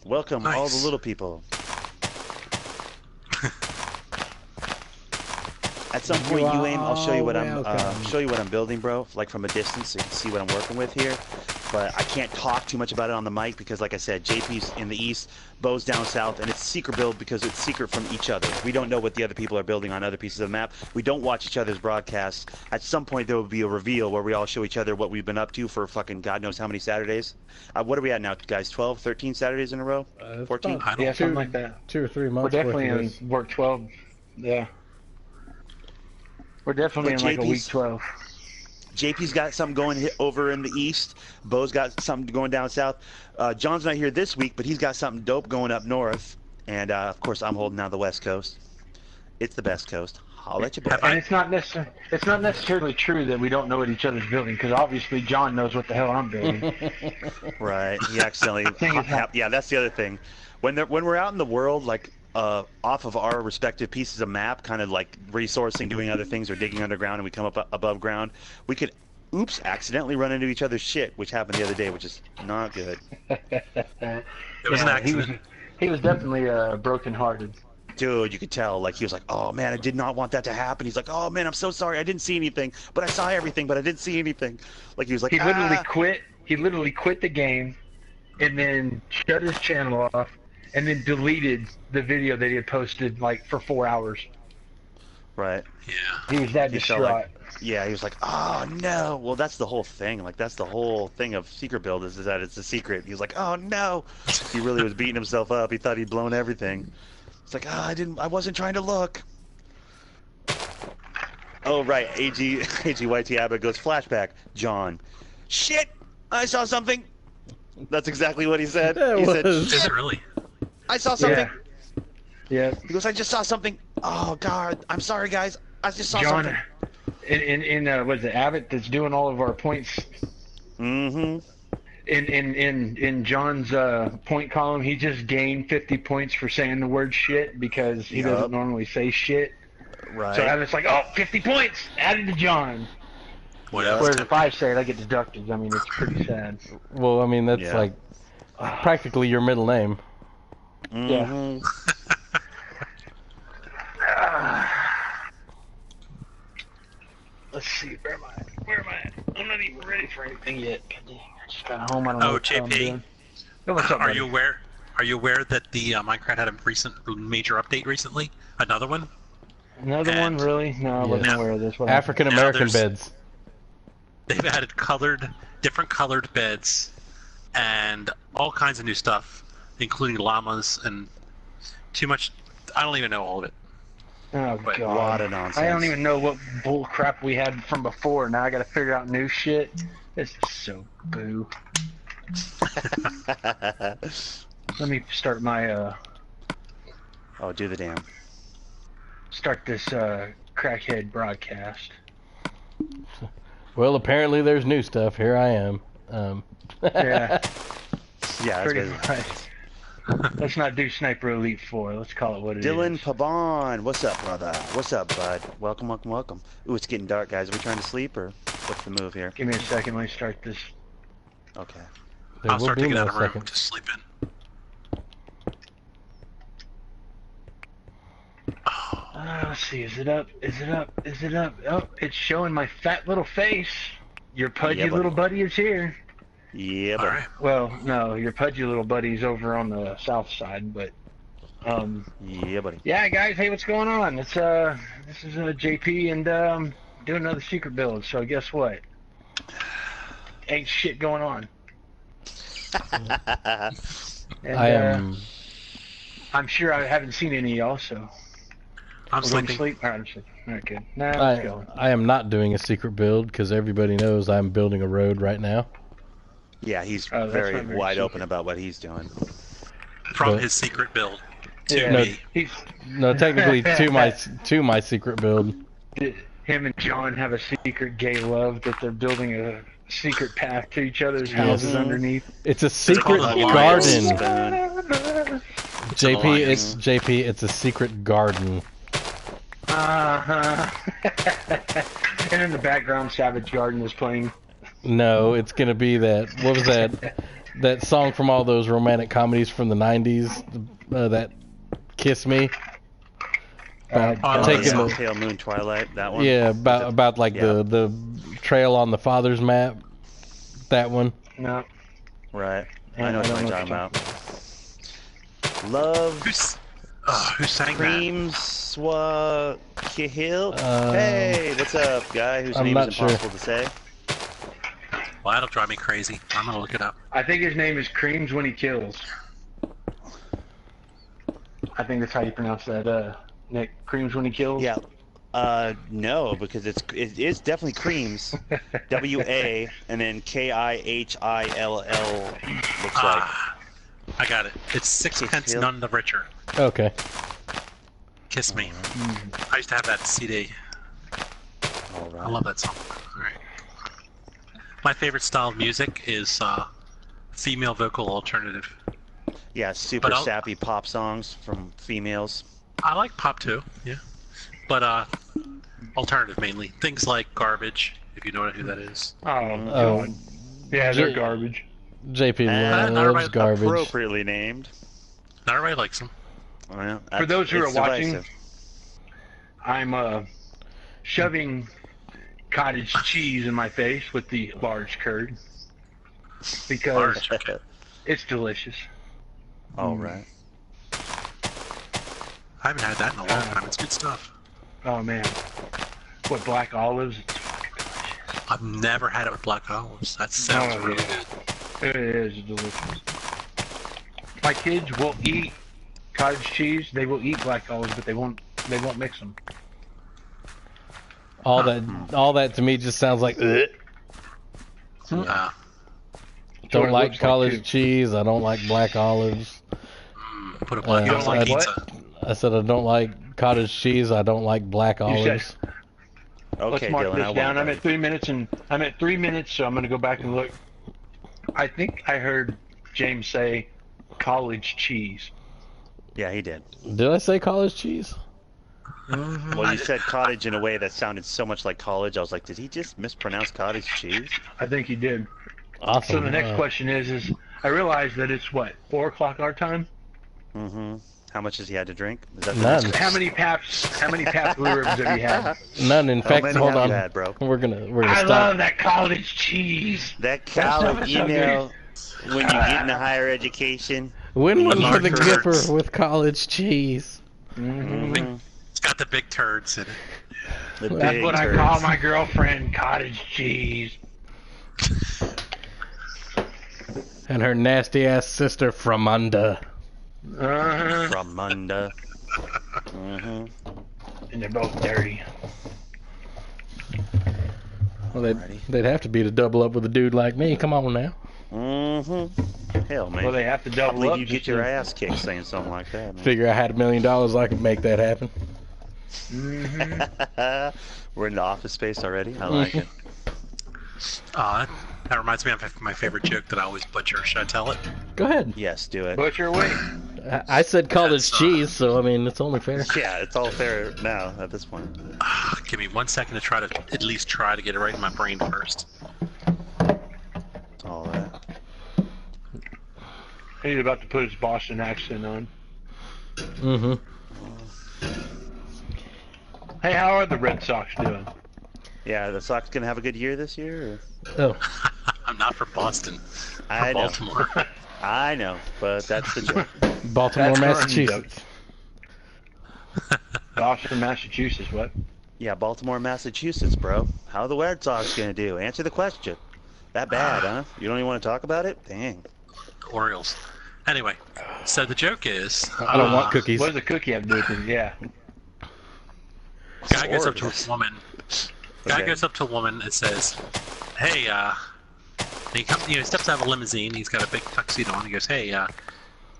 Welcome, all the little people. At some point, you aim. I'll show you what I'm building, bro. Like from a distance, so you can see what I'm working with here. But I can't talk too much about it on the mic because, like I said, JP's in the east, Bo's down south, and it's secret build because it's secret from each other. We don't know what the other people are building on other pieces of the map. We don't watch each other's broadcasts. At some point, there will be a reveal where we all show each other what we've been up to for fucking God knows how many Saturdays. What are we at now, guys? 12, 13 Saturdays in a row? 14? Yeah, something like that. 2 or 3 months. We're definitely in work 12. Yeah. We're definitely in like a week 12. JP's got something going over in the east. Bo's got something going down south. John's not here this week, but he's got something dope going up north. And of course, I'm holding down the west coast. It's the best coast. I'll let you bet. And it's not necessarily true that we don't know what each other's building, because obviously John knows what the hell I'm building. Right. He accidentally. Yeah, that's the other thing. When we're out in the world, like off of our respective pieces of map, kind of like resourcing, doing other things, or digging underground, and we come up above ground, we could, accidentally run into each other's shit, which happened the other day, which is not good. It was an accident. He was definitely broken-hearted. Dude, you could tell, like, he was like, oh man, I did not want that to happen. He's like, oh man, I'm so sorry, I didn't see anything, but I saw everything, but I didn't see anything. Like, he was like, he literally quit the game, and then shut his channel off, and then deleted the video that he had posted, like, for 4 hours. Right. Yeah. He was that distraught. Yeah, he was like, oh no. Well, that's the whole thing. Like, that's the whole thing of secret build is that it's a secret. He was like, oh no. He really was beating himself up. He thought he'd blown everything. It's like, I wasn't trying to look. Oh right, AGYT Abbott goes flashback. John, shit, I saw something. That's exactly what he said. He said, is it really? I saw something. Yeah. He goes, I just saw something. Oh God, I'm sorry guys. I just saw something. In was it Abbott that's doing all of our points? Mm-hmm. In John's point column, he just gained 50 points for saying the word shit because he doesn't normally say shit. Right. So Abbott's like, oh, 50 points added to John. Well, whereas if I say it, I get deducted. I mean, it's pretty sad. Well, I mean, that's like practically your middle name. Mm-hmm. Yeah. Let's see, where am I? I'm not even ready for anything yet. God dang, I just got home. I don't know what I'm doing. Oh, what's up, Are you aware that the Minecraft had a recent major update recently? Another one? Another one, really? No, I wasn't aware of this one. African American beds. They've added different colored beds, and all kinds of new stuff, including llamas and too much. I don't even know all of it. Oh But God! A lot of nonsense. I don't even know what bull crap we had from before. Now I got to figure out new shit. This is so boo. Let me start my Oh, do the damn. start this crackhead broadcast. Well, apparently there's new stuff. Here I am. Yeah, Yeah, pretty that's much. Let's not do Sniper Elite 4. Let's call it what it Dylan is. Pavon, what's up, brother? What's up, bud? Welcome, welcome, welcome. Ooh, it's getting dark, guys. Are we trying to sleep, or what's the move here? Give me a second. Let me start this. Okay. I'll start taking out a room second. to sleep in. Let's see. Is it up? Is it up? Is it up? Oh, it's showing my fat little face. Your pudgy little buddy is here. Yeah, All but right. Well, no, your pudgy little buddy's over on the south side, but yeah, buddy. yeah, guys, hey, what's going on? It's this is JP and doing another secret build. So guess what? Ain't shit going on. And, I am. I'm sure I haven't seen any of y'all, so I'm we're going to sleeping. sleep. All right, I'm sleeping. All right, good. Nah, let's go. I am not doing a secret build because everybody knows I'm building a road right now. Yeah, he's Oh, that's very not very wide secret. open about what he's doing. From But- his secret build to Yeah. me. He's No, technically to my secret build. him and John have a secret gay love that they're building a secret path to each other's houses underneath. It's a secret called a garden. alliance. JP, it's a secret garden. Uh-huh. And in the background, Savage Garden is playing. No, it's gonna be that. What was that? that song from all those romantic comedies from the 90s, that Kiss Me. Taking the Pale Moon Twilight, that one. Yeah, about like Yeah. the trail on the father's map. That one. No. Right. I know what don't you're know talking what about. Love Who sang that? Cream Swahil. Uh, Hey, what's up, guy whose I'm name not is sure. impossible to say? Well, that'll drive me crazy. I'm gonna look it up. I think his name is Creams When He Kills. I think that's how you pronounce that, Nick. Creams When He Kills? Yeah. No, because it is definitely Creams. W-A and then K-I-H-I-L-L looks like. I got it. It's Sixpence Phil? None the Richer. Okay. Kiss Me. I used to have that CD. All right. I love that song. Alright. My favorite style of music is female vocal alternative. Yeah, super But I'll- sappy pop songs from females. I like pop too, yeah. But alternative mainly. Things like Garbage, if you know who that is. Oh, Oh, God. Yeah, they're J- garbage. JP not loves everybody- garbage. Appropriately named. Not everybody likes them. Well, For those who it's are watching, divisive. I'm shoving cottage cheese in my face with the large curd because Large. it's delicious. All right. I haven't had that in a long time. It's good stuff. Oh man, what black olives? It's fucking delicious. I've never had it with black olives. That sounds Oh, really yeah. good. It is delicious. My kids will eat cottage cheese. They will eat black olives, but they won't mix them. All that to me just sounds like. Ugh. Uh, Don't it like looks like, college too. cheese. I don't like black olives. put a black You olive don't on like what? pizza. I said I don't like cottage cheese. I don't like black You olives. Okay, Let's mark Dylan, I this down. won't. I'm at 3 minutes, so I'm going to go back and look. I think I heard James say college cheese. Yeah, he did. Did I say college cheese? Well, you said cottage in a way that sounded so much like college. I was like, did he just mispronounce cottage cheese? I think he did. Awesome. So the next question is I realize that it's what, 4 o'clock our time? Mm-hmm. How much has he had to drink? Is that the None. next How many Pabst Blue Ribbons have you had? None. In How fact, many hold have on. you had, bro? We're gonna I stop. love that college cheese. That That's college, so you know, when you get into higher education. When was Large the curds. Gipper with college cheese? Mhm. It's got the big turds in it. The That's big what I turds. call my girlfriend, cottage cheese. And her nasty ass sister from under. Uh-huh. From Munda. Mm-hmm. And they're both dirty. Well, Alrighty. they'd have to be to double up with a dude like me. Come on now. Mm-hmm. Hell, man. Well, they have to I double believe up. you get your ass kicked saying something like that, man. Figure I had $1 million, I could make that happen. We're in the office space already. I like it. That reminds me of my favorite joke that I always butcher. Should I tell it? Go ahead. Yes, do it. Butcher away. I said college That's, cheese, so I mean it's only fair. Yeah, it's all fair now at this point. Give me 1 second to try to at least try to get it right in my brain first. It's all that. He's about to put his Boston accent on. Mm-hmm. Hey, how are the Red Sox doing? Yeah, the Sox gonna have a good year this year? Or? Oh, I'm not for Boston. I For know. Baltimore. I know, but that's the joke. Baltimore, That's Massachusetts. Boston, Massachusetts, what? Yeah, Baltimore, Massachusetts, bro. How are the Red Sox gonna do? Answer the question. That bad, huh? You don't even want to talk about it? Dang. Orioles. Anyway, so the joke is, I don't want cookies. What does a cookie have to do with it? Yeah. Guy goes up to a Orioles. woman. Guy Okay. goes up to a woman and says, "Hey, he comes, he steps out of a limousine. He's got a big tuxedo on. He goes, "Hey,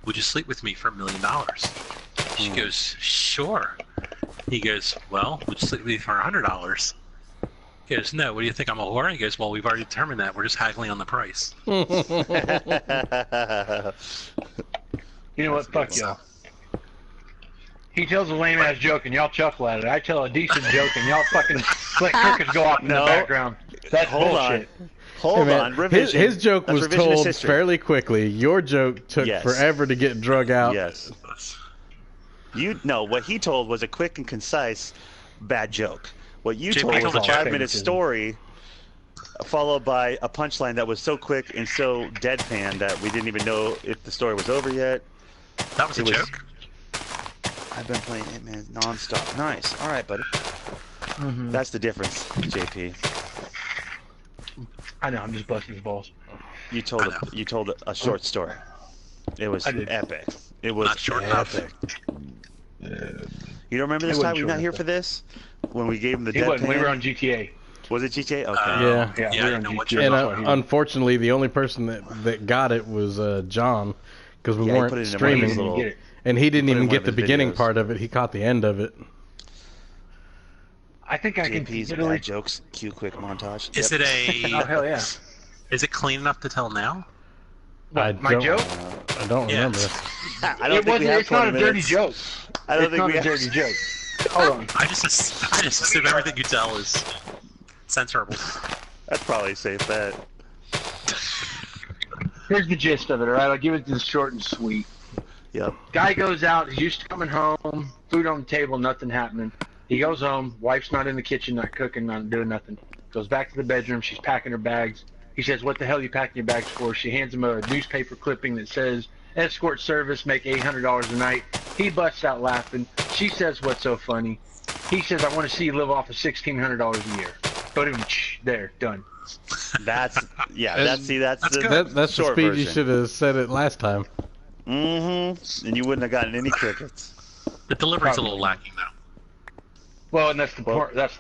would you sleep with me for $1 million?" She goes, "Sure." He goes, "Well, would you sleep with me for $100?" He goes, "No. What do you think? I'm a whore?" He goes, "Well, we've already determined that. We're just haggling on the price." You know what? Fuck y'all. He tells a lame ass joke and y'all chuckle at it. I tell a decent joke and y'all fucking let crickets go off in No. the background. That's Hold bullshit. Hold man, on, revision. His joke That's was revisionist told history. fairly quickly. Your joke took Yes. forever to get drug out. Yes. What he told was a quick and concise bad joke. What you JP told was told a a joke. 5-minute story, followed by a punchline that was so quick and so deadpan that we didn't even know if the story was over yet. That was a It was- joke? I've been playing Hitman nonstop. Nice. All right, buddy. That's the difference, JP. I know. I'm just busting his balls. You told a short story. It was I did. epic. It was Not short enough. epic. You don't remember this It wasn't time? We're short not here enough. for this? When we gave him the He wasn't. We deadpan? were on GTA. Was it GTA? Okay. Yeah. Yeah, Yeah, we I were didn't on know what GTA. you And That's why he- unfortunately, the only person that got it was John, because we Yeah, he weren't put it in one of streaming, his little- Get it. and he didn't put it in even one get of the his beginning videos. part of it. He caught the end of it. I think I can JP's literally. bad jokes. Cue quick montage. Is Yep. it Oh a? hell yeah! Is it clean enough to tell now? What, my don't- joke? I don't Yeah. remember. I don't It think we wasn't. have It's not 20 a dirty minutes. joke. I don't It's think not we a have. dirty joke. Hold on. I just assume everything you tell is censorable. That's probably a safe bet. Here's the gist of it. All right, I'll give it to the short and sweet. Yep. Guy goes out. He's used to coming home. Food on the table. Nothing happening. He goes home. Wife's not in the kitchen. Not cooking. Not doing nothing. Goes back to the bedroom. She's packing her bags. He says, "What the hell are you packing your bags for?" She hands him a newspaper clipping that says, "Escort service, make $800 a night." He busts out laughing. She says, "What's so funny?" He says, "I want to see you live off of $1,600 a year." Boom, there, done. That's yeah. That's- That's that's the good. That's the short speed version. you should have said it last time. Mm-hmm. And you wouldn't have gotten any crickets. The delivery's a Probably. little lacking though. Well, and that's the Well- part. That's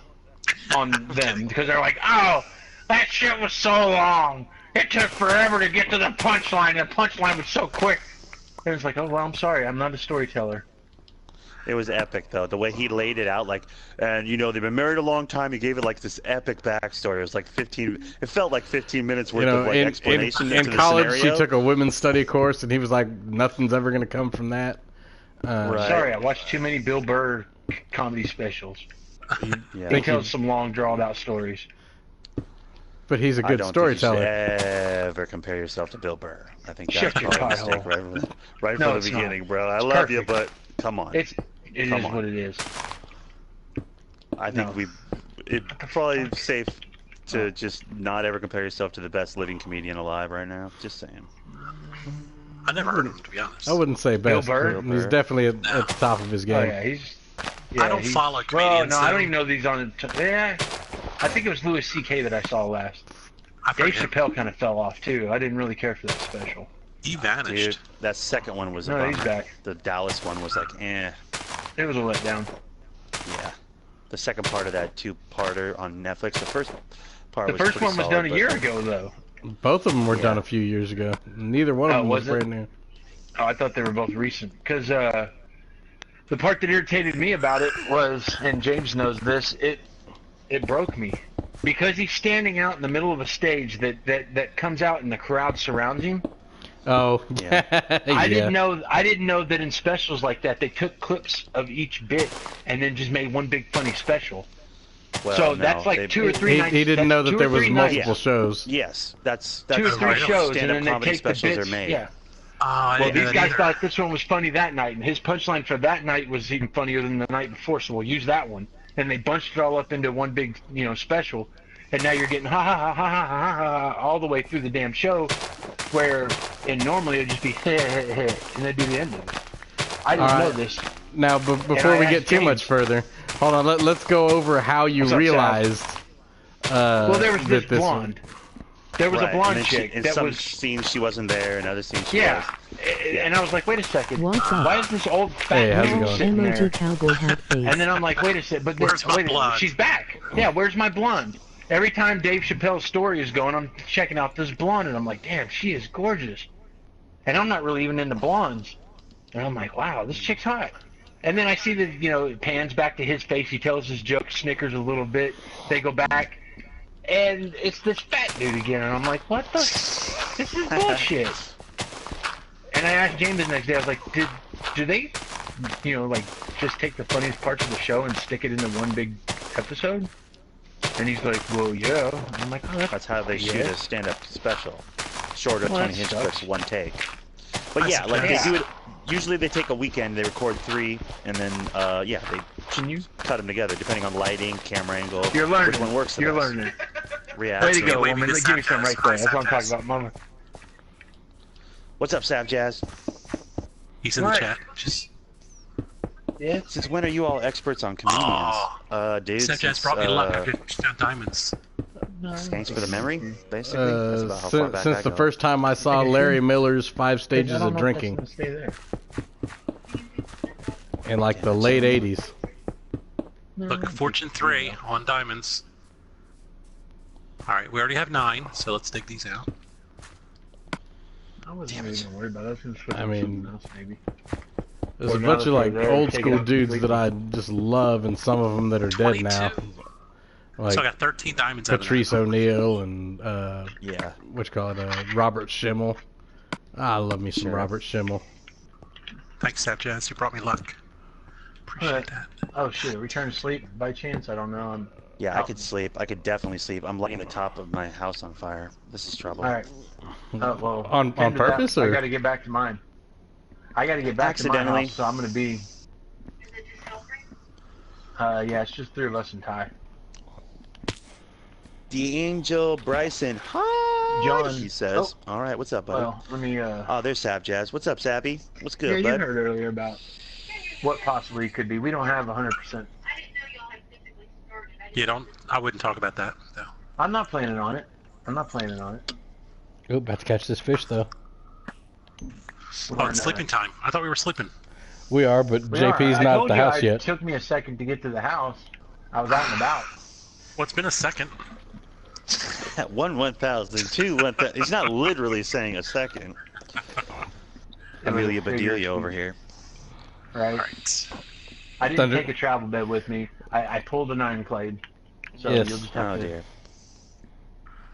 on them because they're like, "Oh, that shit was so long. It took forever to get to the punchline. The punchline was so quick." And it's like, "Oh well, I'm sorry. I'm not a storyteller." It was epic though, the way he laid it out, like, and you know they've been married a long time. He gave it like this epic backstory. It was like 15. It felt like 15 minutes worth You know, of like explanation in into the college, scenario. she took a women's study course, and he was like, "Nothing's ever gonna come from that." Right. Sorry, I watched too many Bill Burr comedy specials. Yeah. He Thank you. tells some long, drawn-out stories. But he's a I good don't storyteller. think you should ever compare yourself to Bill Burr. I think that's Shut your probably a pie mistake hole. right No, from it's the not. beginning, bro. I It's love you, perfect. but come on. It Come is on. what it is. I think No. it's probably safe to just not ever compare yourself to the best living comedian alive right now. Just saying. I never heard of him to be honest. I wouldn't say Bill best. Burr? but He's definitely at the top of his Oh game. yeah, he's. I don't he's- follow Well, comedians. no, I don't so even know these on. Yeah, I think it was Louis C.K. that I saw last. I've Dave heard him. Chappelle kind of fell off too. I didn't really care for that special. He vanished. Dude, that second one was a No, bummer. he's back. The Dallas one was like, eh. It was a letdown. Yeah. The second part of that two-parter on Netflix. The first part The was first pretty one was solid, done a but- year ago, though. Both of them were done Yeah. a few years ago. Neither one of Oh, them was was it? brand new. Oh, I thought they were both recent. Because the part that irritated me about it was, and James knows this, it broke me. Because he's standing out in the middle of a stage that comes out and the crowd surrounds him. Oh, Yeah. yeah. I didn't know that in specials like that they took clips of each bit and then just made one big funny special. Well, So no, that's like they- 2 or 3 He, nights. he didn't that's know that 2 or there was 3 nights. multiple shows. Yes, that's 2 or 3 how shows, and stand-up then they comedy take the specials bits. are made. Yeah. Oh, I Well, didn't know these that guys either. thought this one was funny that night, and his punchline for that night was even funnier than the night before. So we'll use that one, and they bunched it all up into one big, special. And now you're getting ha ha ha ha ha ha ha all the way through the damn show, where and normally it'd just be and they'd do the end of it. I didn't All know right. this. Now, before I we asked get too James. much further, hold on. Let's go over how you What's up, Sal? realized. Well, there was this that this blonde. There was Right, a and blonde then chick in that some was. scenes she wasn't there, and other scenes she Yeah, was. and I was like, wait a second. What's up? Why is this old fat Hey, how's it woman going? sitting there? Emoji cowboy hat face. And then I'm like, wait a second, but Where's my wait a blonde? second, she's back. Yeah, where's my blonde? Every time Dave Chappelle's story is going, I'm checking out this blonde, and I'm like, damn, she is gorgeous. And I'm not really even into blondes. And I'm like, wow, this chick's hot. And then I see that, it pans back to his face. He tells his joke, snickers a little bit. They go back, and it's this fat dude again. And I'm like, what the? This is bullshit. And I asked James the next day, I was like, do they, just take the funniest parts of the show and stick it into one big episode? And he's like, well, yeah. And I'm like, oh, That's how they shoot a stand-up special. Shorter, Well, that 20-inch sucks. clips, one take. But That's yeah, like nice. they do it. Usually they take a weekend, they record 3, and then yeah, they Can you? cut them together depending on lighting, camera angle, You're learning. which one works the You're best. learning. React. Way to to go, it. waving woman. to Give me some Snapchat. right there. That's what I'm Snapchat. talking about, mama. What's up, Sav Jazz? He's in What? the chat. Just Yeah. Since when are you all experts on comedians? Dude, Snapchat's brought me luck. I've just found diamonds. Thanks for the memory, basically. That's about how far back Since I the go. first time I saw Larry Miller's 5 Stages of Drinking Stay there. in like the late 80s. Look, Fortune 3 on diamonds. Alright, we already have 9, so let's dig these out. I wasn't even gonna worry about it. I was gonna switch I to mean, something else, maybe. There's Well, a now bunch that of like they're there, old take it school out dudes completely. that I just love, and some of them that are dead now. 22. Like So I got 13 diamonds out of Patrice that. O'Neal and Yeah. what you call it, Robert Schimmel. I love me some Sure. Robert Schimmel. Thanks, Snapchat. You brought me luck. Appreciate Alright. that. Oh shit, return to sleep by chance? I don't know. I'm... Yeah, I could sleep. I could definitely sleep. I'm lighting the top of my house on fire. This is trouble. Alright. Well, On tend to purpose, that. I or? gotta get back to mine. I gotta get back to my Accidentally. house, so I'm gonna be... yeah, it's just 3 of us and Ty. The Angel Bryson. Hi, John. he says. All right, what's up, bud? Well, let me, Oh, there's Sav Jazz. What's up, Savvy? What's yeah, good, you bud? heard earlier about what possibly could be. We don't have 100%. I wouldn't talk about that, though. I'm not planning on it. I'm not planning on it. Oh, about to catch this fish though. Oh, it's sleeping time. I thought we were sleeping. We are, but We JP's are. I not at told the you house It yet. took me a second to get to the house. I was out and about. Well, it's been a second. 1,000, 2 1,000. He's not literally saying a second. Amelia Bedelia over here. Right? Alright. I didn't Thunder- take a travel bed with me. I pulled an ironclad. So Yes. you'll just have Oh to... dear.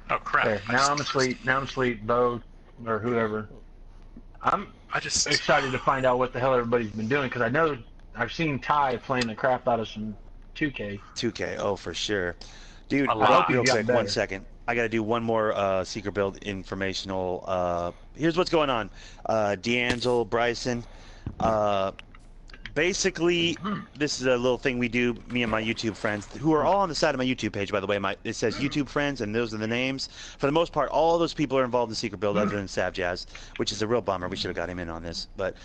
Oh, crap. There. Now I'm asleep. Now I'm asleep. Bo, or whoever. I'm I just... excited to find out what the hell everybody's been doing, because I know I've seen Ty playing the crap out of some 2K. 2K. Oh, for sure. Dude, I hope you real got quick, better. 1 second. I gotta do one more secret build informational. Here's what's going on. D'Angelo, Bryson. Basically, this is a little thing we do, me and my YouTube friends, who are all on the side of my YouTube page, by the way. It says YouTube friends, and those are the names. For the most part, all of those people are involved in Secret Build, other than Sav Jazz, which is a real bummer. We should have got him in on this. But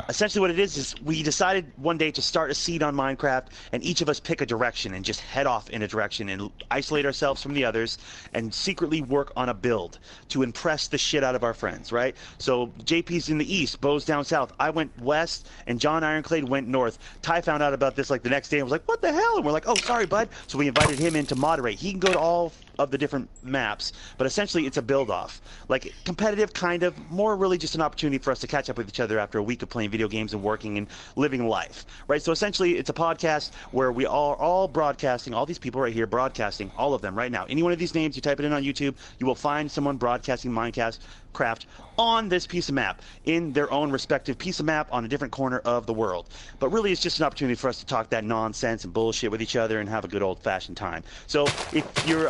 essentially what it is we decided one day to start a seed on Minecraft, and each of us pick a direction and just head off in a direction and isolate ourselves from the others and secretly work on a build to impress the shit out of our friends, right? So JP's in the east, Bo's down south. I went west, and John Ironclad went north. Ty found out about this like the next day and was like, what the hell? And we're like, oh, sorry, bud. So we invited him in to moderate. He can go to all of the different maps, but essentially it's a build-off. Like, competitive, kind of, more really just an opportunity for us to catch up with each other after a week of playing video games and working and living life, right? So essentially it's a podcast where we are all broadcasting, all these people right here broadcasting, all of them right now. Any one of these names, you type it in on YouTube, you will find someone broadcasting Minecraft on this piece of map, in their own respective piece of map on a different corner of the world. But really it's just an opportunity for us to talk that nonsense and bullshit with each other and have a good old-fashioned time. So if you're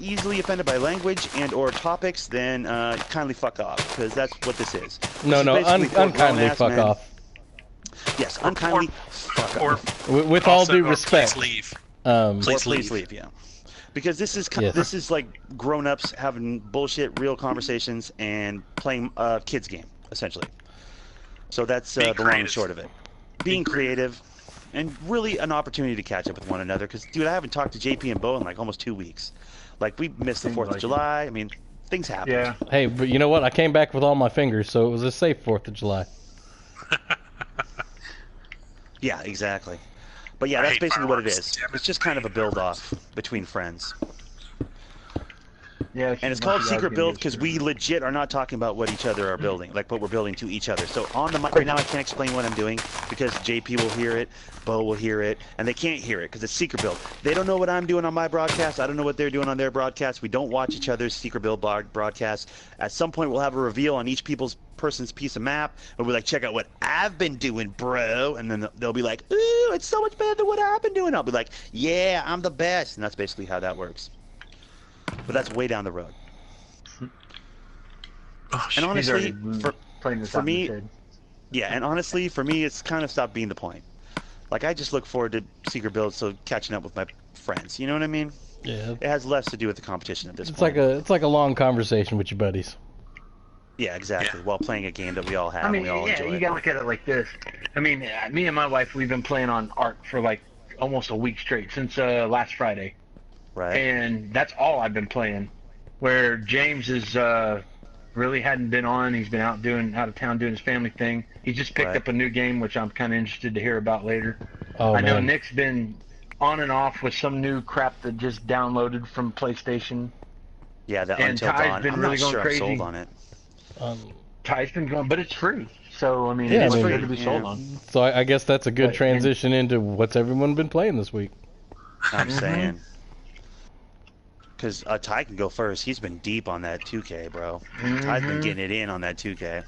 easily offended by language and or topics, then kindly fuck off, because that's what this is. No, This is basically four unkindly grown-ass fuck men. off. Yes, unkindly fuck Or off. With all also, due or respect. please leave. Please Please leave, yeah. Because this is Yes. this is like grown-ups having bullshit, real conversations and playing a kids game, essentially. So that's the Being long and creative. short of it. Being creative, and really an opportunity to catch up with one another. Because, dude, I haven't talked to JP and Bo in like almost 2 weeks. Like, we missed the Seems 4th of like it. July. I mean, things happen. Yeah. Hey, but you know what? I came back with all my fingers, so it was a safe 4th of July. Yeah, exactly. But yeah, I that's hate basically what it fireworks. is. Damn it. It's just kind of a build-off between friends. Yeah, And it's called Secret Build because we legit are not talking about what each other are building, like what we're building to each other. So on the mic right now, I can't explain what I'm doing because JP will hear it, Bo will hear it, and they can't hear it because it's Secret Build. They don't know what I'm doing on my broadcast. I don't know what they're doing on their broadcast. We don't watch each other's Secret Build broadcasts. At some point, we'll have a reveal on each person's piece of map, and we'll be like, check out what I've been doing, bro. And then they'll be like, ooh, it's so much better than what I've been doing. I'll be like, yeah, I'm the best. And that's basically how that works. But that's way down the road. Oh, And honestly, for me, yeah, and honestly, for me, it's kind of stopped being the point. Like, I just look forward to Secret Build, so catching up with my friends. You know what I mean? Yeah. It has less to do with the competition at this point. It's like a long conversation with your buddies. Yeah, exactly. Yeah. While playing a game that we all have, I mean, and we all yeah, enjoy. you gotta look at it like this. I mean, me and my wife, we've been playing on Ark for like almost a week straight since last Friday, Right. and that's all I've been playing. Where James is really hadn't been on. He's been out of town doing his family thing. He just picked Right. up a new game, which I'm kind of interested to hear about later. Oh, I know man. Nick's been on and off with some new crap that just downloaded from PlayStation. Yeah, that And Until Ty's Dawn. been I'm really not going sure crazy. I'm sold on it. Ty's been going, but it's free. So I mean, Yeah, it's I mean- good to be sold Yeah. on. So I guess that's a good But- transition into what's everyone been playing this week. I'm saying. Because Ty can go first. He's been deep on that 2K, bro. Ty's been getting it in on that 2K.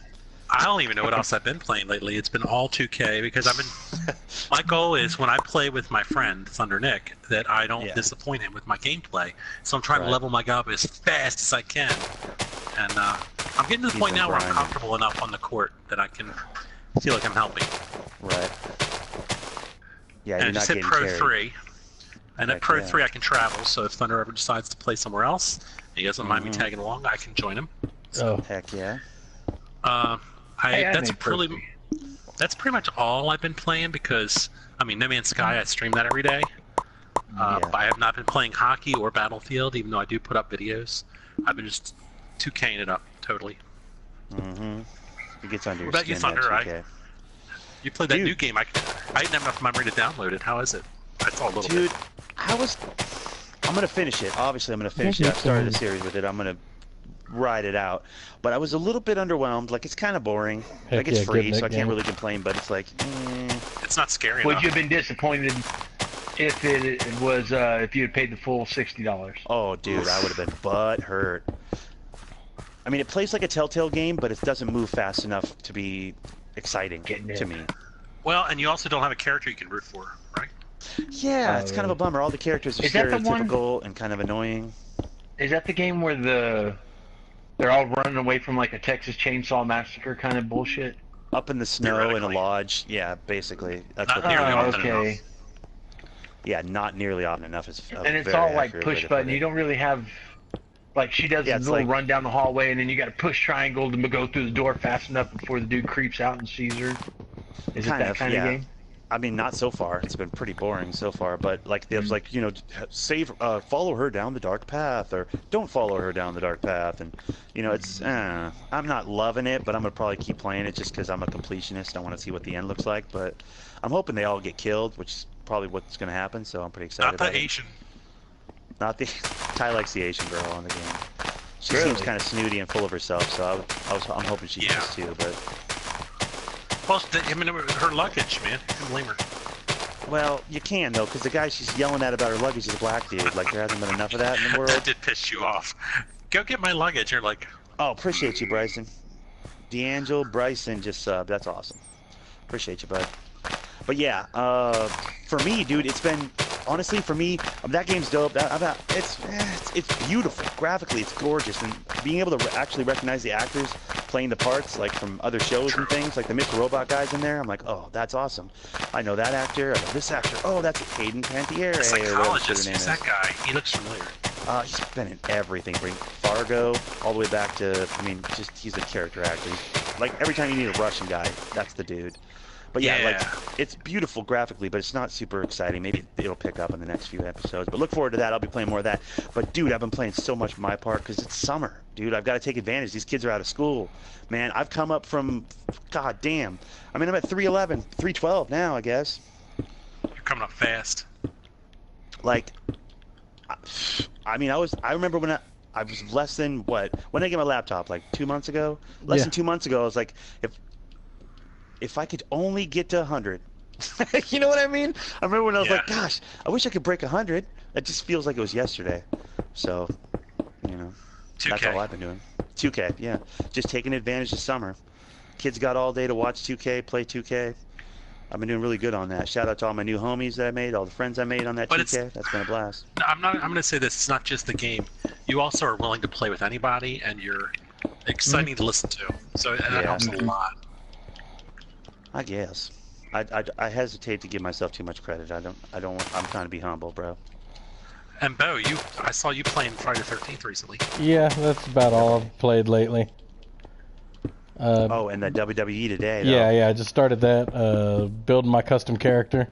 I don't even know what else I've been playing lately. It's been all 2K because I've been. My goal is when I play with my friend Thunder Nick that I don't Yeah. disappoint him with my gameplay. So I'm trying Right. to level my guy up as fast as I can, and I'm getting to the He's point been now where I'm grinding. comfortable enough on the court that I can feel like I'm helping. Right. Yeah, And you're I just not hit getting Pro carried. 3, and at Heck Pro yeah. 3 I can travel. So if Thunder ever decides to play somewhere else, he doesn't mind me tagging along. I can join him. Oh, Heck yeah. Hey, I That's made Pro pretty. That's pretty much all I've been playing because I mean No Man's Sky I stream that every day. Yeah. But I have not been playing hockey or Battlefield, even though I do put up videos. I've been just 2K'ing it up totally. Mm-hmm. It gets under your What about you, skin, that Thunder? 2K. You played that Dude. new game. I didn't have enough memory to download it. How is it? I saw a little Dude, bit. I'm gonna finish it. Obviously, I'm gonna finish it. I've started a series with it. I'm gonna ride it out. But I was a little bit underwhelmed. Like, it's kind of boring. Heck Like, it's yeah, free, good so I Nick can't game. really complain. But it's like, It's not scary Would enough. you have been disappointed if it was if you had paid the full $60? oh, dude, I would have been butt hurt. I mean, it plays like a Telltale game, but it doesn't move fast enough to be exciting Getting to it. me. Well, and you also don't have a character you can root for, right? Yeah, it's kind of a bummer. All the characters are Is that the one- stereotypical and kind of annoying. Is that the game where they're all running away from like a Texas Chainsaw Massacre kind of bullshit? Up in the snow in a Theoretically. lodge. Yeah, basically. That's Not what they're nearly doing. often okay. enough. Yeah, not nearly often enough. Is a And it's very all like accurate way push to put button. it. You don't really have like she does Yeah, a it's little like- run down the hallway, and then you got to push triangle to go through the door fast enough before the dude creeps out and sees her. Is it Kind that of, kind yeah. of game? I mean, not so far. It's been pretty boring so far. But like, there's like, you know, follow her down the dark path, or don't follow her down the dark path, and you know, it's. I'm not loving it, but I'm gonna probably keep playing it just because I'm a completionist. I want to see what the end looks like, but I'm hoping they all get killed, which is probably what's gonna happen. So I'm pretty excited Not the about it. Asian. Not the. Ty likes the Asian girl on the game. She Really? seems kind of snooty and full of herself, so I'm hoping she Yeah. does too. But Well, I mean, her luggage, man. I can't blame her. well, you can though, because the guy she's yelling at about her luggage is a black dude. Like, there hasn't been enough of that in the That world. did piss you off. Go get my luggage. You're like, Oh, appreciate you, Bryson. D'Angelo, Bryson, just that's awesome. Appreciate you, bud. But yeah, for me, dude, it's been honestly for me that game's dope. It's beautiful graphically. It's gorgeous, and being able to actually recognize the actors playing the parts, like from other shows and things, like the Mr. Robot guys in there. I'm like, oh, that's awesome. I know that actor. I know this actor. Oh, that's Hayden Panettiere. the or whatever his psychologist. name Who's is. that guy? He looks familiar. He's been in everything. Bring Fargo all the way back to. I mean, just he's a character actor. Like every time you need a Russian guy, that's the dude. But yeah, Yeah. like it's beautiful graphically, but it's not super exciting. Maybe it'll pick up in the next few episodes. But look forward to that. I'll be playing more of that. But dude, I've been playing so much my part because it's summer, dude. I've got to take advantage. These kids are out of school, man. I've come up from, god damn. I mean, I'm at 311, 312 now, I guess. You're coming up fast. Like, I mean, I remember when I was less than what? When did I get my laptop? Like 2 months ago? Less than 2 months ago. I was like, if I could only get to 100. You know what I mean? I remember when I was like, gosh, I wish I could break 100. It just feels like it was yesterday. So, you know, 2K. that's all I've been doing. 2K, yeah. Just taking advantage of summer. Kids got all day to watch 2K, play 2K. I've been doing really good on that. Shout out to all my new homies that I made, all the friends I made on that 2K. That's been a blast. I'm going to say this. It's not just the game. You also are willing to play with anybody, and you're exciting to listen to. So that helps a lot. I guess. I hesitate to give myself too much credit. I'm trying to be humble, bro. And Bo, I saw you playing Friday the 13th recently. Yeah, that's about all I've played lately. And the WWE today. Though. Yeah, I just started that, building my custom character.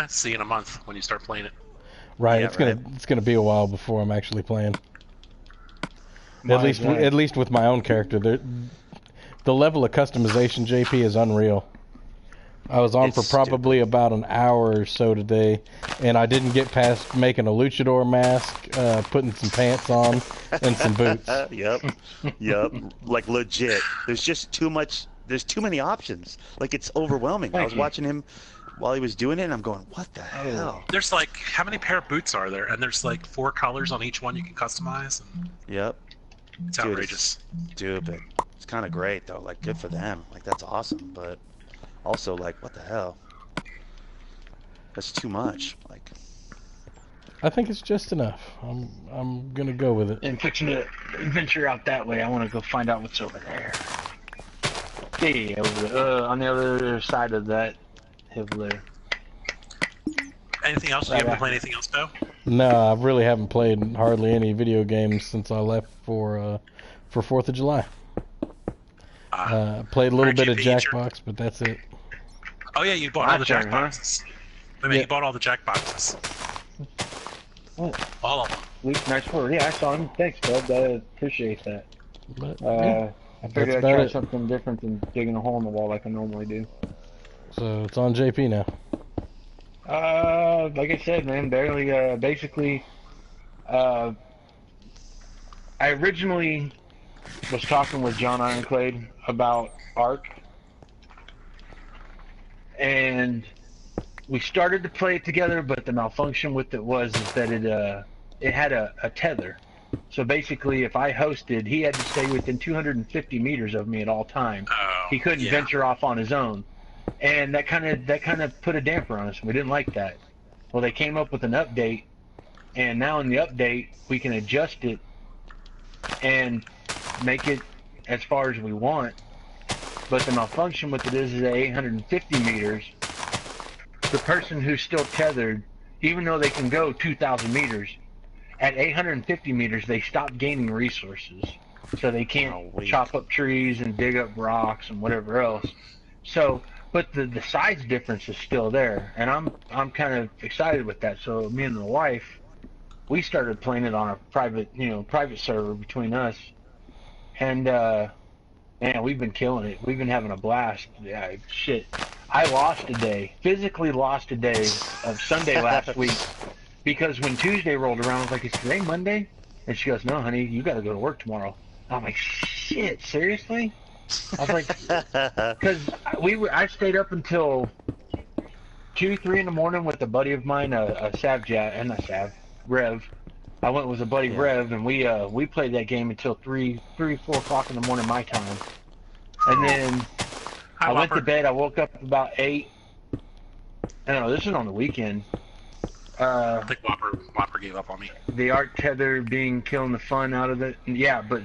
See you in a month when you start playing it. Right, it's gonna be a while before I'm actually playing. At least with my own character. The level of customization, JP, is unreal. I was on for probably about an hour or so today, and I didn't get past making a luchador mask, putting some pants on, and some boots. Yep. Like legit. There's just too much. There's too many options. Like it's overwhelming. I was watching him while he was doing it, and I'm going, what the hell? There's like, how many pair of boots are there? And there's like 4 colors on each one you can customize. Yep. It's outrageous. Stupid. It's kind of great though. Like good for them. Like that's awesome, but. Also, like, what the hell? That's too much. Like, I think it's just enough. I'm gonna go with it. And fixing to venture out that way, I want to go find out what's over there. Hey, on the other side of that hill there. Anything else? You haven't played anything else, Bo? No, I really haven't played hardly any video games since I left for 4th of July. Played a little bit of Jackbox, but that's it. Oh yeah, you bought all the Jackboxes. You bought all the Jackboxes. What? All of them. Nice word. Yeah, I saw him. Thanks, bud. I appreciate that. But, I figured I'd try something different than digging a hole in the wall like I normally do. So it's on JP now. Like I said, man, barely. Basically, I originally was talking with John Ironclade about Ark, and we started to play it together, but the malfunction with it was that it had a tether. So basically, if I hosted, he had to stay within 250 meters of me at all times. He couldn't venture off on his own, and that kind of put a damper on us. We didn't like that. Well, they came up with an update, and now in the update we can adjust it and make it as far as we want. But the malfunction with it is at 850 meters, the person who's still tethered, even though they can go 2,000 meters, at 850 meters they stop gaining resources, so they can't chop up trees and dig up rocks and whatever else. So, but the size difference is still there, and I'm kind of excited with that. So me and the wife, we started playing it on a private server between us, and man, we've been killing it. We've been having a blast. Yeah, shit. I physically lost a day of Sunday last week, because when Tuesday rolled around, I was like, is today Monday? And she goes, no, honey, you got to go to work tomorrow. I'm like, shit, seriously? I was like, because I stayed up until 2, 3 in the morning with a buddy of mine, Rev. I went with a buddy, Rev, and we played that game until 3, 4 o'clock in the morning my time. And then I went to bed. I woke up about 8. I don't know, this is on the weekend. I think Whopper gave up on me. The Ark tether killing the fun out of it. Yeah, but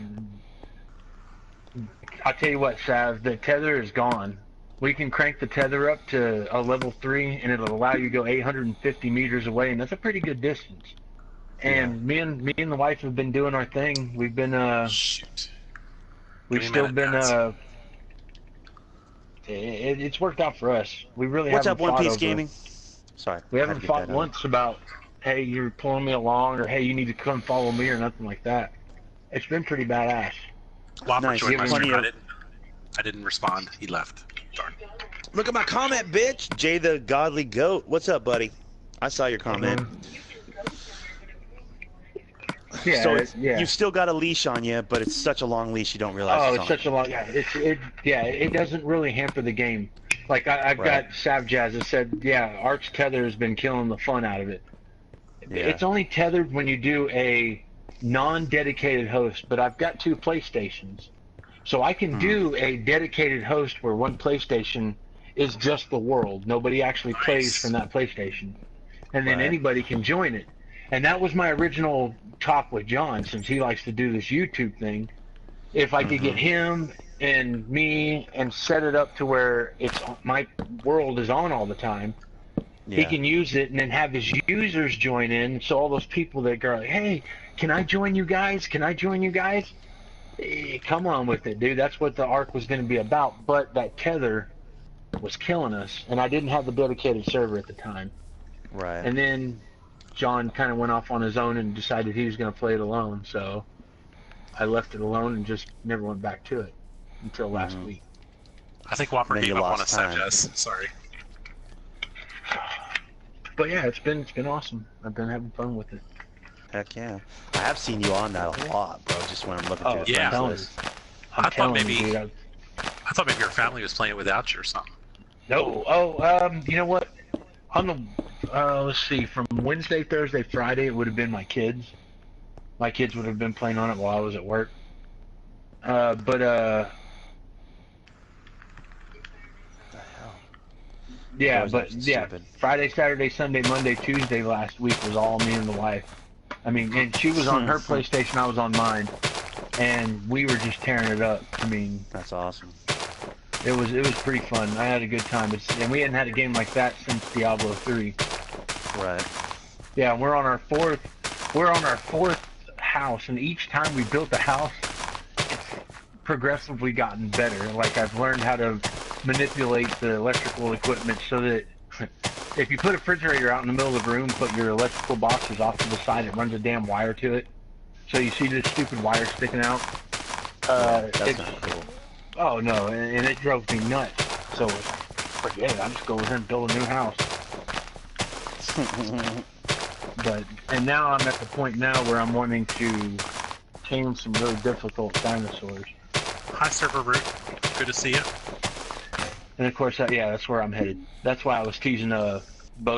I'll tell you what, Sav, the tether is gone. We can crank the tether up to a level 3, and it'll allow you to go 850 meters away, and that's a pretty good distance. And me and the wife have been doing our thing. We've been we've still been it's worked out for us. We really What's haven't up, One fought Piece over, Gaming? Sorry. We haven't fought once about, hey, you're pulling me along, or hey, you need to come follow me, or nothing like that. It's been pretty badass. Whopper joined my stream. I didn't respond. He left. Darn. Look at my comment, bitch. Jay the Godly Goat. What's up, buddy? I saw your comment. Yeah, So yeah. you've still got a leash on you, but it's such a long leash you don't realize. Oh, it's it's on. such a long. Yeah, it doesn't really hamper the game. Like I've Right. got Sav Jazz that said, yeah, Arc's tether has been killing the fun out of it. Yeah. It's only tethered when you do a non-dedicated host, but I've got 2 PlayStations, so I can do a dedicated host where one PlayStation is just the world. Nobody actually plays from that PlayStation, and then Right. anybody can join it. And that was my original talk with John, since he likes to do this YouTube thing. If I could get him and me and set it up to where it's my world is on all the time, Yeah. he can use it and then have his users join in. So all those people that go, hey, can I join you guys? Can I join you guys? Come on with it, dude. That's what the Arc was going to be about. But that tether was killing us, and I didn't have the dedicated server at the time. Right. And then John kind of went off on his own and decided he was going to play it alone. So I left it alone and just never went back to it until last week. I think Whopper Then gave you up on lost us, time. Jess. Sorry. But yeah, it's been awesome. I've been having fun with it. Heck yeah. I have seen you on that a lot, bro. Just when I'm looking through the yeah. friends list. I'm I thought telling you, maybe dude, I thought maybe your family was playing without you or something. No. You know what? On the let's see, from Wednesday, Thursday, Friday, it would have been my kids. My kids would have been playing on it while I was at work. Yeah, Boys but acting yeah, stupid. Friday, Saturday, Sunday, Monday, Tuesday last week was all me and the wife. I mean, and she was on her PlayStation, I was on mine, and we were just tearing it up. I mean, That's awesome. it was pretty fun. I had a good time. And we hadn't had a game like that since Diablo 3. Right. Yeah, we're on our fourth house, and each time we built a house, it's progressively gotten better. Like, I've learned how to manipulate the electrical equipment so that if you put a refrigerator out in the middle of the room, put your electrical boxes off to the side, it runs a damn wire to it. So you see this stupid wire sticking out. That's not cool. Oh no, and it drove me nuts. So it's like, forget it, I'll just go over here and build a new house. And now I'm at the point now where I'm wanting to tame some really difficult dinosaurs. Hi, Server Root. Good to see you. And of course, that's where I'm headed. That's why I was teasing Bo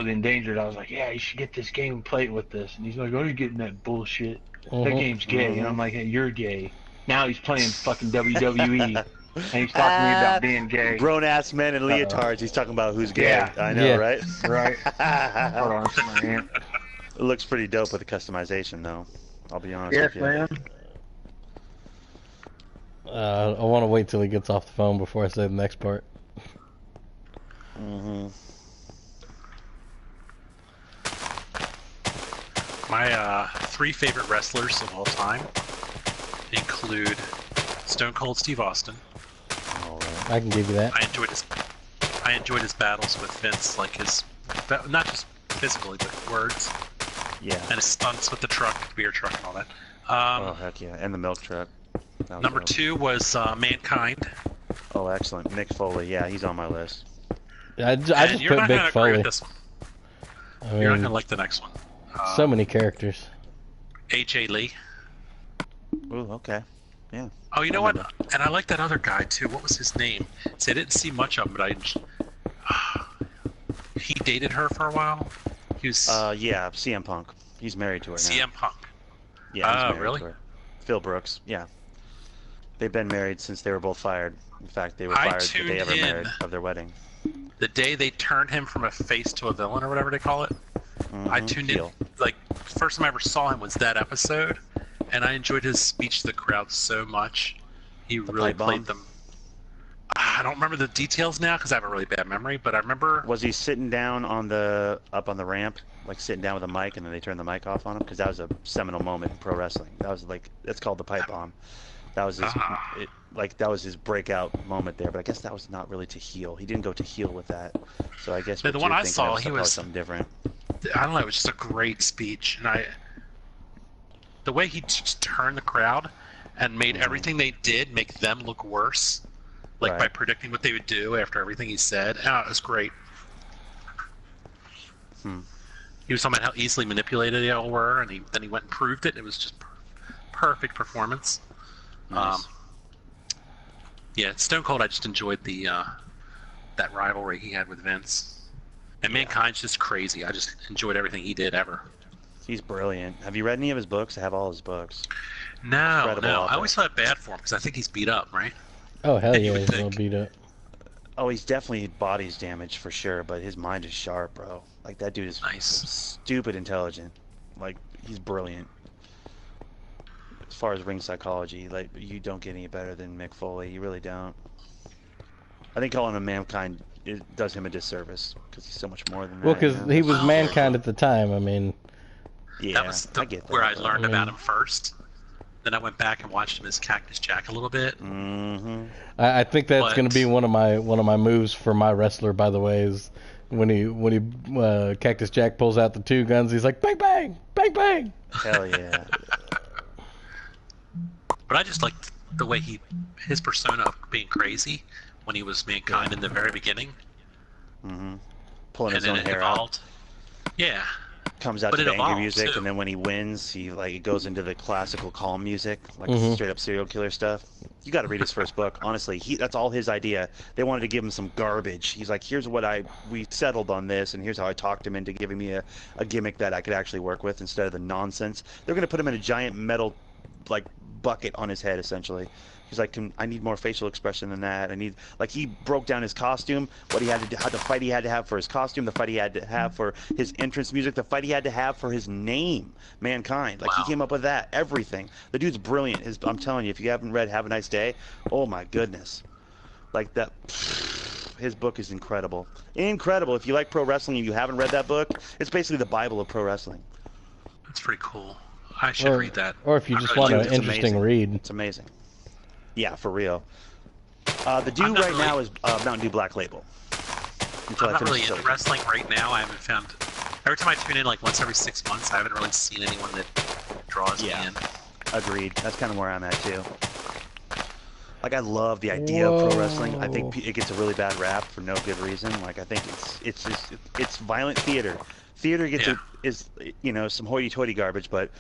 the Endangered. I was like, yeah, you should get this game and play it with this. And he's like, oh, you're getting that bullshit. That game's gay. And I'm like, hey, you're gay. Now he's playing fucking WWE. And he's talking to me about being gay. Grown-ass men in leotards. He's talking about who's gay. Yeah. I know, Yeah. right? Right. Hold on, it's my aunt. It looks pretty dope with the customization, though. I'll be honest Yes, with you. man. I want to wait till he gets off the phone before I say the next part. My 3 favorite wrestlers of all time include Stone Cold Steve Austin. All right. I can give you that. I enjoyed his battles with Vince, like his, not just physically, but words, Yeah. and his stunts with the truck, beer truck, and all that. Oh, heck yeah. And the milk truck. That was Number dope. 2 was Mankind. Oh, excellent. Mick Foley. Yeah, he's on my list. I And just you're put not Big gonna agree Foley. with this one. I You're not mean, gonna like the next one. so many characters. AJ Lee. Ooh, okay. Yeah. Oh, you know I what? remember. And I like that other guy too. What was his name? See, I didn't see much of him, but he dated her for a while. He was Yeah, CM Punk. He's married to her now. CM Punk. Yeah, he's married really? to her. Phil Brooks. Yeah. They've been married since they were both fired. In fact, they were I fired the day ever tuned in. married of their wedding. The day they turned him from a face to a villain, or whatever they call it, I tuned Heel. in. Like, first time I ever saw him was that episode, and I enjoyed his speech to the crowd so much. He really pipe bomb? played them. I don't remember the details now because I have a really bad memory, but I remember. Was he sitting down up on the ramp, like sitting down with a mic, and then they turned the mic off on him? Because that was a seminal moment in pro wrestling. That was it's called the pipe bomb. That was his, that was his breakout moment there. But I guess that was not really to heel. He didn't go to heel with that. So I guess The what one you're I thinking saw, of he was was- something different. I don't know. It was just a great speech, and the way he just turned the crowd and made everything they did make them look worse, like by Right. predicting what they would do after everything he said. Oh, it was great. He was talking about how easily manipulated they all were, and then he went and proved it. It was just perfect performance. Nice. Yeah, Stone Cold. I just enjoyed the that rivalry he had with Vince, and Mankind's just crazy. I just enjoyed everything he did ever. He's brilliant. Have you read any of his books? I have all his books. No. Incredible author. I always felt bad for him because I think he's beat up, right? Oh hell Yeah, you yeah, would he's all think. beat up. Oh, he's definitely body's damaged for sure, but his mind is sharp, bro. Like that dude is Nice. stupid intelligent. Like he's brilliant. As far as ring psychology, like you don't get any better than Mick Foley. You really don't. I think calling him Mankind does him a disservice because he's so much more than that. Well, because he was Well, Mankind at the time. I mean, yeah, That was I get that. where I learned I mean- about him first. Then I went back and watched him as Cactus Jack a little bit. Mm-hmm. I think that's But- going to be one of my moves for my wrestler. By the way, is when he Cactus Jack pulls out the two guns, he's like bang bang bang bang. Hell yeah. But I just liked the way his persona of being crazy when he was Mankind in the very beginning, Mm-hmm. Pulling and his own then it hair out. evolved. Yeah, Comes out But to it the angry evolves, music, too. and then when he wins, he like it goes into the classical calm music, like Mhm. straight up serial killer stuff. You got to read his first book. Honestly, that's all his idea. They wanted to give him some garbage. He's like, here's what we settled on this, and here's how I talked him into giving me a gimmick that I could actually work with instead of the nonsense. They're gonna put him in a giant metal like bucket on his head essentially. He's like, I need more facial expression than that. I need, like, he broke down his costume, what he had to do, how the fight he had to have for his costume, the fight he had to have for his entrance music, the fight he had to have for his name, Mankind. Like, Wow. he came up with that, everything. The dude's brilliant. I'm telling you, if you haven't read Have a Nice Day, oh my goodness. Like, that, his book is incredible. Incredible. If you like pro wrestling and you haven't read that book, it's basically the Bible of pro wrestling. that's pretty cool. I should read that. Or if you I just really want do. an It's interesting amazing. read. It's amazing. Yeah, for real. The I'm dude not right really- now is Mountain Dew Black Label. Until I'm I not really finish into the wrestling right now. I haven't found. Every time I tune in, like once every 6 months, I haven't really seen anyone that draws Yeah. me in. Agreed. That's kind of where I'm at too. Like I love the idea of pro wrestling. I think it gets a really bad rap for no good reason. Like I think it's violent theater. Theater gets Yeah. is some hoity-toity garbage, but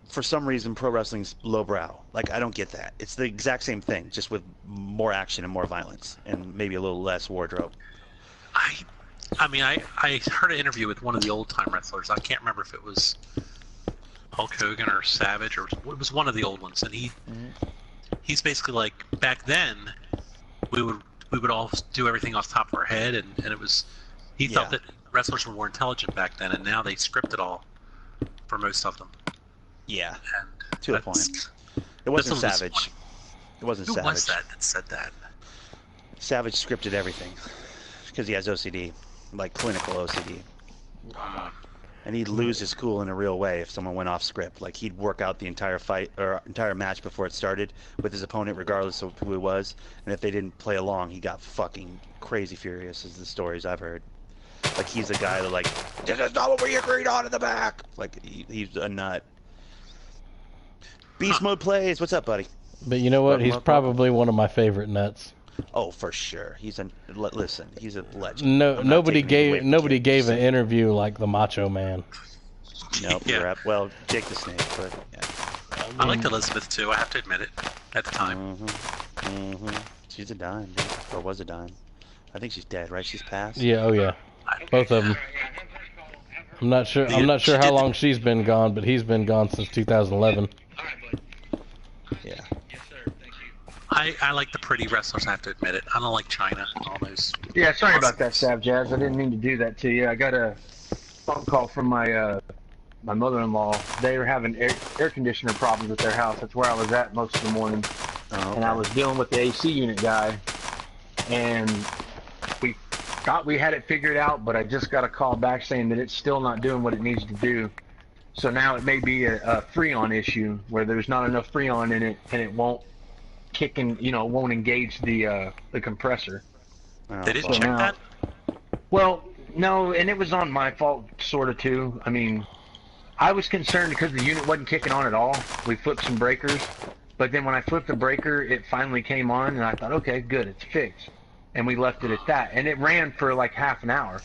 for some reason pro wrestling's lowbrow. Like I don't get that. It's the exact same thing, just with more action and more violence, and maybe a little less wardrobe. I mean, I heard an interview with one of the old time wrestlers. I can't remember if it was Hulk Hogan or Savage, or it was one of the old ones, and he's basically like, back then we would all do everything off the top of our head, and it was he felt Yeah. that wrestlers were more intelligent back then, and now they script it all for most of them. Yeah, And to a that's- point. It wasn't one was Savage. funny. It wasn't Who Savage. was that said that? Savage scripted everything because he has OCD, like clinical OCD. And he'd lose his cool in a real way if someone went off script. Like he'd work out the entire fight or entire match before it started with his opponent, regardless of who it was. And if they didn't play along, he got fucking crazy furious, is the stories I've heard. Like he's a guy that like, this is not what we agreed on in the back. Like he's a nut. Beast Mode plays. What's up, buddy? But you know what? Welcome He's up, probably one of my favorite nuts. Oh, for sure. Listen. He's a legend. No, I'm not nobody taking it away gave from nobody Jake gave the an Snake. interview like the Macho Man. Nope, Yeah. you're up. Well, Jake the Snake, but yeah. I liked Elizabeth too. I have to admit it. At the time, She's a dime, dude. Or was a dime. I think she's dead, right? She's passed. Yeah, oh yeah, both of them. I'm not sure. I'm not sure She how did- long she's been gone, but he's been gone since 2011. Yeah. I like the pretty wrestlers. I have to admit it. I don't like China and all those. Yeah, sorry about that, Sav Jazz. I didn't mean to do that to you. I got a phone call from my my mother-in-law. They were having air conditioner problems at their house. That's where I was at most of the morning. Oh, And I was dealing with the AC unit guy, and we thought we had it figured out, but I just got a call back saying that it's still not doing what it needs to do. So now it may be a Freon issue where there's not enough Freon in it, and it won't kick in, won't engage the compressor. Oh, They didn't fuck. check now- that. Well, no, and it was on my fault, sort of, too. I mean, I was concerned because the unit wasn't kicking on at all. We flipped some breakers, but then when I flipped the breaker, it finally came on, and I thought, okay, good, it's fixed. And we left it at that. And it ran for like half an hour.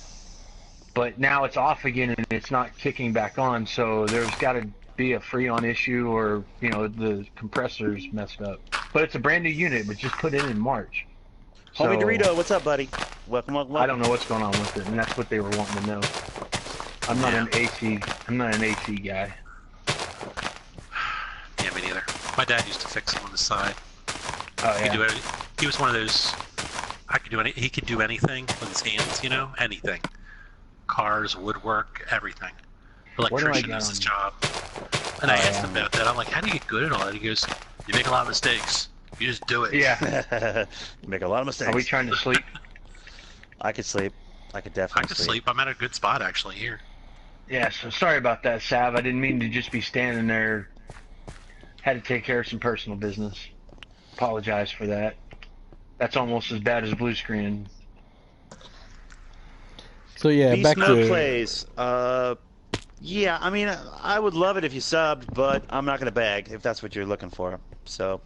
but now it's off again and it's not kicking back on. So there's got to be a Freon issue, or the compressor's messed up. But it's a brand new unit, but just put in March. Homie So, Dorito, what's up, buddy? Welcome. I don't know what's going on with it, and that's what they were wanting to know. I'm not an AC guy. Yeah, me neither. My dad used to fix them on the side. Oh He could do yeah. everything. He was one of those. He could do anything with his hands. Anything. Cars, woodwork, everything. Electrician is his job. And I asked him about that. I'm like, how do you get good at all that? He goes, you make a lot of mistakes. You just do it. Yeah. You make a lot of mistakes. Are we trying to sleep? I could sleep. I could definitely I could sleep. I'm at a good spot actually here. Yeah. So sorry about that, Sav. I didn't mean to just be standing there. Had to take care of some personal business. Apologize for that. That's almost as bad as blue screen. So yeah, Beast back Mode to plays. Yeah, I mean, I would love it if you subbed, but I'm not gonna beg if that's what you're looking for. So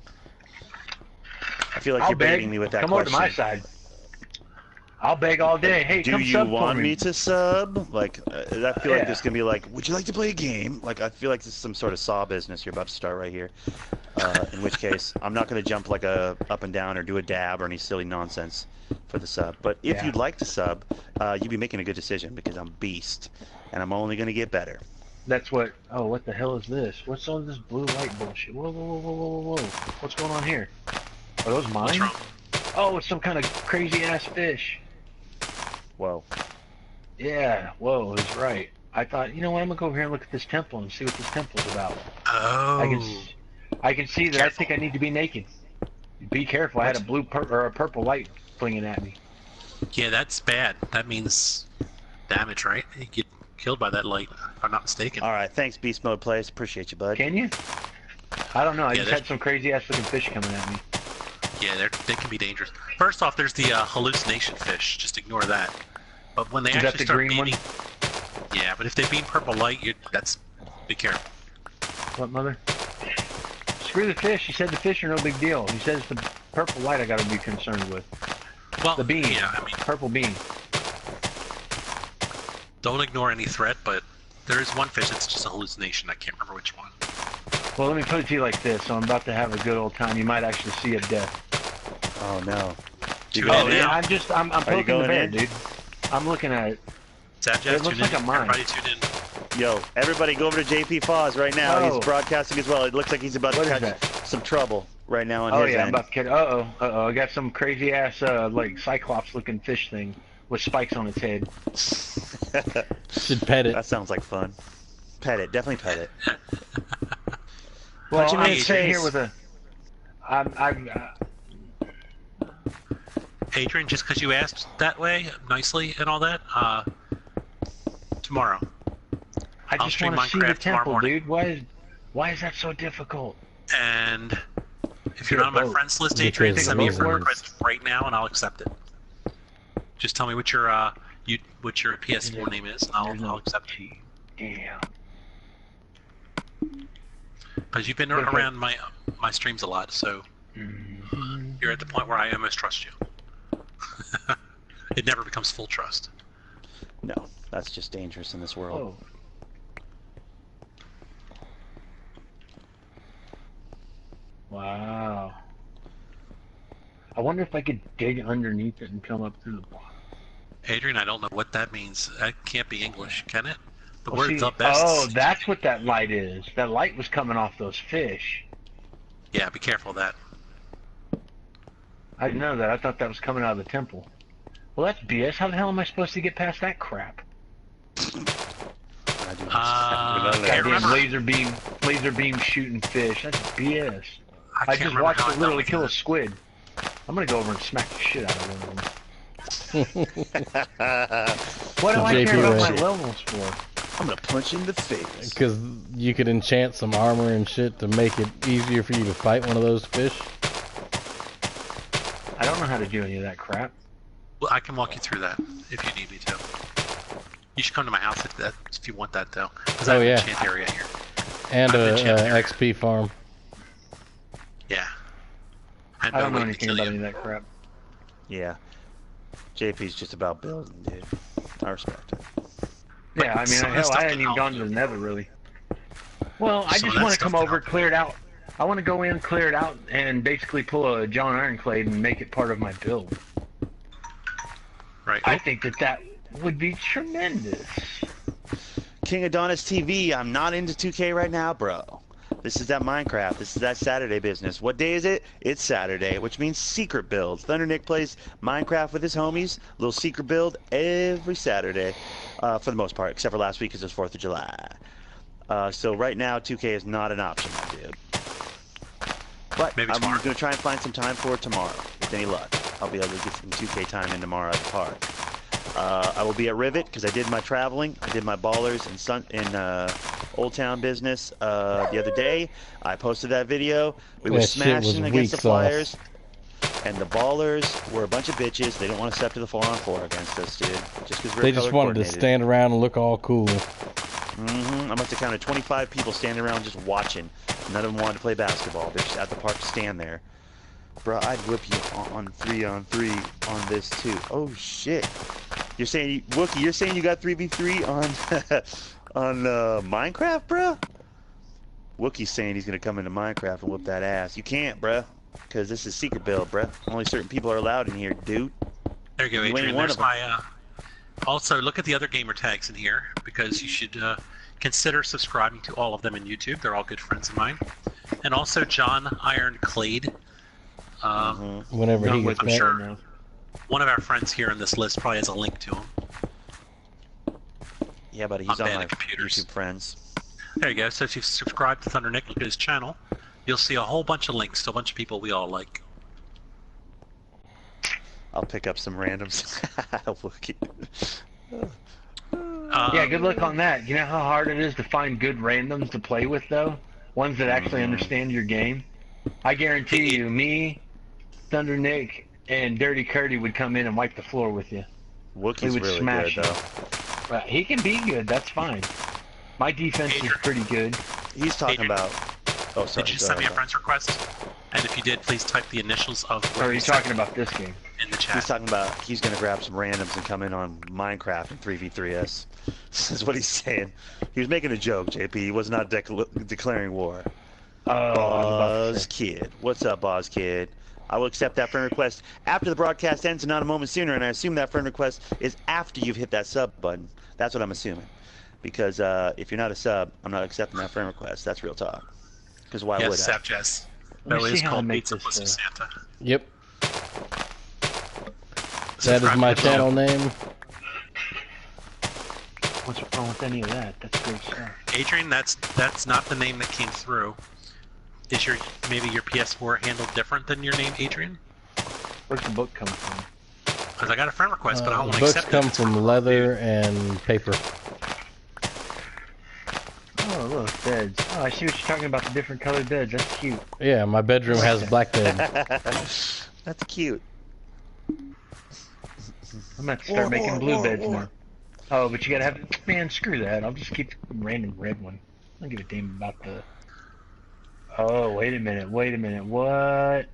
I feel like I'll you're beg. baiting me with that Come question. over to my side. I'll beg all day. Hey, Do come you sub want for me to sub? Like, I feel like Yeah. this is gonna be like, would you like to play a game? Like, I feel like this is some sort of saw business you're about to start right here. In which case, I'm not gonna jump like a up and down or do a dab or any silly nonsense for the sub. But if Yeah. you'd like to sub, you'd be making a good decision because I'm beast, and I'm only gonna get better. That's what. Oh, what the hell is this? What's all this blue light bullshit? Whoa, whoa, whoa, whoa, whoa, whoa! What's going on here? Are those mine? What's wrong? Oh, it's some kind of crazy ass fish. Whoa. Yeah. Whoa, is right. I thought, you know what? I'm gonna go over here and look at this temple and see what this temple's about. Oh. I can see that. Careful. I think I need to be naked. Be careful! I had a blue or a purple light flinging at me. Yeah, that's bad. That means damage, right? You get killed by that light, if I'm not mistaken. All right, thanks, Beast Mode Plays. Appreciate you, bud. Can you? I don't know. I Yeah, just there's- had some crazy ass looking fish coming at me. Yeah, they can be dangerous. First off, there's the hallucination fish. Just ignore that. But when they Is that actually the start green one? beaming, yeah. But if they beam purple light, be careful. What, mother? Screw the fish. He said the fish are no big deal. He says the purple light I got to be concerned with. Well, The beam. yeah. I mean, Purple beam. don't ignore any threat, but there is one fish that's just a hallucination. I can't remember which one. Well, let me put it to you like this. So I'm about to have a good old time. You might actually see a death. Oh no. Tune going in in? Yeah, now. I'm you poking the going bear, in? dude. I'm looking at it. Sajaz, It looks tune like in. a mine. Everybody tune in. Yo, everybody go over to JP Foz right now. Oh. He's broadcasting as well. It looks like he's about What to is catch that? some trouble right now on Oh his yeah, I'm end. about to kid. Uh-oh. I got some crazy ass like cyclops looking fish thing with spikes on its head. should pet it. That sounds like fun. Pet it. Definitely pet it. Well, Punch him in I'm his sitting face. here with a. I'm Adrian, just because you asked that way, nicely and all that, tomorrow. I I'll just stream want to see the Minecraft tomorrow temple, morning. dude. Why is that so difficult? And if you're not on my boat. friends list, Because Adrian, send me a friend boat request right now, and I'll accept it. Just tell me what your what your PS4 name is, and I'll accept it. Damn. Because you've been Okay. around my streams a lot, so you're at the point where I almost trust you. It never becomes full trust. No, that's just dangerous in this world. Oh. Wow. I wonder if I could dig underneath it and come up through the bottom. Adrian, I don't know what that means. That can't be English, can it? The Well, word see- the best. Oh, that's what that light is. That light was coming off those fish. Yeah, be careful of that. I didn't know that. I thought that was coming out of the temple. Well, that's BS. How the hell am I supposed to get past that crap? I do Can't Goddamn remember. laser beam shooting fish. That's BS. I can't just remember watched how I it dealt literally with kill a that. squid. I'm gonna go over and smack the shit out of one of them. What do I JP care about my shit. levels for? I'm gonna punch you in the face. Because you could enchant some armor and shit to make it easier for you to fight one of those fish. I don't know how to do any of that crap. Well, I can walk you through that if you need me to. You should come to my house if you want that, though. Because I Oh, have yeah. an enchant area here. And I've a been champion. XP farm. Yeah. I don't know way to anything kill about you. any of that crap. Yeah. JP's just about building, dude. I respect it. Yeah, I mean, some of that hell, stuff I can hadn't even help gone to you. the Nether really. Well, I Some of just that want to stuff come can over, help you. clear it out. I want to go in, clear it out, and basically pull a John Ironclade and make it part of my build. Right. I think that would be tremendous. King Adonis TV, I'm not into 2K right now, bro. This is that Minecraft. This is that Saturday business. What day is it? It's Saturday, which means secret builds. Thunder Nick plays Minecraft with his homies. Little secret build every Saturday, for the most part, except for last week because it was 4th of July. So right now, 2K is not an option, my dude. But Maybe I'm tomorrow. going to try and find some time for it tomorrow. With any luck, I'll be able to get some 2K time in tomorrow at the park. I will be at Rivet because I did my traveling. I did my Ballers in Old Town business the other day. I posted that video. We were That shit was smashing against the weeks Flyers. And the Ballers were a bunch of bitches. They didn't want to step to the 4-on-4 against us, dude. Just because we're They just color wanted to coordinated. stand around and look all cool. I must have counted 25 people standing around just watching. None of them wanted to play basketball. They're just at the park to stand there. Bro, I'd whip you on 3-on-3 on this too. Oh shit! You're saying, Wookie? You're saying you got 3v3 on Minecraft, bro? Wookie's saying he's gonna come into Minecraft and whoop that ass. You can't, bro, because this is secret build, bro. Only certain people are allowed in here, dude. There you go, You ain't Adrian. one There's of 'em. my. Also, look at the other gamer tags in here because you should consider subscribing to all of them in YouTube. They're all good friends of mine. And also John Ironclade. Whenever he Not gets with me back. right now. One of our friends here on this list probably has a link to him. Yeah, buddy, Not he's on bad my at computers. YouTube friends. There you go. So if you subscribe to Thunder Nick, look at his channel, you'll see a whole bunch of links to a bunch of people we all like. I'll pick up some randoms. Wookie. Yeah, good luck on that. You know how hard it is to find good randoms to play with, though? Ones that actually understand your game? I guarantee you, me, Thunder Nick, and Dirty Curdy would come in and wipe the floor with you. Wookie's would really smash good, you. though. He can be good, that's fine. My defense is pretty good. He's talking Adrian, about... Oh, sorry. Did you go send me a ahead. friend's request? And if you did, please type the initials of Or what are you sent talking about this game? in the chat. He's talking about he's going to grab some randoms and come in on Minecraft and 3v3s. This is what he's saying. He was making a joke, JP. He was not declaring war. Oh, I was about to Boz say. Kid. What's up, Boz Kid? I will accept that friend request after the broadcast ends and not a moment sooner, and I assume that friend request is after you've hit that sub button. That's what I'm assuming. Because if you're not a sub, I'm not accepting that friend request. That's real talk. Because why would Yes, I? Sap Jess. Let me That see is how I called make Pizza this, Pussy Santa. Yep. That is Subscribe my to the channel name. What's wrong with any of that? That's great stuff. Adrian, that's not the name that came through. Is your maybe your PS4 handle different than your name, Adrian? Where's the book coming from? Because I got a friend request, but I don't want to Books accept come it. from leather and paper. Oh, look, beds. Oh, I see what you're talking about, the different colored beds. That's cute. Yeah, my bedroom has black bed. That's cute. I'm going to start making blue beds now. Oh, but you gotta have... Man, screw that. I'll just keep the random red one. I don't give a damn about the... Oh, wait a minute. What?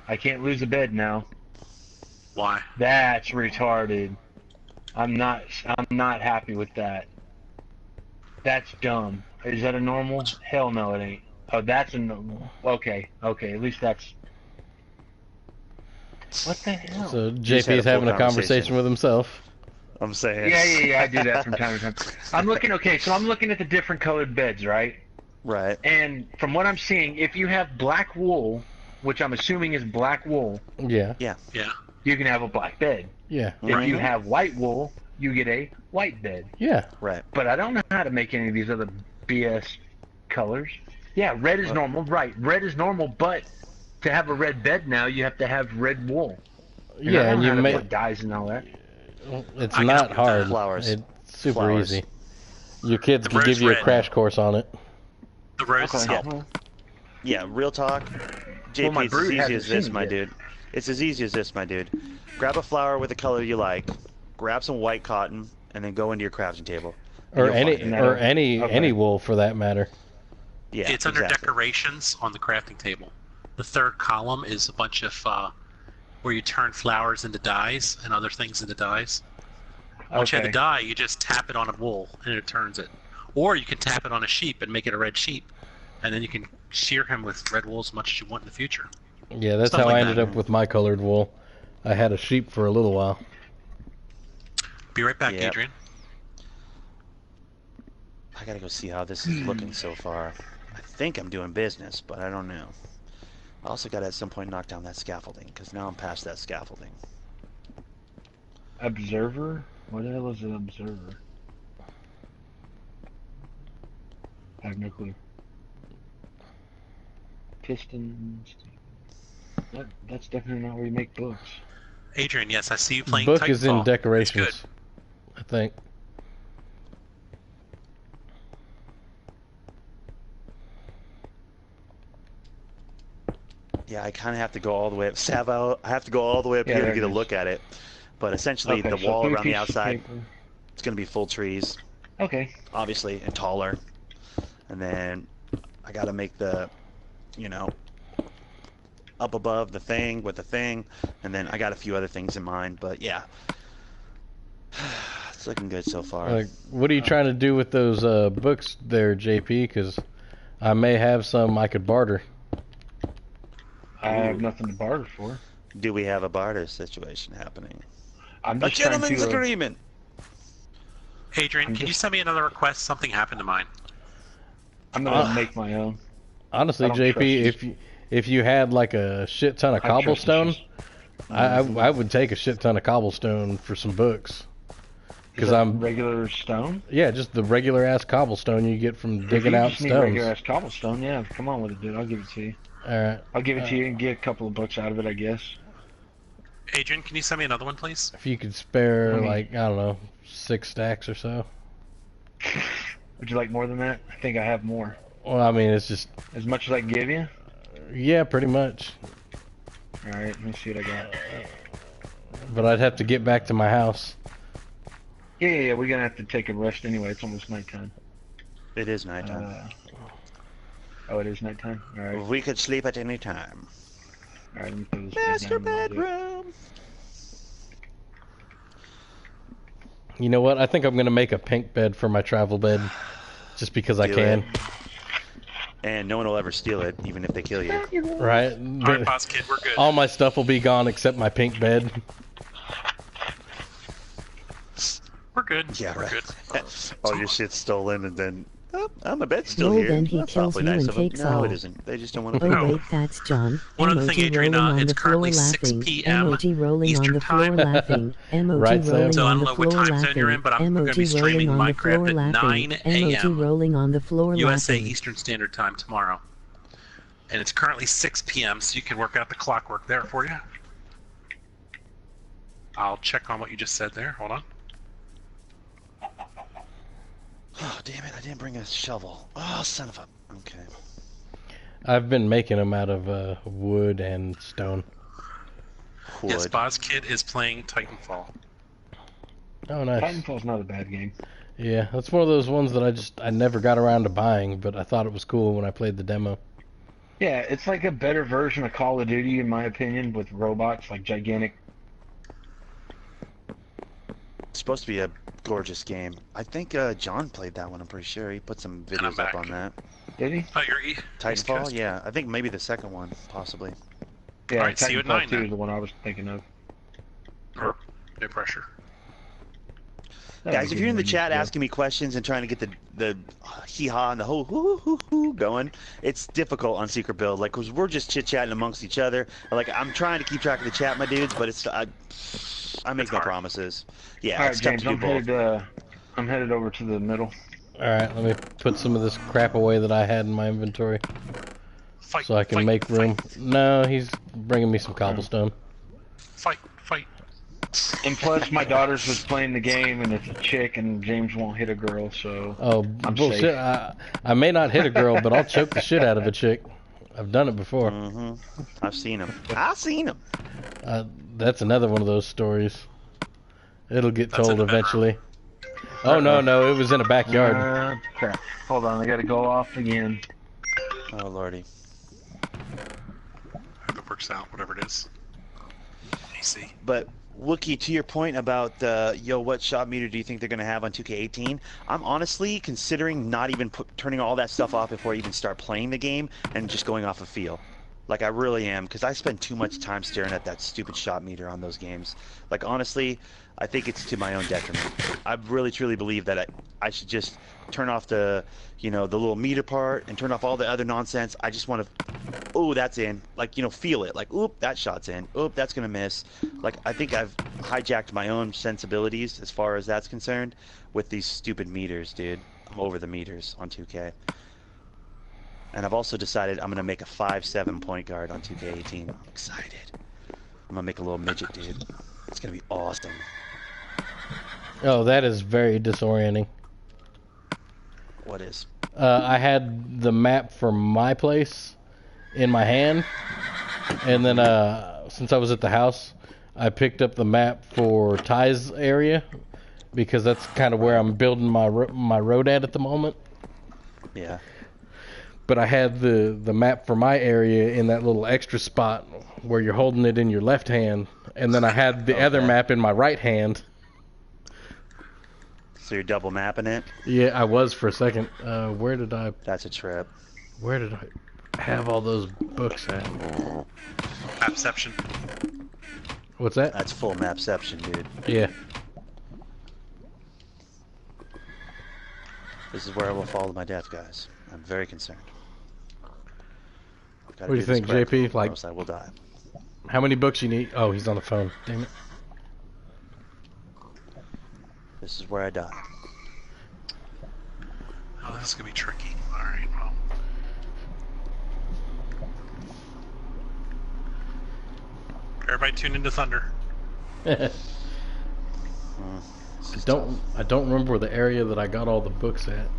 I can't lose a bed now. Why? That's retarded. I'm not happy with that. That's dumb. Is that a normal? Hell no, it ain't. Oh, that's a normal. Okay, at least that's... What the hell? So just had a JP's full having a conversation. conversation with himself. I'm saying. Yeah, I do that from time to time. I'm looking at the different colored beds, right? Right. And from what I'm seeing, if you have black wool, which I'm assuming is black wool, Yeah. Yeah. you can have a black bed. Yeah. If you have white wool, you get a white bed. Yeah. Right. But I don't know how to make any of these other BS colors. Yeah, red is normal, right. Red is normal, but to have a red bed now, you have to have red wool. And I Yeah, don't and know you how to may. put dyes and all that. It's I can not help you with hard. that. Flowers. It's super Flowers. easy. Your kids The can rose give you a red. crash course on it. The roses Okay. help. Yeah, real talk. JP, my it's as brood easy hasn't as this, seen my it yet. dude. It's as easy as this, my dude. Grab a flower with a color you like. Grab some white cotton, and then go into your crafting table. And Or you'll any find it. or any Okay. any wool for that matter. Yeah, It's under exactly. decorations on the crafting table. The third column is a bunch of where you turn flowers into dyes and other things into dyes. Once you have Okay. the dye, you just tap it on a wool and it turns it. Or you can tap it on a sheep and make it a red sheep, and then you can shear him with red wool as much as you want in the future. Yeah, that's Stuff how like I ended that. up with my colored wool. I had a sheep for a little while. Be right back, Yep. Adrian. I gotta go see how this is looking so far. I think I'm doing business, but I don't know. I also gotta at some point knock down that scaffolding, because now I'm past that scaffolding. Observer? What the hell is an observer? I have no clue. Pistons. That's definitely not where you make books. Adrian, yes, I see you playing Book Titanfall. is in It's decorations, good. I think. Yeah, I kind of have to go all the way up. Savo, I have to go all the way up Yeah, here to there get it a is. look at it. But essentially, Okay, the so wall 3 around the pieces of outside, paper. it's gonna be full trees, Okay. obviously, and taller. And then I gotta make the, you know, up above the thing with the thing, and then I got a few other things in mind. But yeah, it's looking good so far. Like, what are you trying to do with those books there, JP? Because I may have some I could barter. I have nothing to barter for. Do we have a barter situation happening? I'm A just trying gentleman's to. agreement. Adrian, I'm can you just- send me another request? Something happened to mine. I'm gonna make my own. Honestly, I don't JP, if you had like a shit ton of I have trust cobblestone, issues. I would take a shit ton of cobblestone for some books. Is Because that I'm regular stone. yeah, just the regular ass cobblestone you get from digging if you out just need stones. regular ass cobblestone, yeah, come on with it, dude. I'll give it to you. All right, I'll give it to you and get a couple of books out of it, I guess. Adrian, can you send me another one, please? if you could spare Let me- like I don't know 6 stacks or so. Would you like more than that? I think I have more. Well, I mean it's just As much as I can give you. yeah, pretty much. All right, let me see what I got. But I'd have to get back to my house. Yeah. We're gonna have to take a rest anyway. It's almost nighttime. It is nighttime. Oh, it is nighttime. All right. We could sleep at any time. All right. Let me throw this bed Master down a little bit. bedroom. You know what? I think I'm gonna make a pink bed for my travel bed, just because I Do can. it. And no one will ever steal it, even if they kill you. Right? All right, boss kid, we're good. All my stuff will be gone except my pink bed. We're good. Yeah, we're right. good. All your shit's stolen, and then my bed's still Well, here. then he That's kills awfully you nice and of 'em. takes No, all. it isn't. They just don't want to Oh pay. No. wait, that's John. One other thing, Emoji Adrian, rolling on it's the floor currently 6 laughing. p.m. Emoji rolling Eastern on the floor time. laughing. Emoji Right, Sam? rolling So I on don't the know what floor time zone you're in, laughing. but I'm gonna be Emoji streaming rolling on the Minecraft floor at laughing. 9 Emoji a.m. rolling on the floor USA laughing. Eastern Standard Time tomorrow. And it's currently 6 p.m., so you can work out the clockwork there for you. I'll check on what you just said there. Hold on. Oh, damn it. I didn't bring a shovel. Oh, son of a... Okay. I've been making them out of wood and stone. Wood. Yes, Boz Kid is playing Titanfall. Oh, nice. Titanfall's not a bad game. Yeah, that's one of those ones that I never got around to buying, but I thought it was cool when I played the demo. Yeah, it's like a better version of Call of Duty, in my opinion, with robots, like gigantic. It's supposed to be a gorgeous game. I think John played that one, I'm pretty sure. He put some And I'm videos up back. on that. Did he? Oh, you're Titanfall? East Yeah. I think maybe the second one, possibly. Yeah, Alright, see you at 9 Titanfall 2 then. is the one I was thinking of. Coast. No pressure. Guys, if you're in the chat asking me questions and trying to get the hee-haw and the hoo going, it's difficult on Secret Build. Like, 'cause we're just chit-chatting amongst each other. Like, I'm trying to keep track of the chat, my dudes, but it's I make no hard. promises. Yeah, All right, it's tough James, to do both. I'm headed over to the middle. Alright, let me put some of this crap away that I had in my inventory Fight. so I can fight, make room. Fight. No, he's bringing me some cobblestone. Fight. Fight. And plus, my daughter's was playing the game, and it's a chick, and James won't hit a girl, so... Oh, I'm bullshit. safe. I may not hit a girl, but I'll choke the shit out of a chick. I've done it before. Mm-hmm. I've seen him. I've seen him. That's another one of those stories. It'll get That's in told the bedroom. eventually. Oh, no, it was in a backyard. Crap. Hold on, I gotta go off again. Oh, lordy. I hope it works out, whatever it is. AC. But Wookie, to your point about what shot meter do you think they're going to have on 2K18? I'm honestly considering not even turning all that stuff off before I even start playing the game and just going off a feel. Like, I really am, because I spend too much time staring at that stupid shot meter on those games. Like, honestly, I think it's to my own detriment. I really, truly believe that I should just turn off the, the little meter part and turn off all the other nonsense. I just want to, oh, that's in. Like, feel it. Like, oop, that shot's in. Oop, that's going to miss. Like, I think I've hijacked my own sensibilities as far as that's concerned with these stupid meters, dude. I'm over the meters on 2K. And I've also decided I'm going to make a 5'7" point guard on 2K18. I'm excited. I'm going to make a little midget, dude. It's going to be awesome. Oh, that is very disorienting. What is? I had the map for my place in my hand, and then since I was at the house, I picked up the map for Ty's area, because that's kind of where I'm building my road at the moment. Yeah. But I had the map for my area in that little extra spot where you're holding it in your left hand, and then I had the other map in my right hand. So you're double mapping it? Yeah, I was for a second. Where did I... That's a trip. Where did I have all those books at? Mapception. What's that? That's full mapception, dude. Yeah. This is where I will fall to my death, guys. I'm very concerned. What do you think, JP? Like, I will die. how many books you need? Oh, he's on the phone. Damn it. This is where I die. Oh, this is gonna be tricky. All right, well. Everybody tune into Thunder. I don't remember where the area that I got all the books at.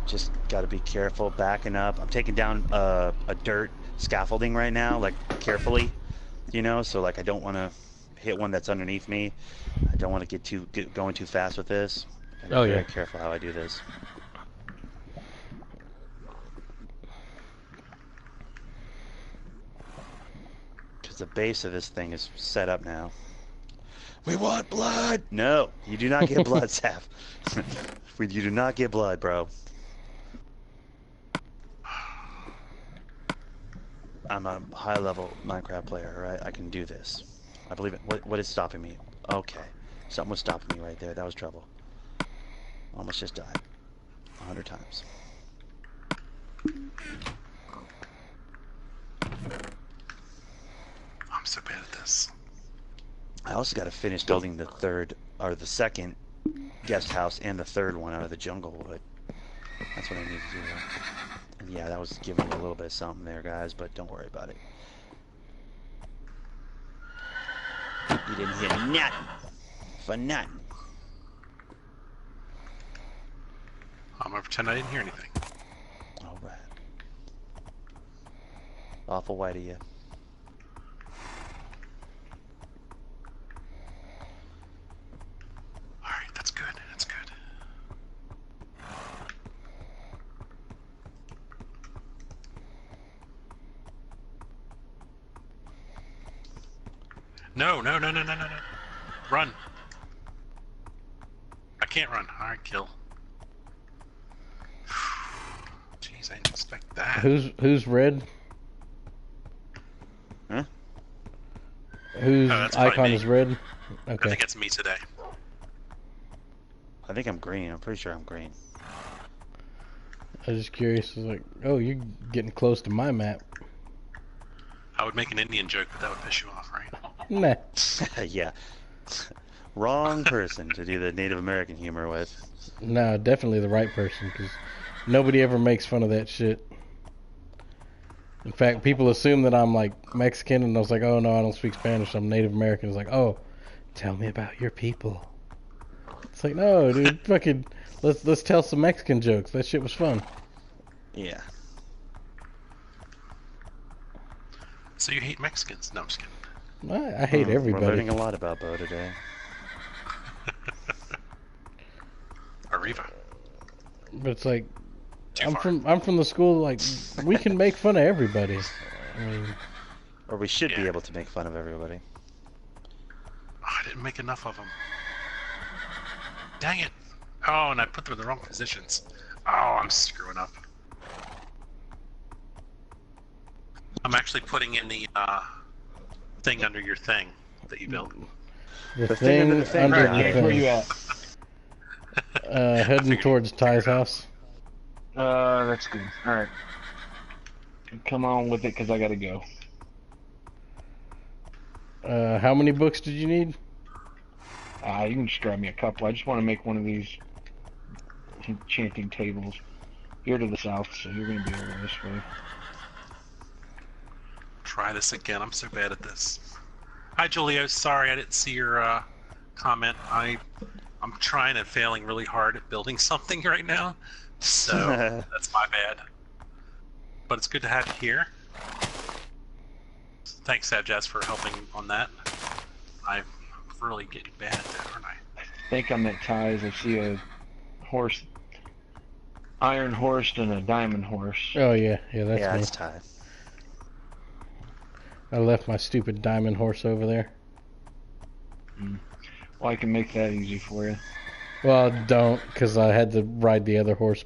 Just got to be careful backing up. I'm taking down a dirt scaffolding right now, like carefully, so like I don't want to hit one that's underneath me. I don't want to get going too fast with this. Oh yeah. Very careful how I do this. Because the base of this thing is set up now. We want blood! No, you do not get blood, Saf. You do not get blood, bro. I'm a high-level Minecraft player, right? I can do this. I believe it. What is stopping me? Okay. Something was stopping me right there. That was trouble. Almost just died. 100 times. I'm so bad at this. I also got to finish building the second guest house and the third one out of the jungle wood. That's what I need to do. And yeah, that was giving me a little bit of something there, guys, but don't worry about it. You didn't hear nothing. For nothing. I'm gonna pretend I didn't hear anything. Alright. Awful white of you. Alright, that's good. That's good. No. Run. I can't run. Alright, kill. Jeez, I didn't expect that. Who's red? Huh? Whose that's probably icon me. is red? I Okay. think it's me today. I think I'm green. I'm pretty sure I'm green. I was just curious. I was like, oh, you're getting close to my map. I would make an Indian joke, but that would piss you off, right? Nah. Yeah. Wrong person to do the Native American humor with. No, definitely the right person, because nobody ever makes fun of that shit. In fact, people assume that I'm like Mexican, and I was like, oh no, I don't speak Spanish, I'm Native American. It's like, oh, tell me about your people. It's like, no, dude, fucking, let's tell some Mexican jokes. That shit was fun. Yeah. So you hate Mexicans? No, I'm just kidding. I hate everybody. We're learning a lot about Bo today. Arriva. But it's like, Too far. I'm from the school, like, we can make fun of everybody. I mean, Or we should be Yeah. able to make fun of everybody. Oh, I didn't make enough of them. Dang it. Oh, and I put them in the wrong positions. Oh, I'm screwing up. I'm actually putting in the thing under your thing that you built. The thing under thing the thing. under Alright, the James, where thing. you at? Heading towards Ty's house. That's good. Alright. Come on with it, because I gotta go. How many books did you need? You can just grab me a couple. I just want to make one of these enchanting tables. You're to the south, so you're going to be over this way. Try this again. I'm so bad at this. Hi, Julio. Sorry I didn't see your comment. I'm trying and failing really hard at building something right now, so that's my bad. But it's good to have you here. Thanks, Abjaz, for helping on that. I'm really getting bad at that, aren't I? I think I'm at Ty's. I see a horse, iron horse and a diamond horse. Oh yeah, that's Yeah, me. it's Ty. I left my stupid diamond horse over there. Well, I can make that easy for you. Well, don't, because I had to ride the other horse.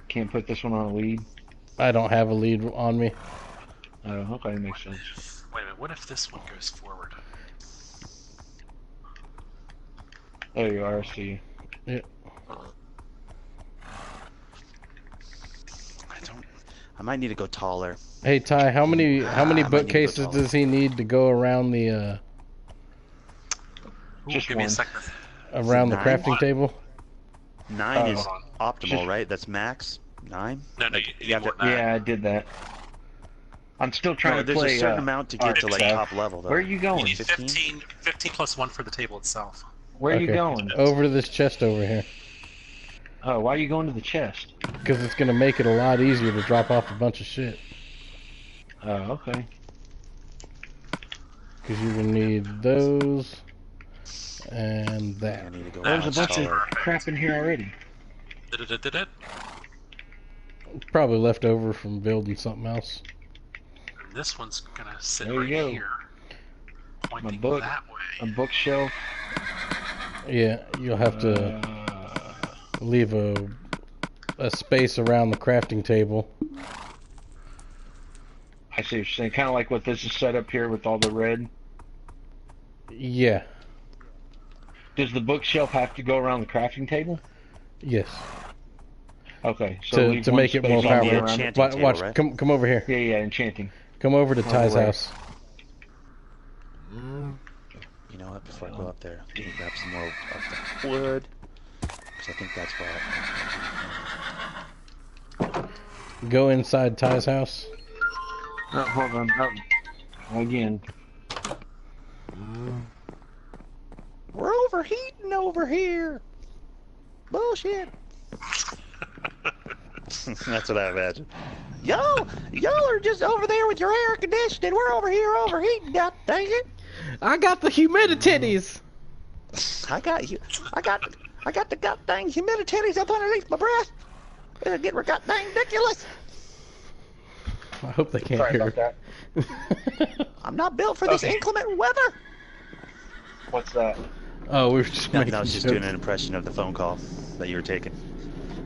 Can't put this one on a lead. I don't have a lead on me. Oh, okay, that makes sense. Wait a minute, what if this one goes forward? There you are, I see you. Yeah. I might need to go taller. Hey Ty, how many I might need to go bookcases taller. does he need to go around the Ooh, Just give me a one. second. around the 9? crafting table? 9 is Hold optimal, Just- right? That's max? 9? No, you You need have more to- than that. Yeah, I did that. I'm still trying No, to there's play. a certain amount to get to like Arctic top stuff. level though. Where are you You going? need 15? 15 plus 1 for the table itself. Where are you Okay. going? Over to this chest over here. Oh, why are you going to the chest? Because it's going to make it a lot easier to drop off a bunch of shit. Oh, okay. Because you're going to need those and I that. need to go There's a much bunch taller. of crap in here already. Da-da-da-da-da. Probably left over from building something else. And this one's gonna sit There you right go. here, pointing book. that A way. bookshelf. Yeah, you'll have to leave a space around the crafting table. I see what you're saying. Kind of like what this is set up here with all the red. Yeah, Does the bookshelf have to go around the crafting table? yes. Okay, so To- leave to one make it space more all the way powerful. around it. Enchanting Watch, table, right? come over here. Yeah, yeah, enchanting. Come over to Ty's where? house. You know what? Before I go up there, let me grab some more of the wood. Because I think that's what. Go inside Ty's house. Oh, hold on. Oh, again. We're overheating over here. Bullshit. That's what I imagine. Y'all are just over there with your air conditioning. We're over here overheating. God dang it! I got the humidities. I got you. I got the god dang humidities up underneath my breath. It'll get god dang ridiculous. I hope they can't Sorry hear. about that. I'm not built for this Okay. inclement weather. What's that? Oh, we were just Nothing. making I was just jokes. doing an impression of the phone call that you were taking.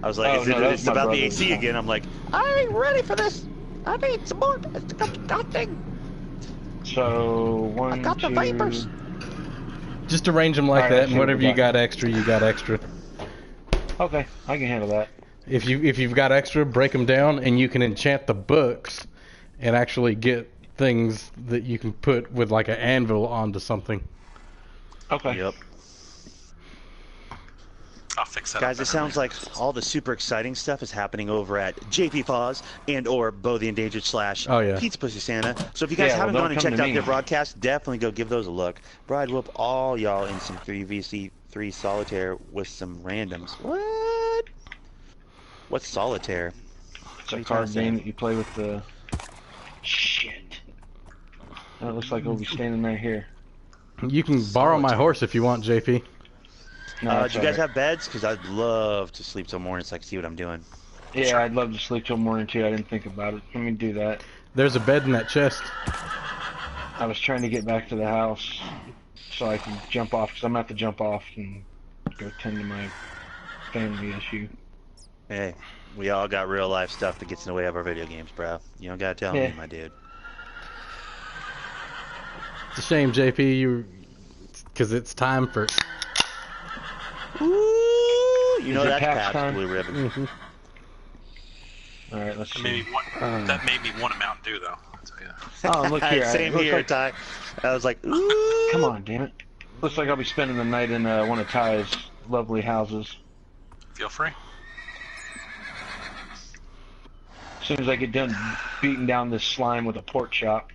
I was like, Oh, no, that was it's my about the brother's AC phone. again. I'm like, I ain't ready for this. I need some more. God dang. So, I one, got the two... vapors. Just arrange them like Alright, I that, see and what whatever we you got. got extra, you got extra. Okay, I can handle that. If you've got extra, break them down, and you can enchant the books, and actually get things that you can put with like an anvil onto something. Okay. Yep. I'll fix that. Guys, up it sounds better. like all the super exciting stuff is happening over at JP Foz and or Bo the Endangered / Oh, yeah. Pizza Pussy Santa. So if you guys Yeah, well, haven't don't gone and come checked to out me. their broadcast, definitely go give those a look. Bro, I'd whoop all y'all in some 3vc3 solitaire with some randoms. What? What's solitaire? It's a you trying card to say? game that you play with the... Shit. That looks like we'll be standing right here. You can borrow my horse if you want, JP. No, Do you guys have beds? Because I'd love to sleep till morning so I can see what I'm doing. Yeah, I'd love to sleep till morning too. I didn't think about it. Let me do that. There's a bed in that chest. I was trying to get back to the house so I can jump off, because I'm going to have to jump off and go tend to my family issue. Hey, we all got real life stuff that gets in the way of our video games, bro. You don't gotta tell me, my dude. It's a shame, JP, because it's time for... Ooh, you know that's Pabst Blue Ribbon. Mm-hmm. Alright, let's see. That made me want a Mountain Dew, though. I'll tell you that. Oh, look here. Same here, like... Ty. I was like, ooh. Come on, damn it. Looks like I'll be spending the night in one of Ty's lovely houses. Feel free. As soon as I get done beating down this slime with a pork chop.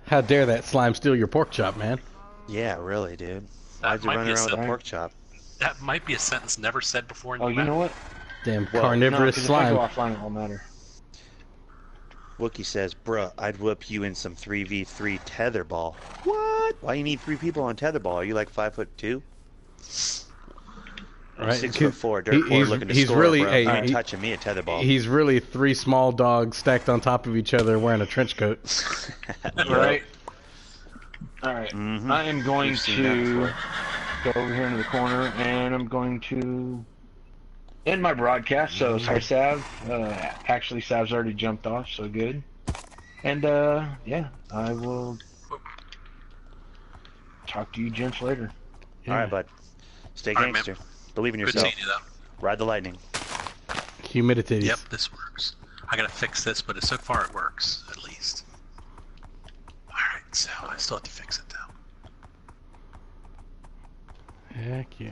How dare that slime steal your pork chop, man? Yeah, really, dude. That Why'd you might run be a around with a sentence. pork chop? That might be a sentence never said before in Oh, you know what? Damn Well, carnivorous no, slime. if I go offline, it won't matter. Wookie says, bruh, I'd whoop you in some 3v3 tetherball. What? Why you need 3 people on tetherball? Are you like 5'2"? I'm Right, 6'4", dirt poor looking to he's score, really bro. a- You ain't he- touching me at tetherball. He's really 3 small dogs stacked on top of each other wearing a trench coat. Right? Alright. Mhm. I am going We've seen that to before. go over here into the corner, and I'm going to end my broadcast. So, sorry, Sav. Actually, Sav's already jumped off, so good. And, yeah, I will talk to you gents later. Alright, bud. Stay All right, man. gangster. Believe in Good yourself. seeing you, though. Ride the lightning. Humidities. Yep, this works. I gotta fix this, but so far it works, at least. Alright, so I still have to fix it, though. Heck yeah.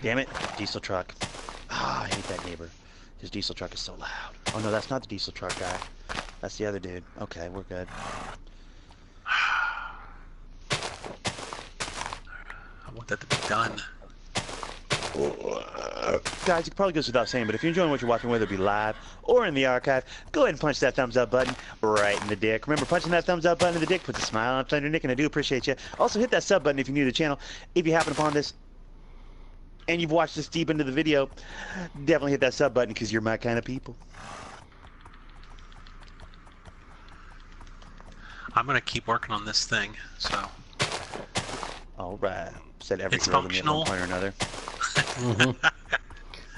Damn it, diesel truck. Ah, I hate that neighbor. His diesel truck is so loud. Oh no, that's not the diesel truck guy. That's the other dude. Okay, we're good. I want that to be done. Guys, it probably goes without saying, but if you're enjoying what you're watching, whether it be live or in the archive, go ahead and punch that thumbs up button right in the dick. Remember, punching that thumbs up button in the dick puts a smile on your neck, and I do appreciate you. Also, hit that sub button if you're new to the channel. If you happen upon this and you've watched this deep into the video, definitely hit that sub button because you're my kind of people. I'm gonna keep working on this thing, so... All right. Said every It's girl to me at one functional. point or another.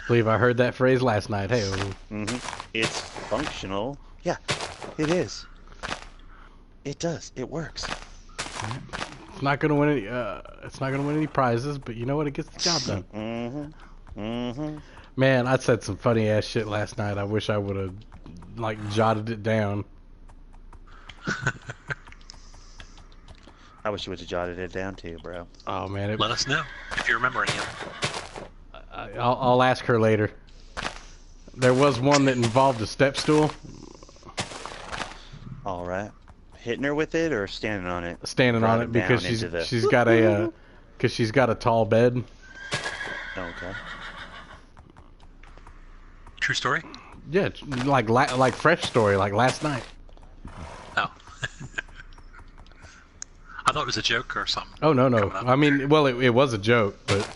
Believe I heard that phrase last night. Hey, It's functional. Yeah, it is. It does. It works. it's not gonna win any. It's not gonna win any prizes, but you know what? It gets the job done. Man, I said some funny ass shit last night. I wish I would have like jotted it down. I wish you would have jotted it down too, bro. Oh man, Let us know if you remember any of them. I'll ask her later. There was one that involved a step stool. All right. Hitting her with it or standing on it? Standing on it Driving because down into the- she's got a because she's got a tall bed. Okay. True story? Yeah, it's like fresh story, like last night. Oh. I thought it was a joke or something. Oh no. Coming up. I mean, well, it was a joke, but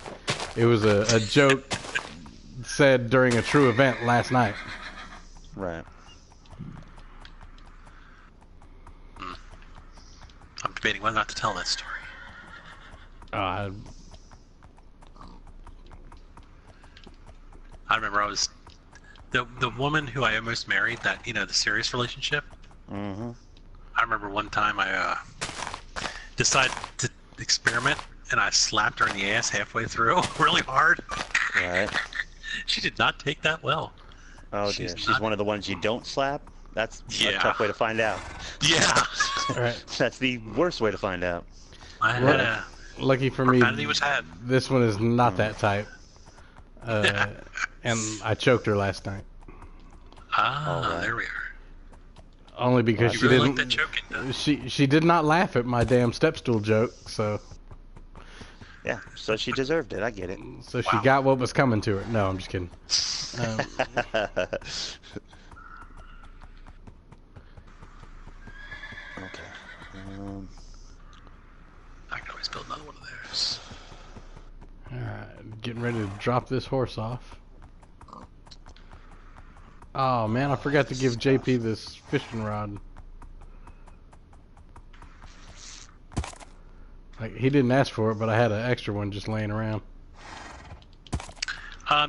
it was a joke said during a true event last night. Right. I'm debating whether or not to tell that story. Uh, I remember I was... The woman who I almost married, that, you know, the serious relationship, Mm-hmm. I remember one time I decided to experiment, and I slapped her in the ass halfway through really hard. Right. She did not take that well. Oh dear. She's She's not- one of the ones you don't slap? That's a Yeah. tough way to find out. Yeah. Right. That's the worst way to find out. I had Well, a... Lucky for me, Profanity was had. this one is not that type. And I choked her last night. Ah, Alright. there we are. Only because You she really like didn't. that joking, though. She did not laugh at my damn step stool joke, so Yeah, so she deserved it. I get it. she Wow. got what was coming to her. No, I'm just kidding. Okay. I can always build another one of those. Alright, getting ready to drop this horse off. Oh man, I forgot to give JP this fishing rod. Like, he didn't ask for it, but I had an extra one just laying around.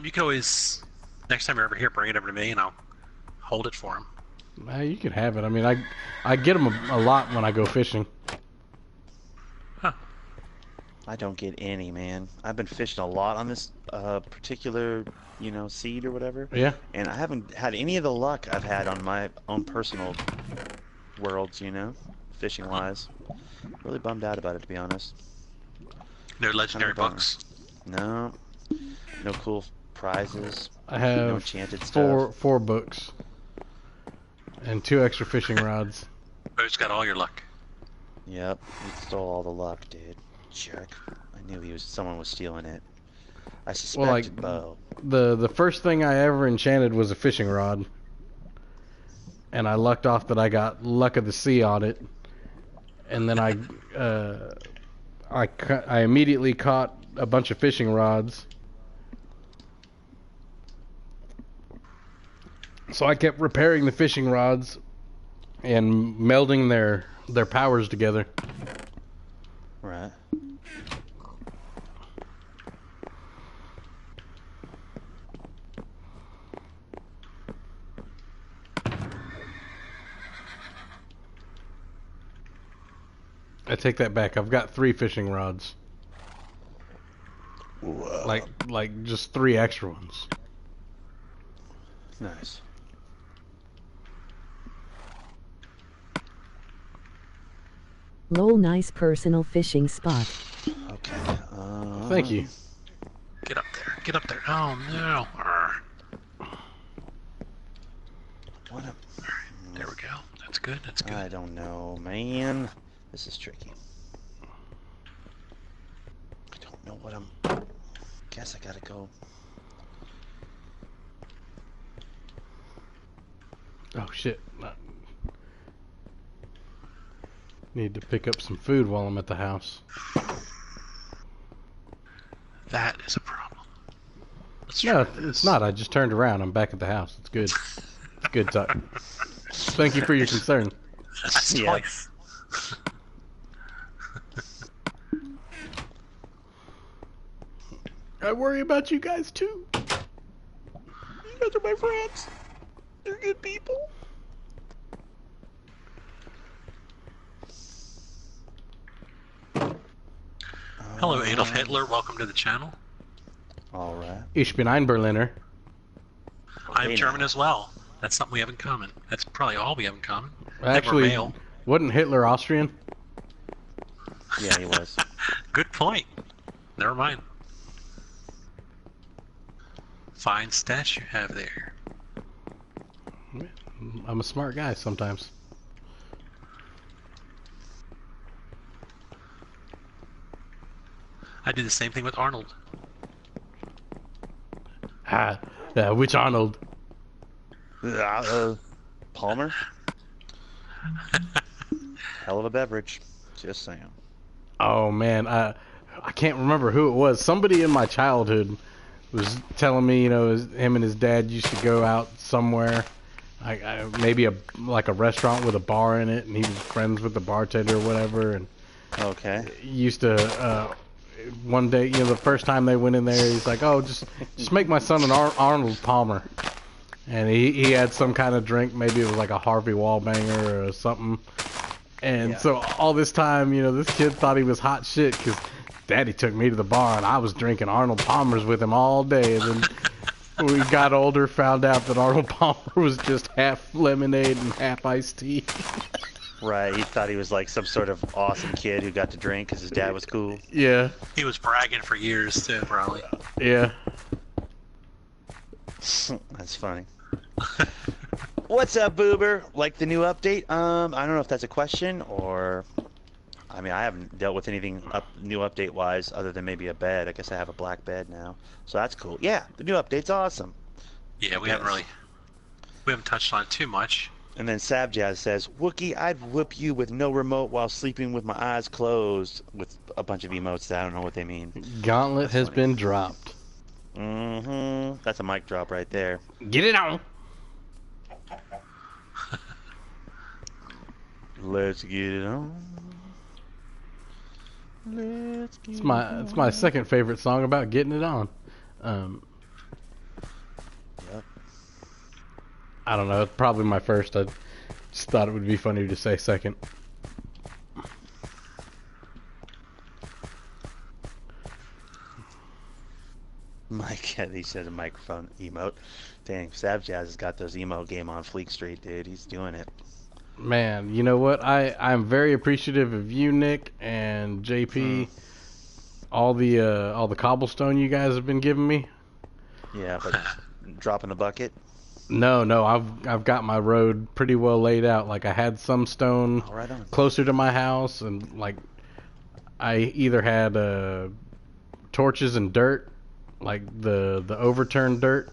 You can always, next time you're over here, bring it over to me and I'll hold it for him. You can have it. I mean, I get them a lot when I go fishing. Huh. I don't get any, man. I've been fishing a lot on this particular, seed or whatever. Yeah. And I haven't had any of the luck I've had on my own personal worlds, fishing wise. Really bummed out about it, to be honest. No legendary books. No. No cool prizes. I have no enchanted stuff. four books and 2 extra fishing rods. Bo's got all your luck. Yep, he stole all the luck, dude. Jerk. I knew someone was stealing it. I suspected Bo. The first thing I ever enchanted was a fishing rod, and I lucked off that I got Luck of the Sea on it, and then I immediately caught a bunch of fishing rods. So I kept repairing the fishing rods and melding their powers together. Right. I take that back. I've got 3 fishing rods. Whoa. Like just 3 extra ones. Nice. Lol, nice personal fishing spot. Okay. Thank you. Get up there. Get up there. Oh, no. Arr. What a... There we go. That's good. That's good. I don't know, man. This is tricky. I don't know what I'm... Guess I gotta go. Oh shit. Need to pick up some food while I'm at the house. That is a problem. Let's No, try this. it's not. I just turned around. I'm back at the house. It's good. It's good talk. Thank you for your concern. That's Yeah. twice. I worry about you guys too. You guys are my friends. They're good people. Hello, Adolf Hitler. Welcome to the channel. All right. Ich bin ein Berliner. I'm Hey, German now. as well. That's something we have in common. That's probably all we have in common. Actually, We're male. wasn't Hitler Austrian? Yeah, he was. Good point. Never mind. Fine stats you have there. I'm a smart guy sometimes. I did the same thing with Arnold. Which Arnold? Palmer? Hell of a beverage. Just saying. Oh man, I can't remember who it was. Somebody in my childhood was telling me, him and his dad used to go out somewhere, maybe a restaurant with a bar in it, and he was friends with the bartender or whatever, and Okay. used to. One day, the first time they went in there, he's like, "Oh, just make my son an Arnold Palmer," and he had some kind of drink, maybe it was like a Harvey Wallbanger or something. And Yeah. so all this time, this kid thought he was hot shit because Daddy took me to the bar and I was drinking Arnold Palmers with him all day. And then when we got older, found out that Arnold Palmer was just half lemonade and half iced tea. Right, he thought he was like some sort of awesome kid who got to drink because his dad was cool. Yeah, He was bragging for years too, probably. yeah. That's funny. What's up, Boober? Like the new update? I don't know if that's a question or... I mean, I haven't dealt with anything new update-wise other than maybe a bed. I guess I have a black bed now. So that's cool. Yeah, the new update's awesome. Yeah, we haven't touched on it too much. And then Savjaz says, Wookie, I'd whoop you with no remote while sleeping with my eyes closed, with a bunch of emotes that I don't know what they mean. Gauntlet has funny. been dropped. Mm-hmm. That's a mic drop right there. Get it on. Let's get it on. Let's get It's my second favorite song about getting it on. Yep. I don't know. It's probably my first. I just thought it would be funny to say second. Mike, he said a microphone emote. Dang, Sav Jazz has got those emo game on Fleek Street, dude. He's doing it. Man, you know what? I'm very appreciative of you, Nick, and JP. All the cobblestone you guys have been giving me. Yeah, but dropping the bucket. No, I've got my road pretty well laid out. Like I had some stone Right on. closer to my house, and like I either had torches and dirt, like the overturned dirt.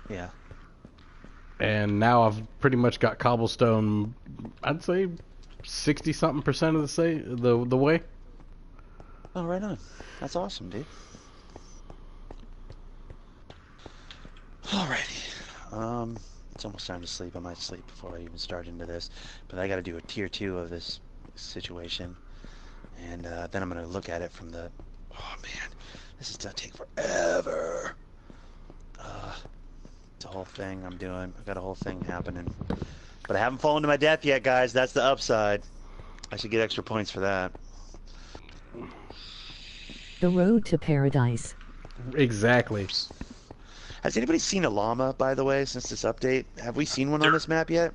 Yeah. And now I've pretty much got cobblestone. I'd say 60-something% of the way. Oh, right on. That's awesome, dude. Alrighty. It's almost time to sleep. I might sleep before I even start into this, but I got to do a tier 2 of this situation, and then I'm gonna look at it from the. Oh man, this is gonna take forever. It's a whole thing I'm doing. I've got a whole thing happening, but I haven't fallen to my death yet, guys. That's the upside. I should get extra points for that. The road to paradise. Exactly. Has anybody seen a llama, by the way, since this update? Have we seen one on this map yet?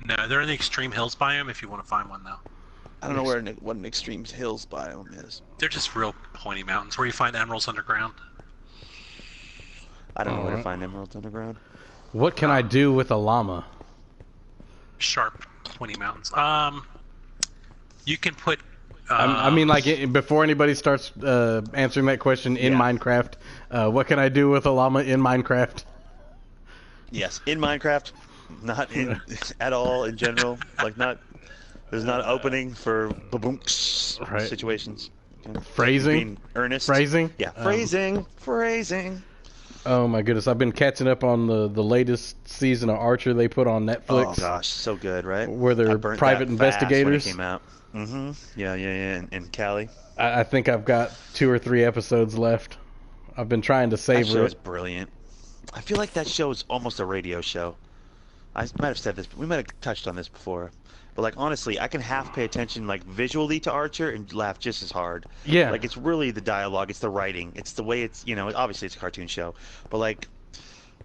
No, they're in the Extreme Hills biome if you want to find one, though. I don't know what an Extreme Hills biome is. They're just real pointy mountains where you find emeralds underground. I don't know where to find emeralds underground. What can I do with a llama? Sharp, pointy mountains. You can put... I mean, like, before anybody starts answering that question in Minecraft, what can I do with a llama in Minecraft? Yes, in Minecraft, not in at all in general. Like, there's not an opening for ba-boomks situations. Okay. Phrasing? Being earnest. Phrasing? Yeah, phrasing. Phrasing. Oh my goodness, I've been catching up on the latest season of Archer they put on Netflix. Oh gosh, so good, right? Where they're private investigators. When it came out. Yeah. In Cali. I think I've got 2 or 3 episodes left. I've been trying to savor That show is it. brilliant. I feel like that show is almost a radio show. I might have said this, we might have touched on this before. But like honestly, I can half pay attention like visually to Archer and laugh just as hard. Yeah. Like it's really the dialogue, it's the writing, it's the way it's, obviously it's a cartoon show, but like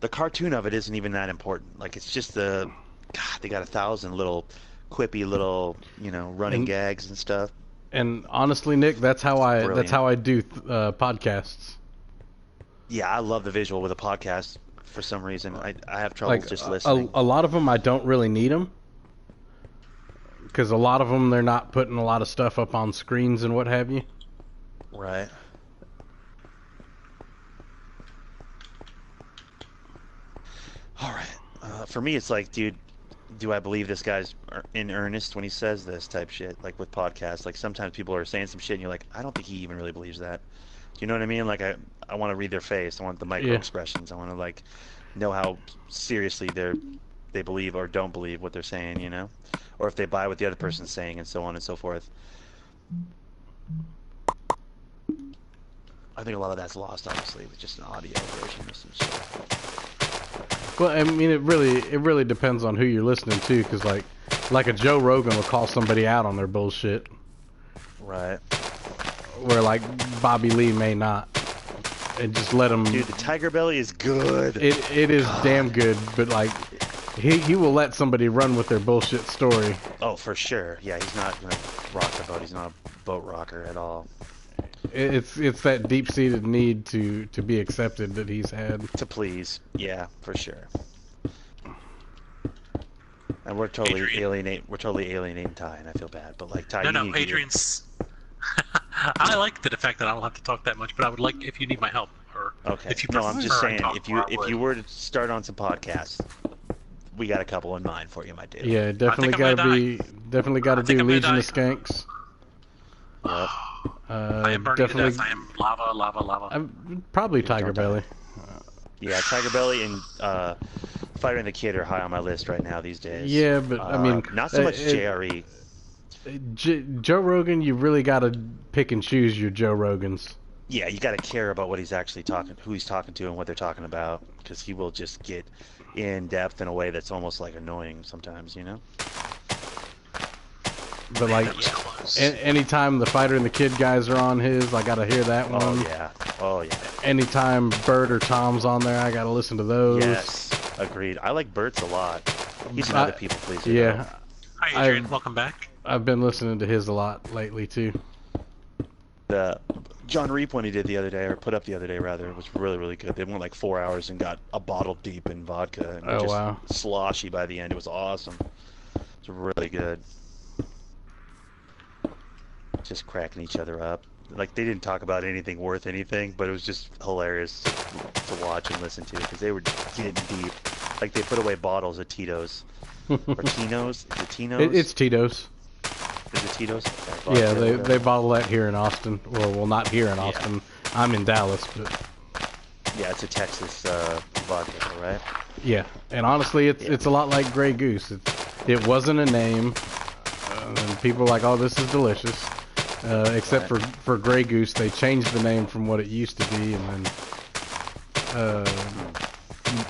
the cartoon of it isn't even that important. Like it's just they got 1,000 little quippy little, running gags and stuff. And honestly, Nick, that's how I do podcasts. Yeah, I love the visual with a podcast for some reason. I have trouble just listening. A lot of them I don't really need them. Because a lot of them, they're not putting a lot of stuff up on screens and what have you. Right. All right. For me, it's like, dude, do I believe this guy's in earnest when he says this type shit? Like with podcasts, like sometimes people are saying some shit and you're like, I don't think he even really believes that. Do you know what I mean? Like I want to read their face. I want the micro expressions. I want to like know how seriously they believe or don't believe what they're saying, or if they buy what the other person's saying, and so on and so forth. I think a lot of that's lost, obviously, with just an audio version of some shit. Well, I mean, it really depends on who you're listening to, because like a Joe Rogan will call somebody out on their bullshit, right? Where like Bobby Lee may not, and just let him. Dude, the Tiger Belly is good. It is damn good, but like. He will let somebody run with their bullshit story. Oh, for sure. Yeah, he's not gonna rock the boat. He's not a boat rocker at all. It's that deep-seated need to be accepted that he's had. To please. Yeah, for sure. And we're totally alienating Ty, and I feel bad. But like Ty, No, Adrian's. I like the fact that I don't have to talk that much, but I would like if you need my help or if you. No, I'm just saying if you were to start on some podcasts. We got a couple in mind for you, my dude. Yeah, definitely got to do Legion of Skanks. Yep. I am burning to death. I am lava. Probably Tiger Belly. Yeah, Tiger Belly and Fighter and the Kid are high on my list right now these days. Yeah, but I mean, not so much JRE. Joe Rogan, you really got to pick and choose your Joe Rogans. Yeah, you got to care about what he's actually who he's talking to, and what they're talking about, because he will just get in depth in a way that's almost like annoying sometimes, you know. But like, anytime the Fighter and the Kid guys are on his, I gotta hear that one. Oh yeah, oh yeah. Anytime Bert or Tom's on there, I gotta listen to those. Yes, agreed. I like Bert's a lot. He's another people pleaser. Yeah. Hi, Adrian. Welcome back. I've been listening to his a lot lately too. The John Reap one he did the other day, or put up the other day rather, was really, really good. They went like 4 hours and got a bottle deep in vodka and just wow. sloshy by the end. It was awesome. It's really good. Just cracking each other up. Like, they didn't talk about anything worth anything, but it was just hilarious to watch and listen to, because they were getting deep. Like, they put away bottles of Tito's. Or Tino's? Is it Tino's? It's Tito's. Is it Tito's? Okay, yeah, they bottle that here in Austin. Well, not here in Austin. Yeah. I'm in Dallas, but... Yeah, it's a Texas vodka, right? Yeah, and honestly, it's a lot like Grey Goose. It wasn't a name, and people are like, oh, this is delicious. Except for Grey Goose, they changed the name from what it used to be, and then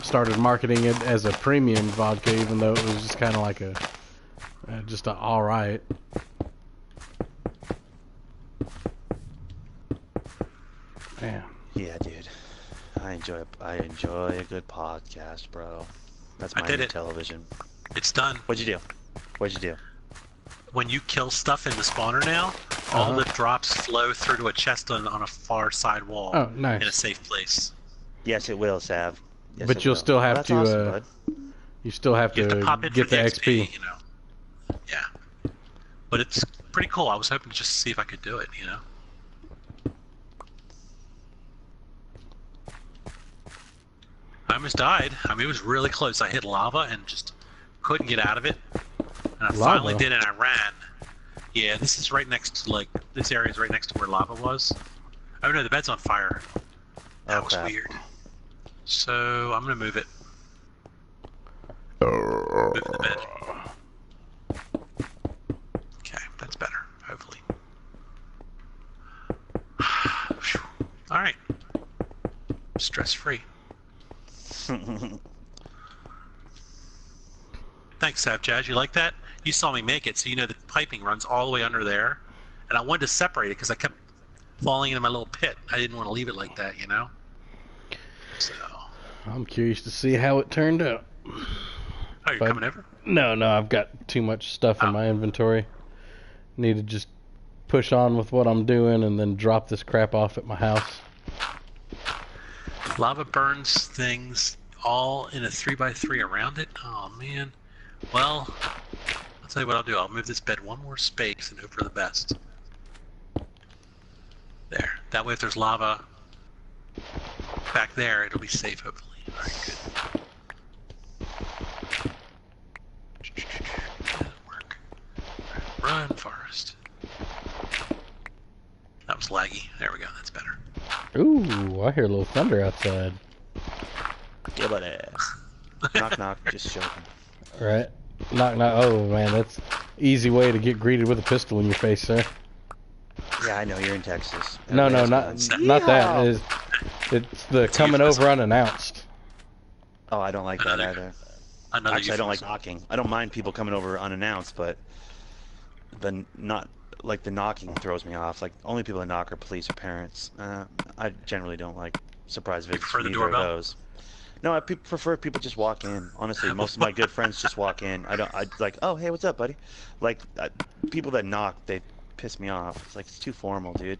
started marketing it as a premium vodka, even though it was just kind of like just all right. Man. Yeah, dude. I enjoy a good podcast, bro. That's my new television. It's done. What'd you do? When you kill stuff in the spawner now, all the drops flow through to a chest on a far side wall. Oh, nice. In a safe place. Yes, it will, Sav. Yes, but you'll still have to. Awesome, you still have to get the XP. You know. Yeah. But it's pretty cool. I was hoping to just see if I could do it. You know. I almost died. I mean, it was really close. I hit lava and just couldn't get out of it. And I finally did, and I ran. Yeah, this is right next to, this area is right next to where lava was. Oh no, the bed's on fire. That was weird. So, I'm gonna move it. Move the bed. Okay, that's better, hopefully. Alright. Stress-free. Thanks, Savjaz. You like that? You saw me make it, so you know the piping runs all the way under there. And I wanted to separate it because I kept falling into my little pit. I didn't want to leave it like that, you know? So. I'm curious to see how it turned out. Oh, you're coming over? No, I've got too much stuff in my inventory. Need to just push on with what I'm doing and then drop this crap off at my house. Lava burns things all in a 3x3 around it? Oh, man. Well, I'll tell you what I'll do. I'll move this bed one more space and hope for the best. There. That way if there's lava back there, it'll be safe, hopefully. Alright, good. Doesn't work. Run, forest. That was laggy. There we go. That's better. Ooh, I hear a little thunder outside. Yeah, buddy. Knock, knock. Just joking. Right. Knock, knock. Oh, man, that's easy way to get greeted with a pistol in your face, sir. Yeah, I know. You're in Texas. No, not that. It's the coming over unannounced. Oh, I don't like that either. Actually, I don't like knocking. I don't mind people coming over unannounced, but the knocking throws me off. Like, only people that knock are police or parents. I generally don't like surprise visits from either of those. No, I prefer people just walk in. Honestly, most of my good friends just walk in. I like, oh, hey, what's up, buddy? Like, people that knock, they piss me off. It's like, it's too formal, dude.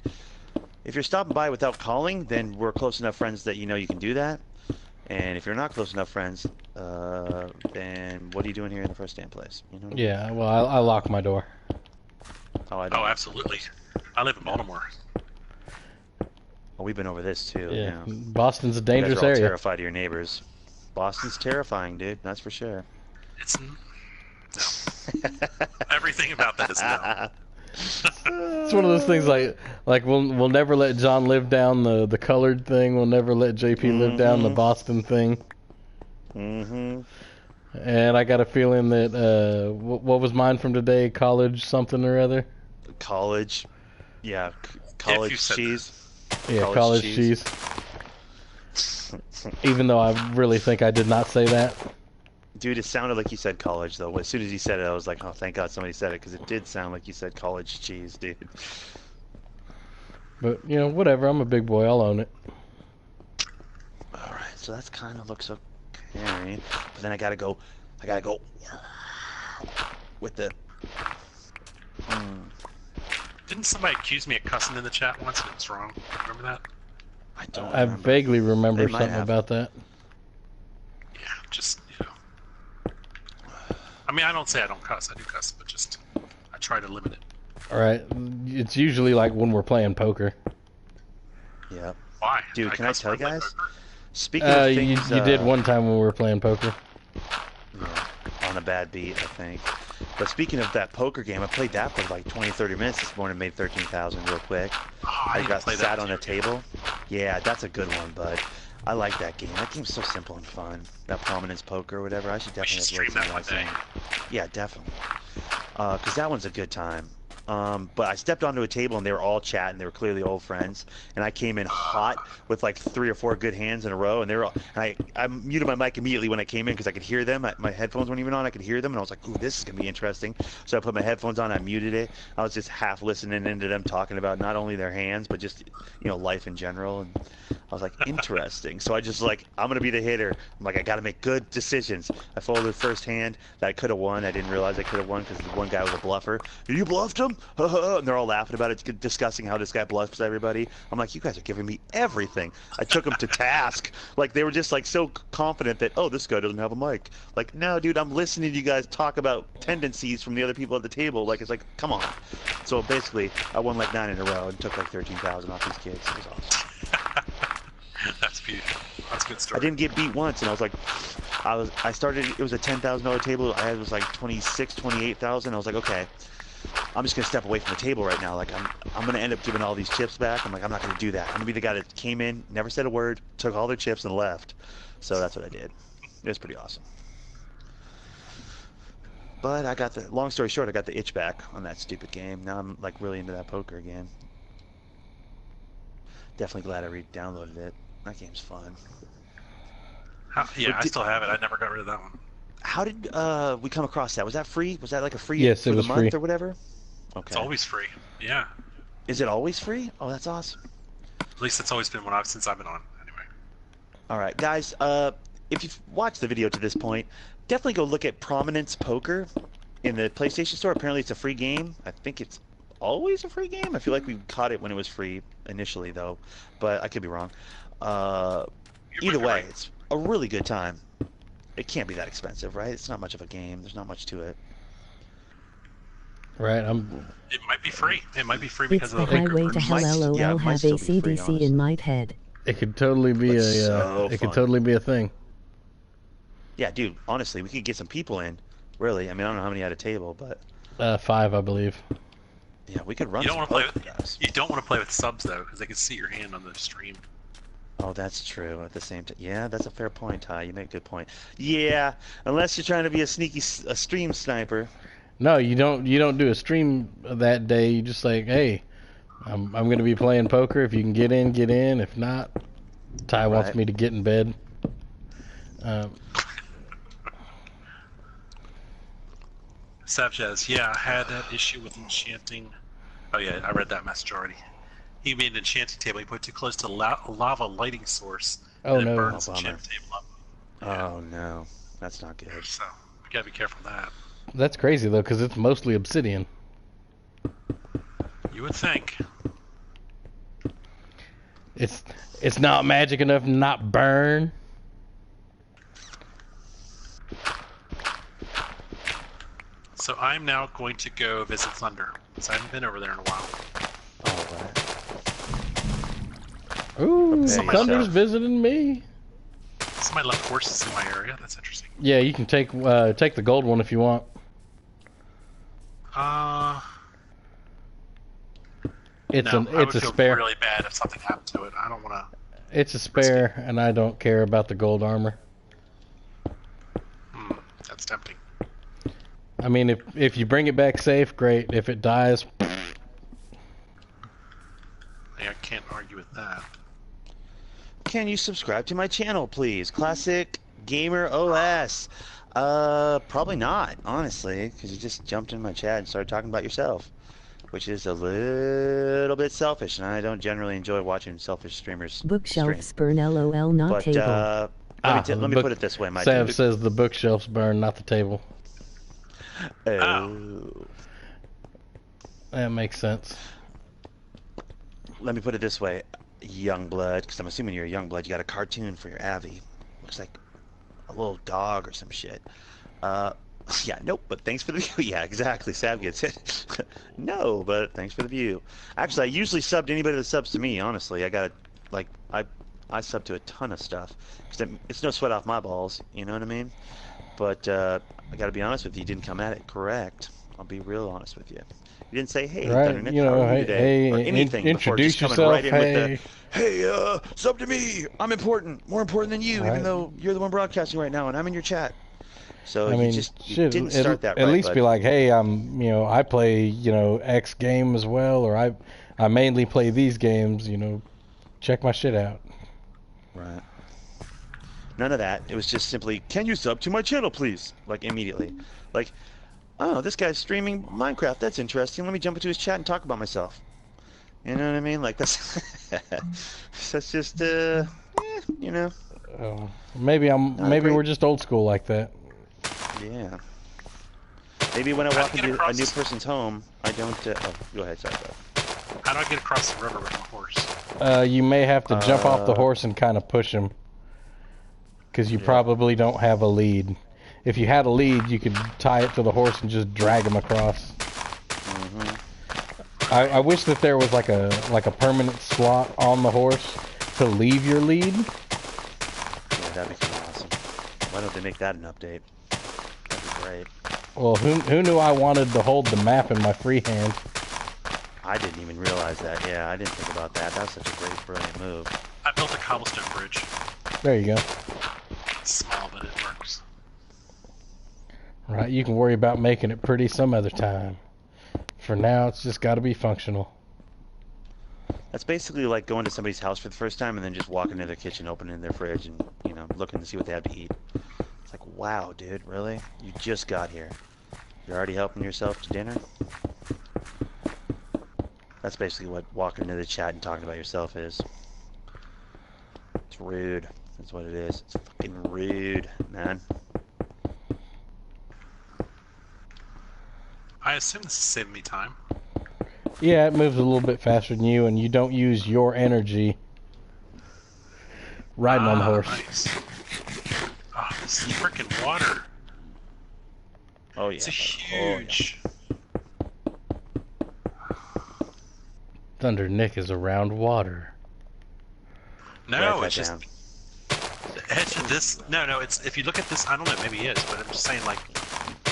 If you're stopping by without calling, then we're close enough friends that you know you can do that. And if you're not close enough friends, then what are you doing here in the first damn place? You know? Yeah, well, I lock my door. Oh, I don't. Oh, absolutely. I live in Baltimore. Oh, we've been over this too. Yeah, Boston's a dangerous area. area. Terrified of your neighbors. Boston's terrifying, dude. That's for sure. It's no. Everything about that is no. It's one of those things like we'll never let John live down the colored thing. We'll never let JP live down the Boston thing. Mm-hmm. And I got a feeling that what was mine from today? College something or other. College, yeah, college cheese. Yeah, college cheese. Even though I really think I did not say that. Dude, it sounded like you said college, though. As soon as you said it, I was like, oh, thank God somebody said it, because it did sound like you said college cheese, dude. But, you know, whatever. I'm a big boy. I'll own it. Alright, so that's kind of looks okay. But then I gotta go with the... Didn't somebody accuse me of cussing in the chat once and it was wrong? Remember that? I don't I remember. vaguely remember They might something have. about that. Yeah, just, you know. I mean, I don't say I don't cuss. I do cuss, but just, I try to limit it. Alright. It's usually like when we're playing poker. Yep. Why? Dude, can I cuss tell you when I play guys? poker? Speaking of things... You did one time when we were playing poker. Yeah, on a bad beat, I think. But speaking of that poker game, I played that for like 20, 30 minutes this morning, made 13,000 real quick. Oh, I need to got play sat that on a too. table. Yeah, that's a good one, bud. I like that game. That game's so simple and fun. That Prominence Poker or whatever. I should We should definitely stream upload that one something day. else. Yeah, definitely. Because that one's a good time. But I stepped onto a table and they were all chatting. They were clearly old friends, and I came in hot with like 3 or 4 good hands in a row. And they were all, and I muted my mic immediately when I came in because I could hear them. My headphones weren't even on. I could hear them, and I was like, "Ooh, this is gonna be interesting." So I put my headphones on. I muted it. I was just half listening into them talking about not only their hands but just life in general. And I was like, interesting. So I just like, I'm gonna be the hitter. I'm like, I gotta make good decisions. I folded the first hand that I could have won. I didn't realize I could have won because the one guy was a bluffer. You bluffed him? And they're all laughing about it, discussing how this guy bluffs everybody. I'm like, you guys are giving me everything. I took them to task. Like, they were just like so confident that, oh, this guy doesn't have a mic. Like, no, dude, I'm listening to you guys talk about tendencies from the other people at the table. Like, it's like, come on. So basically, I won like 9 in a row and took like 13,000 off these kids. It was awesome. That's beautiful. That's a good story. I didn't get beat once, and I was like, I started, it was a $10,000 table. I was like 26, 28,000. I was like, okay, I'm just gonna step away from the table right now. Like, I'm gonna end up giving all these chips back. I'm like, I'm not gonna do that. I'm gonna be the guy that came in, never said a word, took all their chips and left. So that's what I did. It was pretty awesome. But I got long story short, I got the itch back on that stupid game. Now I'm like really into that poker again. Definitely glad I re-downloaded it. That game's fun. Yeah, I still have it. I never got rid of that one. How did we come across that? Was that free? Was that like a free Yes, for it the was month free. or whatever? Okay. It's always free. Yeah. Is it always free? Oh, that's awesome. At least it's always been since I've been on. Anyway. All right, guys. If you've watched the video to this point, definitely go look at Prominence Poker in the PlayStation Store. Apparently, it's a free game. I think it's always a free game. I feel like we caught it when it was free initially, though, but I could be wrong. Either way, right. it's a really good time. It can't be that expensive, right? It's not much of a game. There's not much to it. Right, It might be free. It might be free It's because the of the highway to hell. LOL yeah, it might have still a be free, CDC in my head. It could totally be But so it could fun. totally be a thing. Yeah, dude, honestly, we could get some people in. Really, I mean, I don't know how many at a table, but 5, I believe. yeah, we could run You don't some want to play poker, with guys. you don't want to play with subs though, because they can see your hand on the stream. Oh, that's true. At the same time, yeah, that's a fair point, Ty. You make a good point. Yeah, unless you're trying to be a stream sniper. No, you don't do a stream that day. You just like, hey, I'm going to be playing poker. If you can get in, get in. If not, Ty wants Right. me to get in bed. Savjaz, yeah, I had that issue with enchanting. Oh yeah, I read that message already. He made an enchanting table. He put it too close to a lava lighting source. Oh, and it no. burned Oh, his bummer. enchanting table up. Oh no, that's not good. So we gotta be careful of that. That's crazy though, because it's mostly obsidian. You would think. It's not magic enough to not burn. So I'm now going to go visit Thunder, because I haven't been over there in a while. All right. Ooh, Somebody Thunder's shout. visiting me. Somebody left horses in my area. That's interesting. Yeah, you can take the gold one if you want. It's No, I it's would a feel spare. really bad if something happened to it. I don't want to. It's a spare, and I don't care about the gold armor. I mean, if you bring it back safe, great. If it dies, Yeah, I can't argue with that. Can you subscribe to my channel, please? Classic Gamer OS. Probably not, honestly, because you just jumped in my chat and started talking about yourself, which is a little bit selfish, and I don't generally enjoy watching selfish streamers Bookshelves stream. burn, LOL, not But table. let me put it this way, my Sav dude. says the bookshelves burn, not the table. Oh. That makes sense. Let me put it this way, Youngblood, because I'm assuming you're a Youngblood. You got a cartoon for your Avi. Looks like a little dog or some shit. Yeah, nope, but thanks for the view. Yeah, exactly. Sav gets it. No, but thanks for the view. Actually, I usually sub to anybody that subs to me, honestly. I got, like, I sub to a ton of stuff. It's no sweat off my balls, you know what I mean? But I got to be honest with you, you didn't come at it correct. I'll be real honest with you. You didn't say, hey, Right, Thundernick, you how know, are you today? Or anything before introduce just coming yourself. right in with the, hey, sub to me. I'm important. More important than you, Right. even though you're the one broadcasting right now and I'm in your chat. So I mean, you didn't start that right. At least bud. be like, hey, I play, X game as well, or I mainly play these games, check my shit out. Right. None of that. It was just simply, can you sub to my channel, please? Like, immediately. Like, oh, this guy's streaming Minecraft. That's interesting. Let me jump into his chat and talk about myself. You know what I mean? Like, that's just, Maybe we're just old school like that. Yeah. Maybe when I walk into a new person's home, I don't, go ahead, sorry, bro. How do I get across the river with my horse? You may have to jump off the horse and kind of push him. Because you probably don't have a lead. If you had a lead, you could tie it to the horse and just drag him across. Mm-hmm. I wish that there was like a permanent slot on the horse to leave your lead. Yeah, that'd be kind of awesome. Why don't they make that an update? That'd be great. Well, who knew I wanted to hold the map in my free hand? I didn't even realize that. Yeah, I didn't think about that. That's such a great, brilliant move. I built a cobblestone bridge. There you go. It's small, but it works. Right, you can worry about making it pretty some other time. For now, it's just got to be functional. That's basically like going to somebody's house for the first time and then just walking into their kitchen, opening their fridge, and looking to see what they have to eat. It's like, wow, dude, really? You just got here. You're already helping yourself to dinner? That's basically what walking into the chat and talking about yourself is. It's rude. That's what it is. It's fucking rude, man. I assume this is saving me time. Yeah, it moves a little bit faster than you, and you don't use your energy riding on the horse. Nice. Oh, this is freaking water. Oh, yeah. It's a huge... Thunder Nick is around water. No, Write it's that just... down. It's this... No, it's... If you look at this... I don't know, maybe it is, but I'm just saying, like,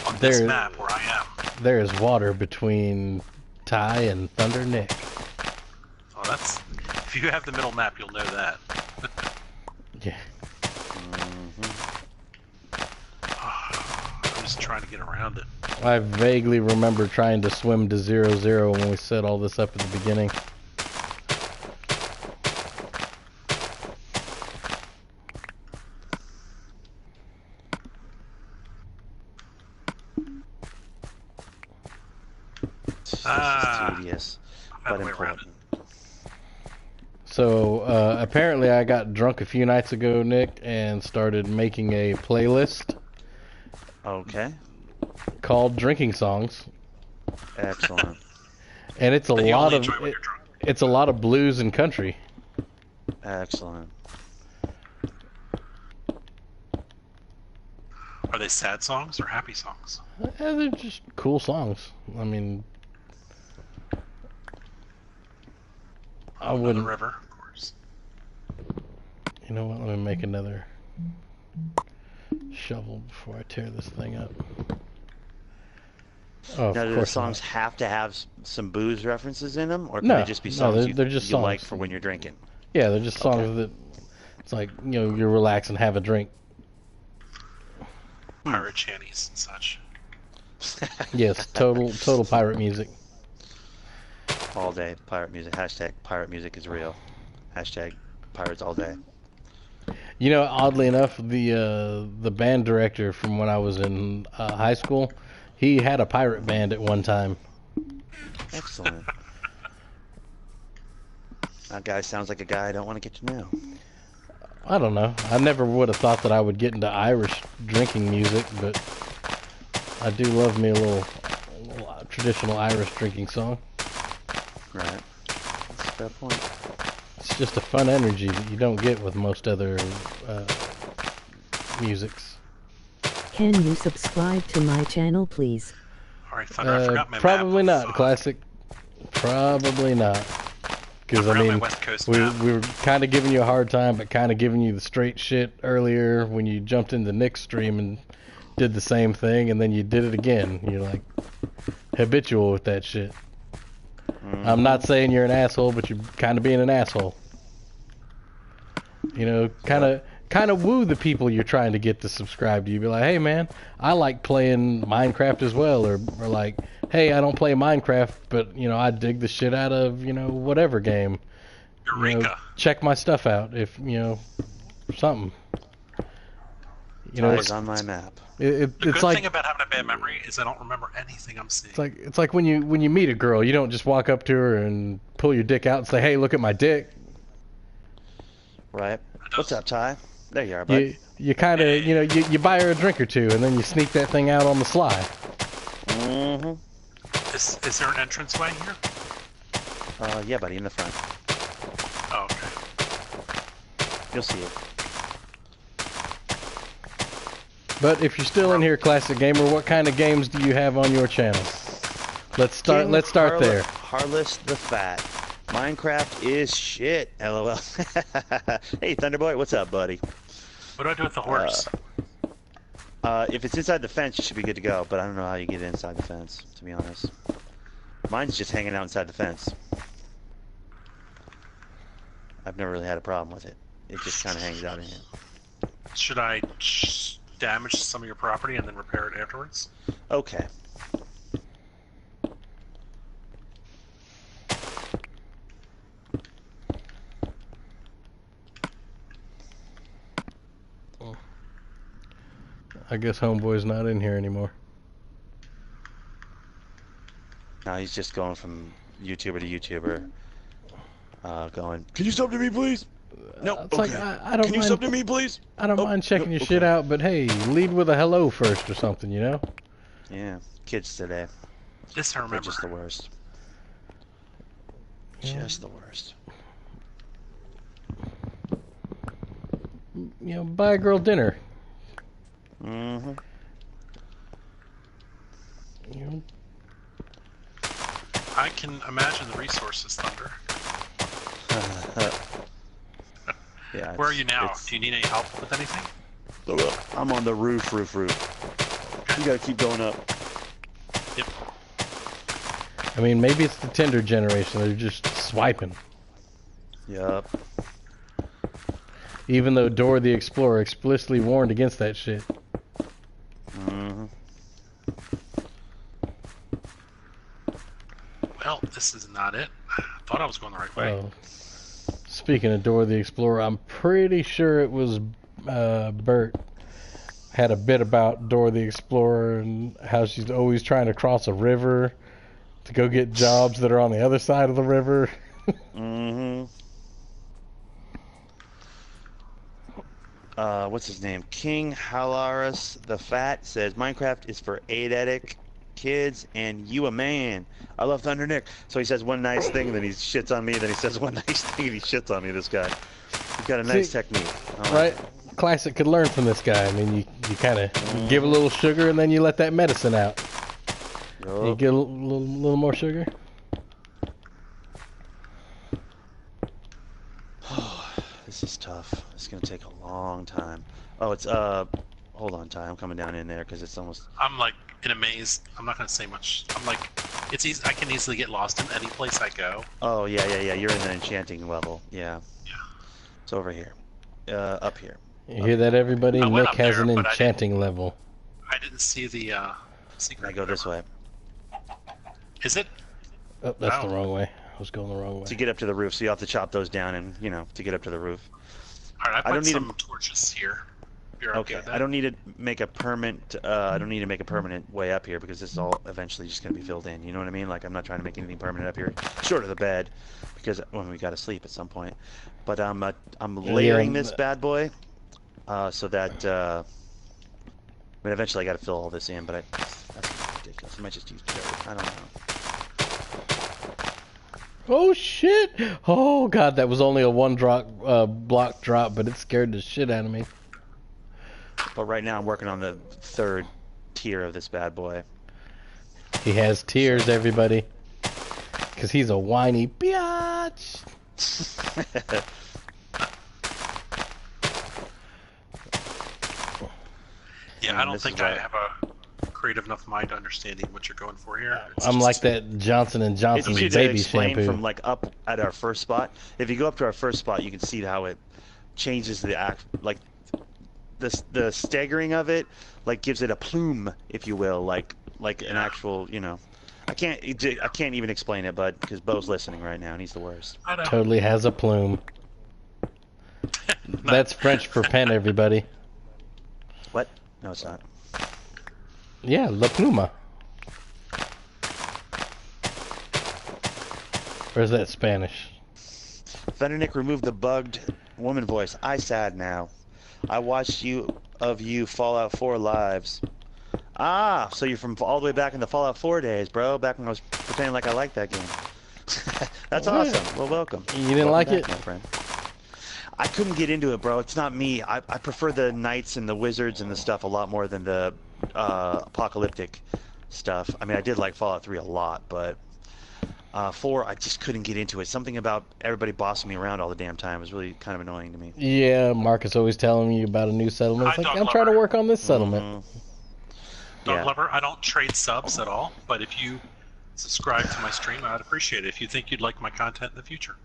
on this map where I am. There is water between Ty and Thunder Nick. Oh, that's... If you have the middle map, you'll know that. Yeah. I'm just trying to get around it. I vaguely remember trying to swim to 0-0 when we set all this up at the beginning. This is tedious, but important. So, apparently I got drunk a few nights ago, Nick, and started making a playlist. Okay. Called Drinking Songs. Excellent. And it's a lot of blues and country. Excellent. Are they sad songs or happy songs? They're just cool songs. I mean, I wouldn't. On the river, of course. You know what? Let me make another shovel before I tear this thing up. Oh, now, do the songs have to have some booze references in them, or can they just be songs they're just you songs. like for when you're drinking? Yeah, they're just songs that it's like, you relax and have a drink. Pirate shanties and such. Yes, total pirate music. All day pirate music. Hashtag pirate music is real. Hashtag pirates all day. You know, oddly enough, the band director from when I was in high school, he had a pirate band at one time. Excellent. That guy sounds like a guy I don't want to get to know. I don't know. I never would have thought that I would get into Irish drinking music, but I do love me a little traditional Irish drinking song. Right. That's a fair point. It's just a fun energy that you don't get with most other musics. Can you subscribe to my channel, please? Alright, Thunder, I forgot my Probably map. not, Classic. Probably not. Because, I mean, we were kind of giving you a hard time, but kind of giving you the straight shit earlier when you jumped into Nick's stream and did the same thing, and then you did it again. You're like habitual with that shit. I'm not saying you're an asshole, but you're kind of being an asshole. You know, kind of woo the people you're trying to get to subscribe to you. Be like, hey man, I like playing Minecraft as well, or like, hey, I don't play Minecraft, but you know, I dig the shit out of, you know, whatever game. Eureka. You know, check my stuff out if, you know, something. You know, it's on my map. The it's good like, thing about having a bad memory is I don't remember anything I'm seeing. it's like when you meet a girl, you don't just walk up to her and pull your dick out and say, hey, look at my dick. Right. What's up, Ty? There you are, bud. You kind of, you know, you buy her a drink or two, and then you sneak that thing out on the sly. Mm-hmm. Is there an entranceway here? Yeah, buddy, in the front. Oh, okay. You'll see it. But if you're still in here, Classic Gamer, what kind of games do you have on your channel? Let's start there. Harless the Fat. Minecraft is shit. LOL. Hey, Thunderboy, what's up, buddy? What do I do with the horse? If it's inside the fence, you should be good to go. But I don't know how you get inside the fence, to be honest. Mine's just hanging out inside the fence. I've never really had a problem with it. It just kind of hangs out in here. Should I damage some of your property and then repair it afterwards? Okay. I guess Homeboy's not in here anymore. Now he's just going from YouTuber to YouTuber. Going, can you sub to me, please? No, It's okay. like, I don't Can you mind, sub to me, please? I don't mind checking no, your okay. shit out, but hey, lead with a hello first or something, you know? Yeah, kids today. This I They're remember. just the worst. Yeah. Just the worst. You know, buy a girl dinner. Mm-hmm. You know, I can imagine the resources, Thunder. Yeah. Where are you now? Do you need any help with anything? I'm on the roof. You gotta keep going up. Yep. I mean, maybe it's the Tinder generation. They're just swiping. Yup. Even though Dora the Explorer explicitly warned against that shit. Mm-hmm. Well, this is not it. I thought I was going the right way. Oh. Speaking of Dora the Explorer, I'm pretty sure it was Bert had a bit about Dora the Explorer and how she's always trying to cross a river to go get jobs that are on the other side of the river. Mm-hmm. What's his name? King Halaris the Fat says Minecraft is for eidetic kids and you a man. I love Thunder Nick. So he says one nice thing, then he shits on me, then he says one nice thing, and he shits on me, this guy. He's got a nice technique. Right? Classic could learn from this guy. I mean, you kind of give a little sugar and then you let that medicine out. Yup. You get a little more sugar. This is tough. It's gonna take a long time. Oh, it's hold on, Ty. I'm coming down in there because it's almost. I'm like in a maze. I'm not gonna say much. I'm like, it's easy. I can easily get lost in any place I go. Oh yeah. You're in the enchanting level. Yeah. Yeah. It's over here. Up here. You hear that, everybody? I went Nick up has there, an but I enchanting level. I didn't see the secret. I go this way. Is it? Oh, that's the wrong way. I was going the wrong way. To get up to the roof, so you have to chop those down and, you know, to get up to the roof. Alright, I I don't put need some torches here. You're okay with that? I don't need to make a permanent. I don't need to make a permanent way up here because this is all eventually just gonna be filled in. You know what I mean? Like I'm not trying to make anything permanent up here, short of the bed, because when we gotta sleep at some point. But I'm layering this bad boy, so that. I mean, eventually I gotta fill all this in, but that's ridiculous. I might just use dirt. I don't know. Oh shit! Oh god, that was only a one block drop, but it scared the shit out of me. But right now I'm working on the third tier of this bad boy. He has tears, everybody, because he's a whiny biatch. Yeah, I don't think I have a creative enough mind understanding what you're going for here. I'm like that Johnson & Johnson's It's easy to baby explain shampoo. from like up at our first spot. If you go up to our first spot, you can see how it changes the like the staggering of it, like gives it a plume, if you will, like an actual, you know. I can't even explain it, but because Bo's listening right now and he's the worst. I know. Totally has a plume. That's French for pen, everybody. What? No, it's not. Yeah, la pluma. Or is that Spanish? Thundernick removed the bugged woman voice. I sad now. I watched you Fallout 4 lives. Ah, so you're from all the way back in the Fallout 4 days, bro. Back when I was pretending like I liked that game. That's awesome. Well, welcome. You didn't like it? My friend. I couldn't get into it, bro. It's not me. I prefer the knights and the wizards and the stuff a lot more than the apocalyptic stuff. I mean, I did like Fallout 3 a lot, but 4, I just couldn't get into it. Something about everybody bossing me around all the damn time was really kind of annoying to me. Yeah, Marcus always telling me about a new settlement. It's like, I'm trying to work on this settlement. Dog Lover, I don't trade subs at all, but if you subscribe to my stream, I'd appreciate it if you think you'd like my content in the future.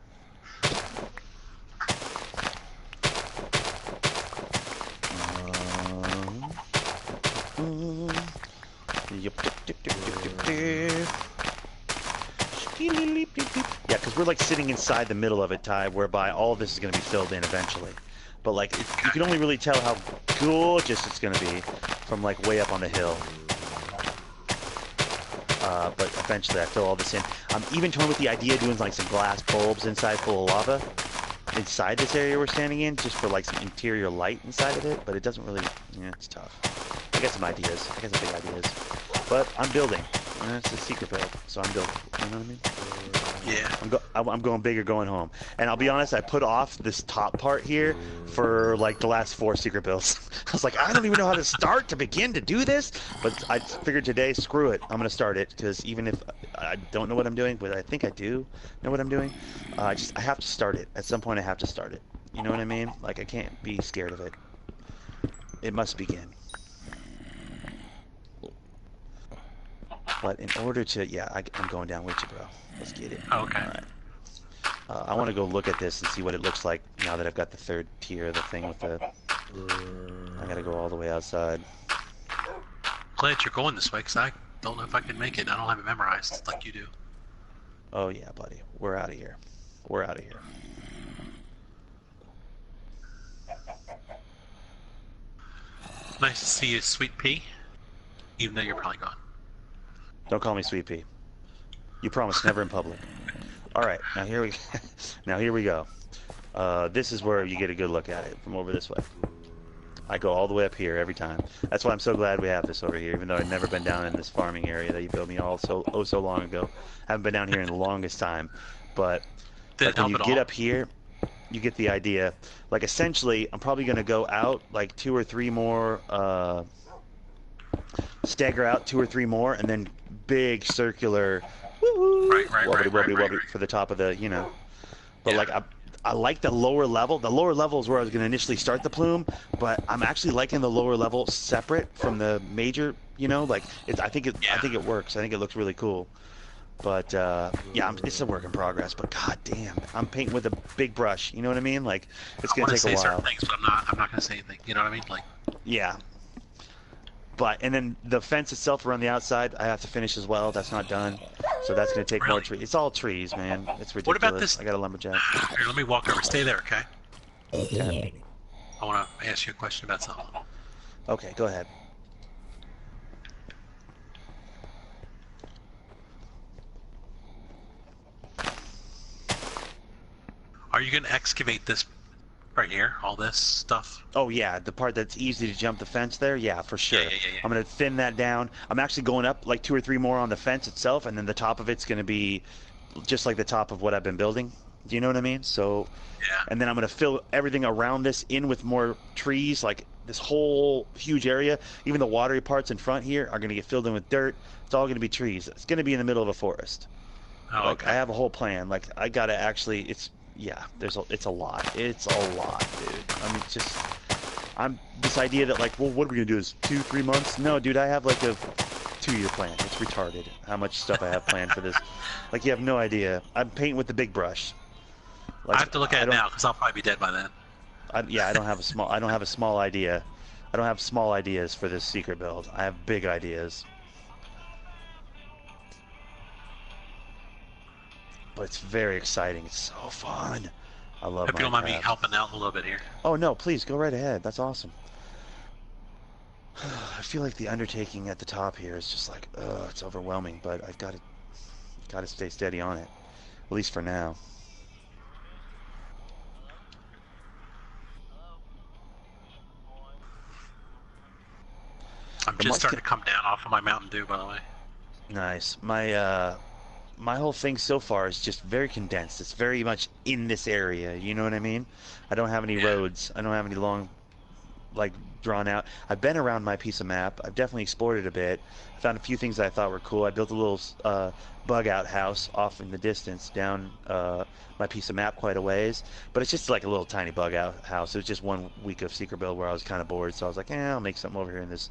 Yeah, because we're like sitting inside the middle of it, Ty, whereby all of this is going to be filled in eventually. But like, you can only really tell how gorgeous it's going to be from like way up on the hill. But eventually I fill all this in. I'm even torn with the idea of doing like some glass bulbs inside full of lava inside this area we're standing in, just for like some interior light inside of it, but it doesn't really, yeah, it's tough. I got some ideas. I got some big ideas. But I'm building. It's a secret build, so I'm building. You know what I mean? Yeah. I'm going big or going home. And I'll be honest, I put off this top part here for like the last 4 secret builds. I was like, I don't even know how to start to begin to do this. But I figured today, screw it. I'm going to start it, because even if I don't know what I'm doing, but I think I do know what I'm doing, I have to start it. At some point I have to start it. You know what I mean? Like, I can't be scared of it. It must begin. But in order to, yeah, I'm going down with you, bro. Let's get it. Okay. All right. I want to go look at this and see what it looks like now that I've got the third tier of the thing with the... I gotta go all the way outside. Glad you're going this way, because I don't know if I can make it. I don't have it memorized like you do. Oh yeah, buddy. We're out of here. We're out of here. Nice to see you, Sweet Pea. Even though you're probably gone. Don't call me Sweet Pea. You promised never in public. All right, now here we go. This is where you get a good look at it from over this way. I go all the way up here every time. That's why I'm so glad we have this over here, even though I've never been down in this farming area that you built me so long ago. Haven't been down here in the longest time. But like, when you get up here, you get the idea. Like, essentially, I'm probably going to go out like 2 or 3 more, stagger out 2 or 3 more, and then big circular wobbly for the top of the, you know. But yeah. Like, I like the lower level. The lower level is where I was going to initially start the plume, but I'm actually liking the lower level separate from the major, you know. Like, I think it works. I think it looks really cool. But yeah, it's a work in progress. But god damn, I'm painting with a big brush. You know what I mean? Like, it's gonna take a while. Certain things, but I'm not gonna say anything. You know what I mean? Like, yeah. But and then the fence itself around the outside, I have to finish as well. That's not done, so that's gonna take more trees. It's all trees, man. It's ridiculous. What about this? I got a lumberjack. Here, let me walk over. Stay there, okay? Yeah. I want to ask you a question about something. Okay, go ahead. Are you going to excavate this right here, all this stuff? Oh yeah, the part that's easy to jump the fence there, yeah, for sure. Yeah. I'm gonna thin that down. I'm actually going up like 2 or 3 more on the fence itself, and then the top of it's gonna be just like the top of what I've been building. Do you know what I mean? So, Yeah. and then I'm gonna fill everything around this in with more trees, like this whole huge area. Even the watery parts in front here are gonna get filled in with dirt. It's all gonna be trees. It's gonna be in the middle of a forest. Oh, Like okay. I have a whole plan. Like I gotta actually, it's a lot. It's a lot, dude. I mean, this idea that like, well, what are we gonna do? Is 2-3 months? No, dude, I have like a 2-year plan. It's retarded how much stuff I have planned for this. Like you have no idea. I'm painting with the big brush. Like, I have to look at it now because I'll probably be dead by then. I don't have a small idea. I don't have small ideas for this secret build. I have big ideas. But it's very exciting. It's so fun. I love Hope you don't mind me Minecraft. helping out a little bit here. Oh no, please go right ahead. That's awesome. I feel like the undertaking at the top here is just like, it's overwhelming. But I've got to stay steady on it, at least for now. I'm just starting to come down off of my Mountain Dew, by the way. Nice. My whole thing so far is just very condensed. It's very much in this area. You know what I mean? I don't have any roads. I don't have any long, like, drawn out. I've been around my piece of map. I've definitely explored it a bit. I found a few things that I thought were cool. I built a little bug out house off in the distance down my piece of map quite a ways. But it's just like a little tiny bug out house. It was just 1 week of secret build where I was kind of bored. So I was like, I'll make something over here in this,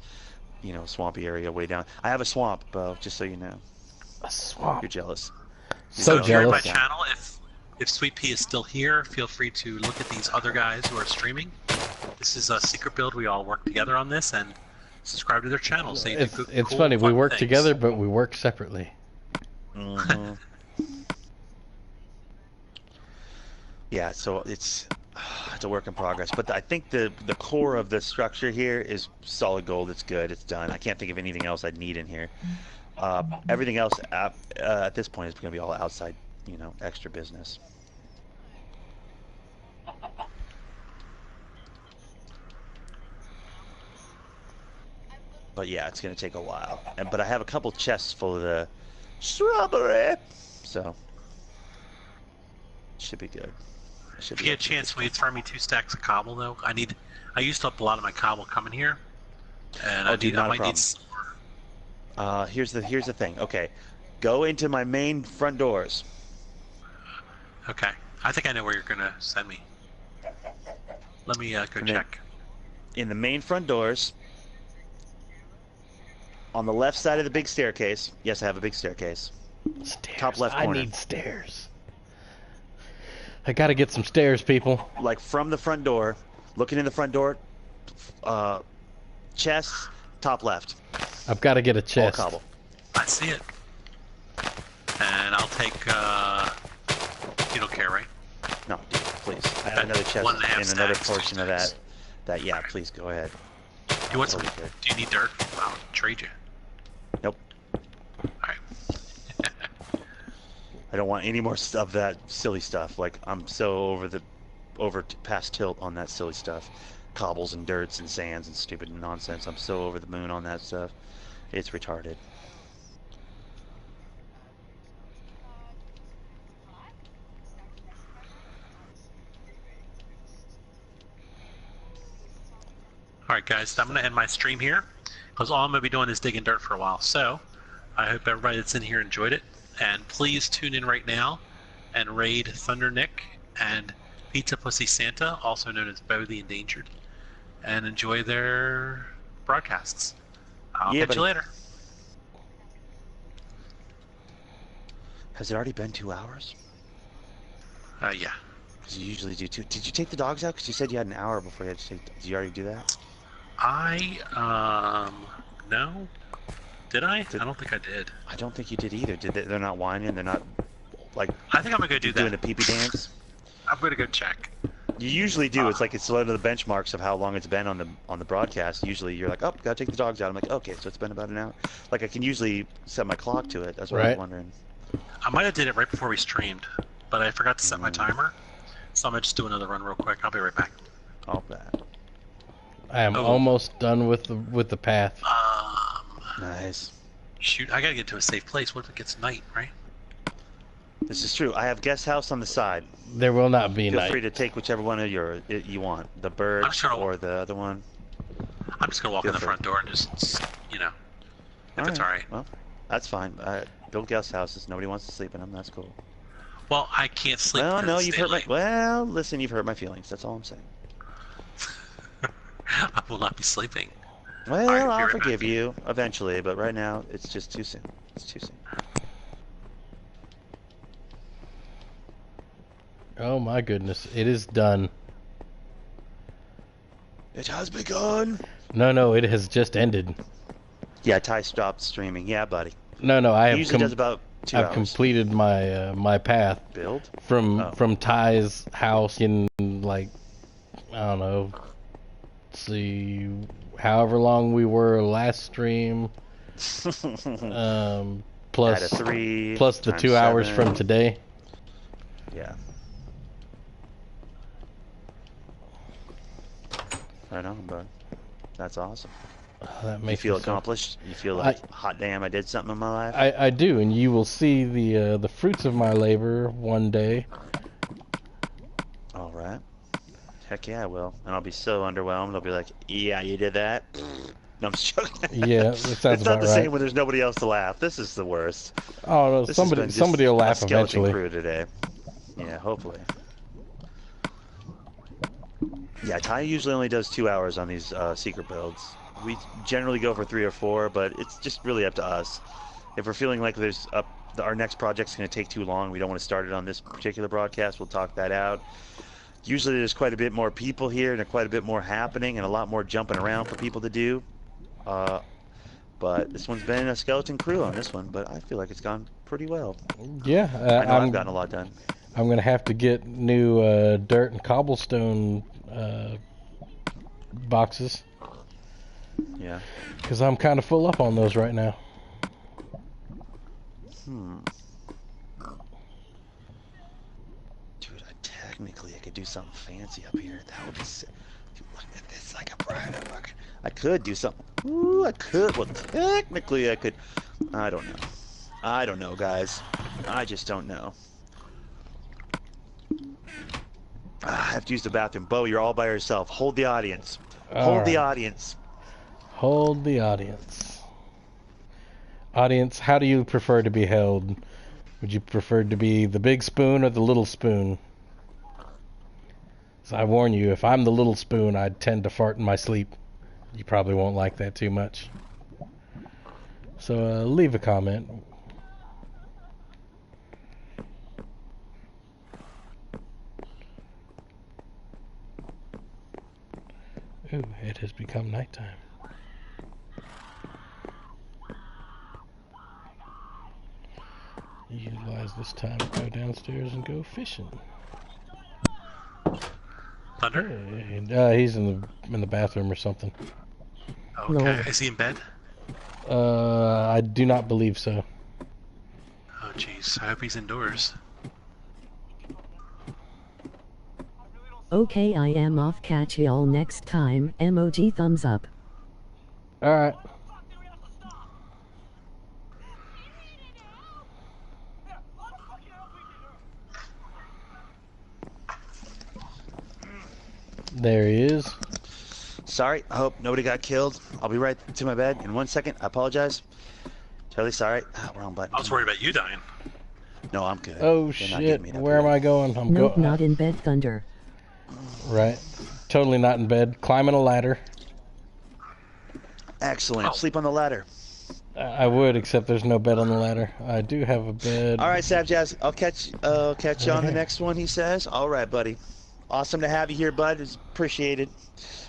swampy area way down. I have a swamp, Bo, just so you know. A swamp. You're jealous. So if you're in my jealous. channel, if Sweet Pea is still here, feel free to look at these other guys who are streaming. This is a secret build. We all work together on this, and subscribe to their channels. They do It's cool, funny. We fun work things. together, but we work separately. Mm-hmm. Yeah, so it's a work in progress. But I think the core of the structure here is solid gold. It's good. It's done. I can't think of anything else I'd need in here. Everything else at this point is going to be all outside, extra business. But yeah, it's going to take a while. But I have a couple chests full of the strawberry, so should be good. If you get a chance, will you throw me 2 stacks of cobble, though? I used up a lot of my cobble coming here, and I might need some more. Here's the thing. Okay, go into my main front doors. Okay, I think I know where you're gonna send me. Let me go check. In the main front doors, on the left side of the big staircase. Yes, I have a big staircase. Stairs. Top left corner. I need stairs. I gotta get some stairs, people. Like from the front door, looking in the front door, chest, top left. I've got to get a All chest. cobble. I see it. And I'll take, you don't care, right? No, dude, please. I have another chest 1.5 in another stacks, portion of stacks. that. Yeah, please go ahead. Do you want some? Totally good. Do you need dirt? I'll trade you. Nope. Alright. I don't want any more of that silly stuff. Like I'm so past tilt on that silly stuff. Cobbles and dirts and sands and stupid nonsense. I'm so over the moon on that stuff. It's retarded. Alright guys, I'm going to end my stream here, because all I'm going to be doing is digging dirt for a while. So, I hope everybody that's in here enjoyed it, and please tune in right now and raid Thunder Nick and Pizza Pussy Santa, also known as Bo the Endangered, and enjoy their broadcasts. I'll catch you later. Has it already been 2 hours? Yeah. Because you usually do 2. Did you take the dogs out? Because you said you had an hour before you had to take. Did you already do that? I No. Did I? I don't think I did. I don't think you did either. Did they? They're not whining. They're not like. I think I'm gonna go do that. Doing a pee-pee dance. I'm gonna go check. You usually do. It's like it's one of the benchmarks of how long it's been on the broadcast. Usually you're like, oh, gotta take the dogs out. I'm like, okay, so it's been about an hour. Like I can usually set my clock to it. That's what I was wondering. I might have did it right before we streamed, but I forgot to set my timer. So I'm gonna just do another run real quick. I'll be right back. All bad. I am almost done with the path. Nice. Shoot, I gotta get to a safe place. What if it gets night, right? This is true. I have guest house on the side. There will not be Feel night. free to take whichever one of you want. The bird or the other one. I'm just gonna walk in the front door and just, you know, if it's alright. Well, that's fine. Build guest houses. Nobody wants to sleep in them. That's cool. Well, I can't sleep. Well, no, you've hurt my. Well, listen, you've hurt my feelings. That's all I'm saying. I will not be sleeping. Well, I'll forgive you eventually, but right now it's just too soon. It's too soon. Oh my goodness, it is done. It has begun. No, it has just ended. Yeah, Ty stopped streaming. Yeah, buddy. No, I have. Usually does about 2 hours. I've completed my my path. Build from Ty's house in like I don't know. Let's see, however long we were last stream. Plus plus the 2 hours from today. Yeah. Right on, bud. That's awesome. That makes you feel accomplished? You feel like, hot damn, I did something in my life? I do, and you will see the fruits of my labor one day. All right. Heck yeah, I will. And I'll be so underwhelmed. I'll be like, yeah, you did that? No, I'm just joking. Yeah, that sounds about right. It's not the same when there's nobody else to laugh. This is the worst. Oh, no, somebody will laugh eventually. Crew today. Yeah, hopefully. Yeah, Ty usually only does 2 hours on these secret builds. We generally go for 3 or 4, but it's just really up to us. If we're feeling like our next project's going to take too long, we don't want to start it on this particular broadcast, we'll talk that out. Usually there's quite a bit more people here and quite a bit more happening and a lot more jumping around for people to do. But this one's been a skeleton crew on this one, but I feel like it's gone pretty well. Yeah, I know I've gotten a lot done. I'm going to have to get new dirt and cobblestone boxes. Yeah. Because I'm kind of full up on those right now. Dude, technically I could do something fancy up here. That would be sick. Dude, look at this, like a bride. I could do something. Ooh, I could. Well, technically I could. I don't know. I don't know, guys. I just don't know. I have to use the bathroom. Bo, you're all by yourself. Hold the audience. Hold the audience. Hold the audience. Audience, how do you prefer to be held? Would you prefer to be the big spoon or the little spoon? So I warn you, if I'm the little spoon, I'd tend to fart in my sleep. You probably won't like that too much. So leave a comment. Ooh, it has become nighttime. Utilize this time to go downstairs and go fishing. Thunder? Hey, he's in the bathroom or something. Okay. No. Is he in bed? I do not believe so. Oh jeez, I hope he's indoors. Okay, I am off. Catch y'all next time. Emoji thumbs up. Alright. There he is. Sorry, I hope nobody got killed. I'll be right to my bed in 1 second. I apologize. Totally sorry. Wrong button. I was worried about you dying. No, I'm good. Oh shit, where am I going? Nope, not in bed, Thunder. Right. Totally not in bed. Climbing a ladder. Excellent. Sleep on the ladder. I would, except there's no bed on the ladder. I do have a bed. All right, Sav Jazz. I'll catch you on the next one, he says. All right, buddy. Awesome to have you here, bud. It's appreciated.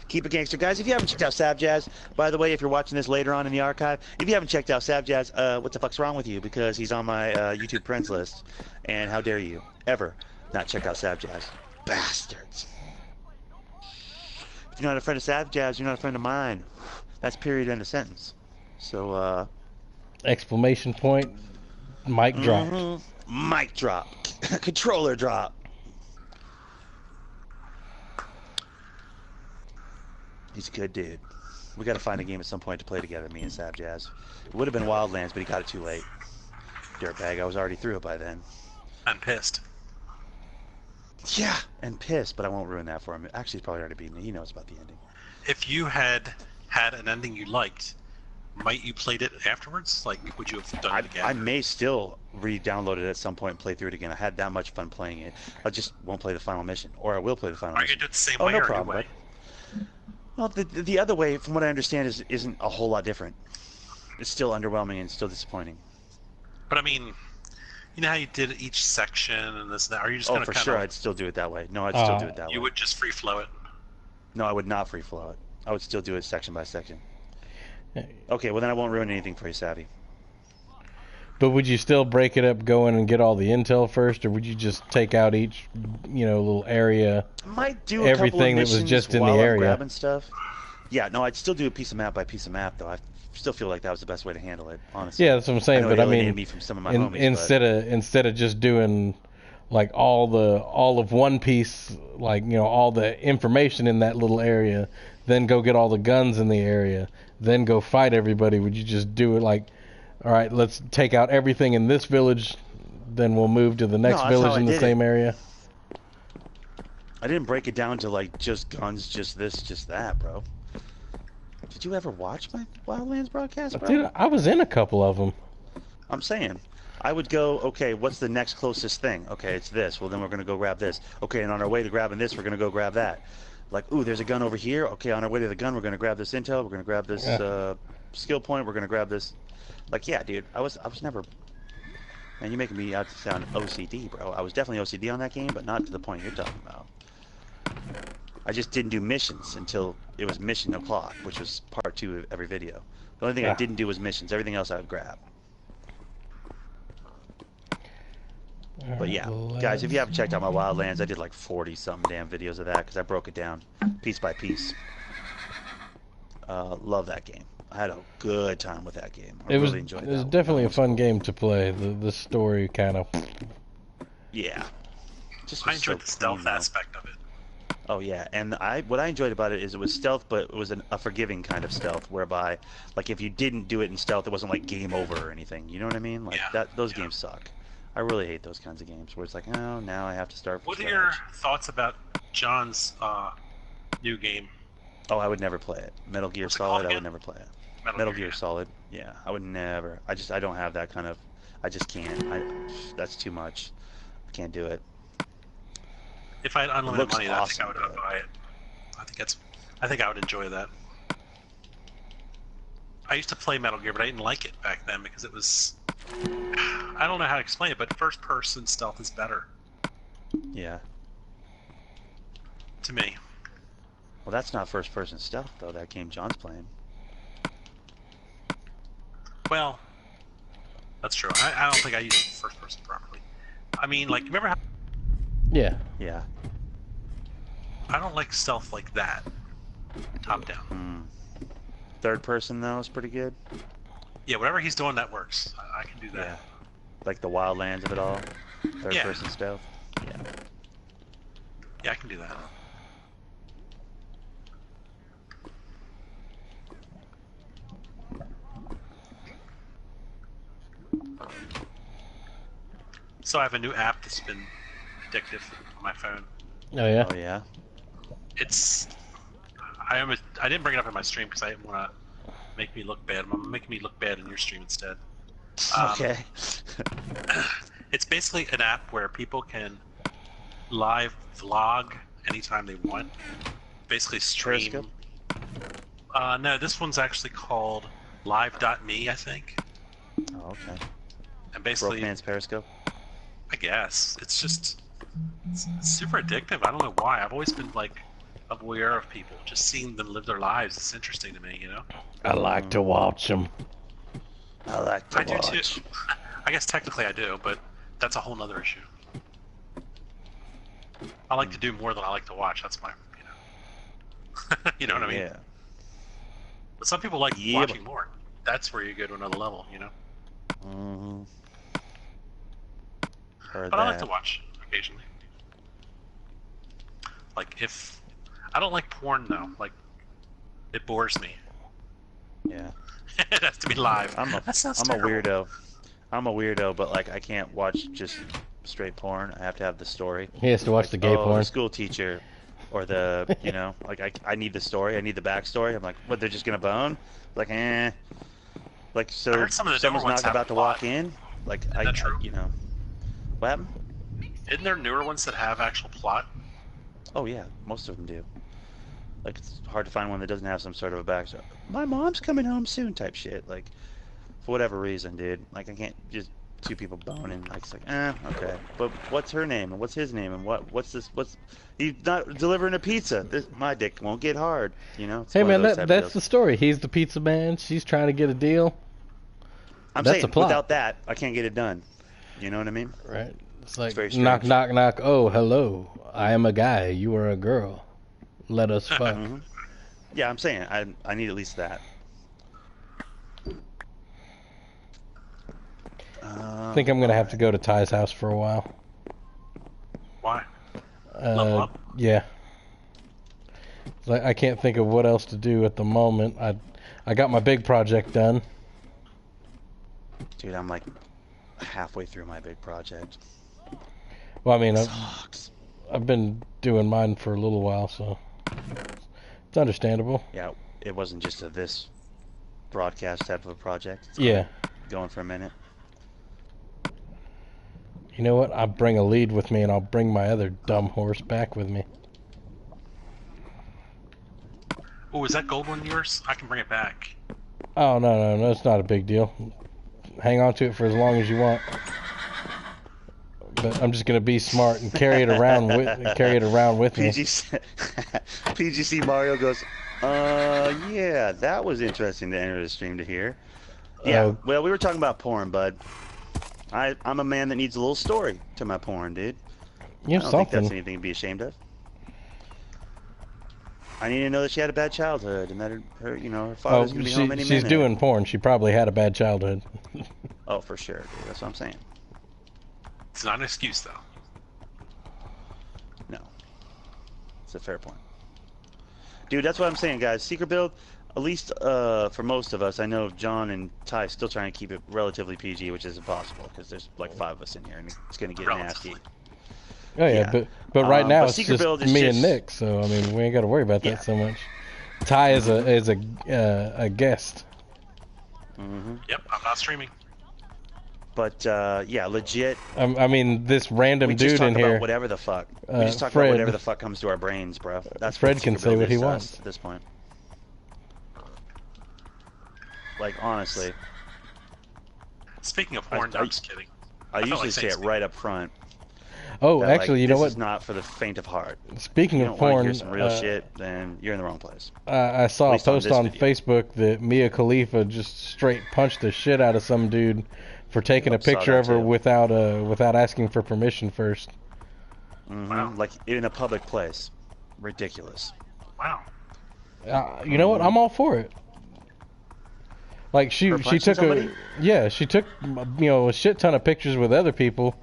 Keep it gangster. Guys, if you haven't checked out Sav Jazz, by the way, if you're watching this later on in the archive, if you haven't checked out Sav Jazz, what the fuck's wrong with you? Because he's on my YouTube friends list. And how dare you ever not check out Sav Jazz. Bastards. If you're not a friend of Sav Jazz, you're not a friend of mine. That's period, end of sentence. So, exclamation point, mic drop. Mic drop. Controller drop. He's a good dude. We got to find a game at some point to play together, me and Sav Jazz. It would have been Wildlands, but he got it too late. Dirtbag, I was already through it by then. I'm pissed. Yeah, and pissed, but I won't ruin that for him. Actually, he's probably already beaten me. He knows about the ending. If you had an ending you liked, might you played it afterwards? Like, would you have done it again? I may still re-download it at some point and play through it again. I had that much fun playing it. I just won't play the final mission, or I will play the final Are you mission. gonna do it the same Oh, way no or problem, your way? bud. Well, the other way, from what I understand, isn't a whole lot different. It's still underwhelming and still disappointing. But I mean, you know how you did each section and this and that? Are you just gonna Oh, for kind sure, of... I'd still do it that way. No, I'd still do it that way. You would just free flow it? No, I would not free flow it. I would still do it section by section. Okay, well then I won't ruin anything for you, Savvy. But would you still break it up, go in and get all the intel first, or would you just take out each, little area? I might do a everything couple of that was missions just in the while I'm area. grabbing stuff. Yeah, no, I'd still do a piece of map by piece of map, though. I still feel like that was the best way to handle it, honestly. Yeah, that's what I'm saying. I know but it I mean, alienated me from some of my homies, instead of just doing like all of one piece, like all the information in that little area, then go get all the guns in the area, then go fight everybody. Would you just do it like, all right, let's take out everything in this village, then we'll move to the next village in the same area? I didn't break it down to like just guns, just this, just that, bro. Did you ever watch my Wildlands broadcast, bro? Dude, I was in a couple of them. I'm saying, I would go, okay, what's the next closest thing? Okay, it's this. Well, then we're going to go grab this. Okay, and on our way to grabbing this, we're going to go grab that. Like, ooh, there's a gun over here. Okay, on our way to the gun, we're going to grab this intel. We're going to grab this skill point. We're going to grab this. Like, yeah, dude, I was never... Man, you're making me out to sound OCD, bro. I was definitely OCD on that game, but not to the point you're talking about. I just didn't do missions until it was mission o'clock, which was part 2 of every video. The only thing I didn't do was missions. Everything else I would grab. But yeah, guys, if you haven't checked out my Wildlands, I did like 40-something damn videos of that because I broke it down piece by piece. Love that game. I had a good time with that game. I really enjoyed it. It was definitely a fun game to play. The story kind of... Yeah. I enjoyed the stealth aspect of it. Oh yeah, and what I enjoyed about it is it was stealth, but it was a forgiving kind of stealth, whereby, like, if you didn't do it in stealth, it wasn't like game over or anything. You know what I mean? Like those games suck. I really hate those kinds of games where it's like, oh, now I have to start from What scratch. are your thoughts about John's new game? Oh, I would never play it. Metal Gear Solid, I would never play it. Metal Gear Solid, yeah, I would never. I don't have that kind of. I just can't. That's too much. I can't do it. If I had unlimited money, I think I would buy it. I think I would enjoy that. I used to play Metal Gear, but I didn't like it back then because it was... I don't know how to explain it, but first-person stealth is better. Yeah. To me. Well, that's not first-person stealth, though, that game John's playing. Well, that's true. I don't think I use first-person properly. I mean, like, remember how... Yeah. Yeah. I don't like stealth like that. Top-down. Third person, though, is pretty good. Yeah, whatever he's doing, that works. I can do that. Yeah. Like the Wildlands of it all. Third person stealth. Yeah. Yeah, I can do that. So I have a new app that's been addictive on my phone. Oh yeah. Oh yeah. It's... I didn't bring it up in my stream because I didn't want to make me look bad. I'm making me look bad in your stream instead. Okay. It's basically an app where people can live vlog anytime they want. Basically stream. Periscope? No, this one's actually called Live.me, I think. Oh, okay. And basically, Broke Man's Periscope? I guess it's just It's super addictive. I don't know why. I've always been like a voyeur of people, just seeing them live their lives. It's interesting to me, you know. I like to watch them. I like to I do watch. too. I guess technically I do, but that's a whole nother issue. I like to do more than I like to watch. That's my, you know. You know what I mean? Yeah. But some people like Yeah, watching more. That's where you go to another level, you know. Mm-hmm. Heard But that. I like to watch occasionally. Like if I don't like porn though, like it bores me. Yeah. It has to be live. I'm a weirdo. I'm a weirdo, but like I can't watch just straight porn. I have to have the story. He has to watch the gay The porn. school teacher, or the you know, like I need the story. I need the backstory. I'm like, what? They're just gonna bone? Like, eh. Like so, I heard some of the someone's newer ones not have about to plot. walk in. Like Isn't that true? you know, what happened? Isn't there newer ones that have actual plot? Oh yeah, most of them do. Like it's hard to find one that doesn't have some sort of a backstory. My mom's coming home soon, type shit. Like for whatever reason, dude. Like I can't just two people boning. Like it's like, okay. But what's her name and what's his name and what's this? What's he's not delivering a pizza? My dick won't get hard. You know. It's Hey one of man, those type of that's deals. the story. He's the pizza man. She's trying to get a deal. I'm that's saying the plot. without that, I can't get it done. You know what I mean? Right. It's like very knock, strange. knock, knock. Oh, hello. I am a guy. You are a girl. Let us fuck. Mhm. Yeah, I'm saying I need at least that. I think I'm gonna have to go to Ty's house for a while. Why? Level up? Yeah. Like, I can't think of what else to do at the moment. I got my big project done. Dude, I'm like halfway through my big project. Well, I mean, Sucks. I've been doing mine for a little while, so it's understandable. Yeah, it wasn't just this broadcast type of a project. It's Yeah. going for a minute. You know what? I'll bring a lead with me, and I'll bring my other dumb horse back with me. Oh, is that gold one yours? I can bring it back. Oh, no, it's not a big deal. Hang on to it for as long as you want. But I'm just gonna be smart and carry it around with me. PGC Mario goes, yeah, that was interesting to enter the stream to hear. Yeah, well, we were talking about porn, bud. I'm a man that needs a little story to my porn, dude. You have I don't think that's something. anything to be ashamed of. I need to know that she had a bad childhood and that her you know, her father's gonna be home any she's minute. doing porn. She probably had a bad childhood. Oh, for sure, dude. That's what I'm saying. It's not an excuse though. No. It's a fair point. Dude, that's what I'm saying, guys. Secret build, at least for most of us, I know John and Ty still trying to keep it relatively PG, which is impossible because there's like 5 of us in here and it's going to get nasty. Oh yeah, Yeah. but right now but it's Secret just Build is me and just- Nick, so I mean we ain't got to worry about that Yeah. so much. Ty is a guest. Yep, I'm not streaming. But yeah, legit. I mean this random We just dude talk in about here. whatever the fuck. We just talk Fred. about whatever the fuck comes to our brains, bro. That's Fred what can Secret say Build what he is to us wants. at this point. Like honestly, Speaking of porn, I- I'm just kidding. I felt usually like say saying it speaking. right up front. Oh, that, actually, like, you know this what? is not for the faint of heart. Speaking You of don't want to porn, hear some real shit, then you're in the wrong place. I saw At a least on post this on video. Facebook that Mia Khalifa just straight punched the shit out of some dude for taking a Yep, saw picture that of her too. without asking for permission first. Wow. Like in a public place. Ridiculous. Wow. You know what? I'm all for it. Like she punching took somebody? she took a shit ton of pictures with other people,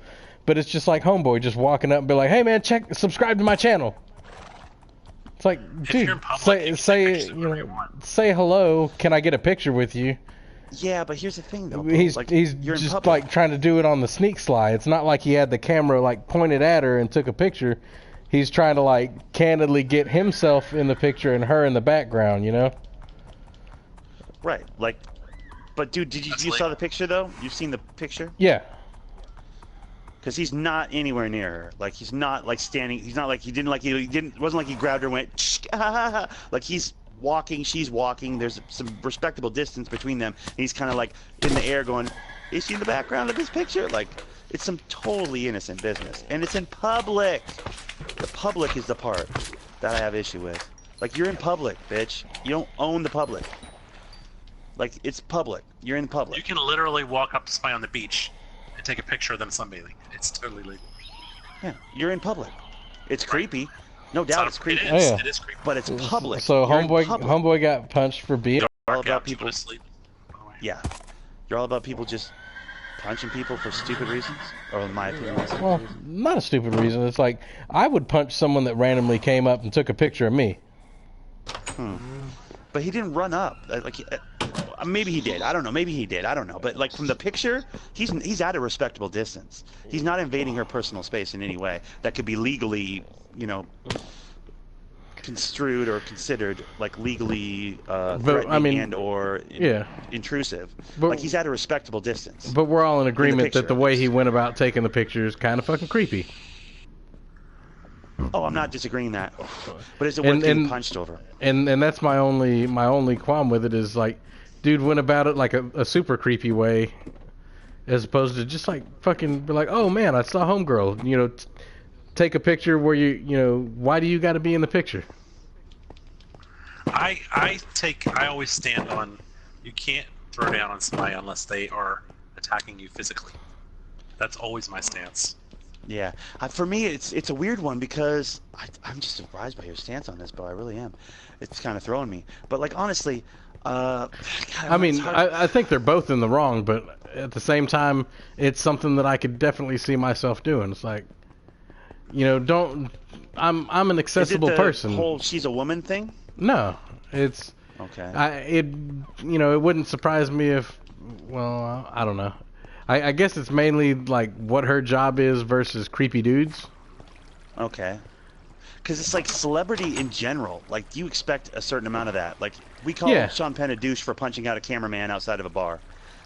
but it's just like homeboy just walking up and be like, hey man, subscribe to my channel. It's like, If dude, you're in public, you can take say pictures of whatever you want. say hello. Can I get a picture with you? Yeah, but here's the thing though. Bro. He's like, he's you're in just public. like trying to do it on the sneak slide. It's not like he had the camera like pointed at her and took a picture. He's trying to like candidly get himself in the picture and her in the background, you know? Right. Like, but dude, did you That's saw legal. the picture though? You've seen the picture? Yeah. Because he's not anywhere near her. Like he's not like standing. He's not like he didn't. It wasn't like he grabbed her and went. "Shh, ah, ha, ha." Like he's walking. She's walking. There's some respectable distance between them. And he's kind of like in the air going. Is she in the background of this picture? Like It's some totally innocent business, and it's in public. The public is the part that I have issue with. Like, you're in public, bitch. You don't own the public. Like, it's public. You're in public. You can literally walk up to somebody on the beach and take a picture of them sunbathing. It's totally legal. Yeah, you're in public. It's creepy. No doubt it's creepy. Oh, yeah. It is creepy. But it's public. So You're in public. homeboy got punched for being. all Dark about out, people. to sleep. By the way. Yeah. You're all about people just punching people for stupid reasons? Or in my opinion, that's Well, not a stupid reason. It's like, I would punch someone that randomly came up and took a picture of me. But he didn't run up. Like, maybe he did. I don't know. Maybe he did. I don't know. But like from the picture, he's at a respectable distance. He's not invading her personal space in any way that could be legally, you know, construed or considered like legally threatening I mean, and or intrusive. But, like he's at a respectable distance. But we're all in agreement that the picture. way he went about taking the picture is kind of fucking creepy. Oh, I'm not disagreeing that. But is it worth getting punched over? And that's my only qualm with it is like, dude went about it like a super creepy way, as opposed to just like fucking be like, oh man, I saw homegirl, you know, take a picture where you know, why do you got to be in the picture? I always stand on, you can't throw down on somebody unless they are attacking you physically. That's always my stance. Yeah, for me, it's a weird one because I'm just surprised by your stance on this, Bo. I really am. It's kind of throwing me. But like honestly, God, I mean, I think they're both in the wrong, but at the same time, it's something that I could definitely see myself doing. It's like, you know, I'm an accessible person. Is it the whole she's a woman thing? No, it's okay. You know, it wouldn't surprise me if, well, I don't know. I guess it's mainly like what her job is versus creepy dudes. Okay. Because it's like celebrity in general. Like, you expect a certain amount of that. Like, we call Sean Penn a douche for punching out a cameraman outside of a bar.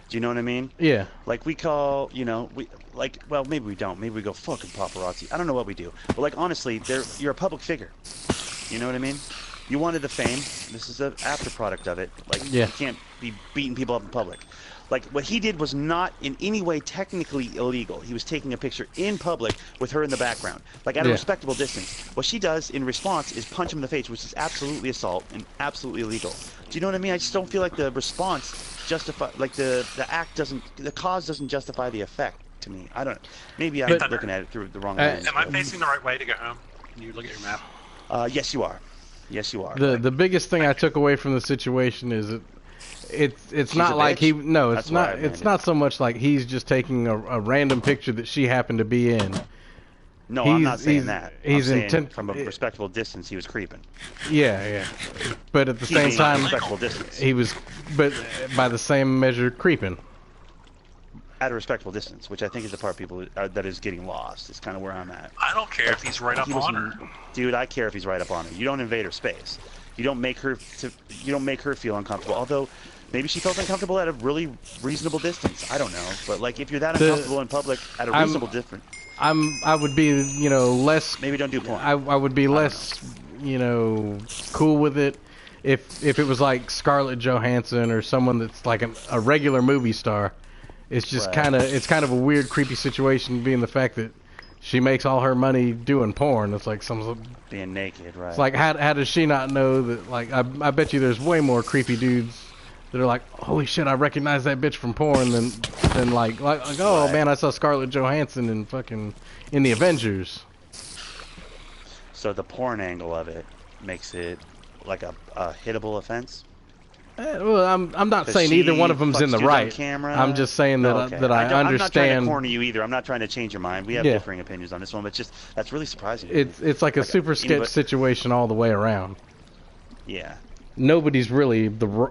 Do you know what I mean? Yeah. Like, we call, you know, well, maybe we don't. Maybe we go, fucking paparazzi. I don't know what we do. But, like, honestly, you're a public figure. You know what I mean? You wanted the fame. This is the after product of it. Like, you can't be beating people up in public. Like, what he did was not in any way technically illegal. He was taking a picture in public with her in the background, like at a respectable distance. What she does in response is punch him in the face, which is absolutely assault and absolutely illegal. Do you know what I mean? I just don't feel like the response justify, like the cause doesn't justify the effect to me. I don't. Maybe I'm looking at it through the wrong lens. Am I facing the right way to go home? Can you look at your map? Yes, you are. Yes, you are. The biggest thing I took away from the situation is that it's not like he it's not so much like he's just taking a random picture that she happened to be in. No, I'm not saying that. He's from a respectable distance. He was creeping. Yeah. But at the same time, he was, but by the same measure, creeping. At a respectable distance, which I think is the part people that is getting lost. It's kind of where I'm at. I don't care if he's right up on her. Dude, I care if he's right up on her. You don't invade her space. You don't make her feel uncomfortable. Although maybe she felt uncomfortable at a really reasonable distance. I don't know. But like if you're that uncomfortable in public at a reasonable distance, I would be, you know, less. Maybe don't do porn. I would be less, you know, cool with it if it was like Scarlett Johansson or someone that's like a regular movie star. It's just kind of a weird, creepy situation, being the fact that she makes all her money doing porn. It's like being naked, right? It's like how does she not know that? Like I bet you there's way more creepy dudes that are like, holy shit, I recognize that bitch from porn than like oh man, I saw Scarlett Johansson in the Avengers. So the porn angle of it makes it like a hittable offense. Well, I'm not saying either one of them's in the right. I'm just saying that I understand. I'm not trying to corner you either. I'm not trying to change your mind. We have differing opinions on this one, but just that's really surprising. It's like a super sketch situation all the way around. Yeah. Nobody's really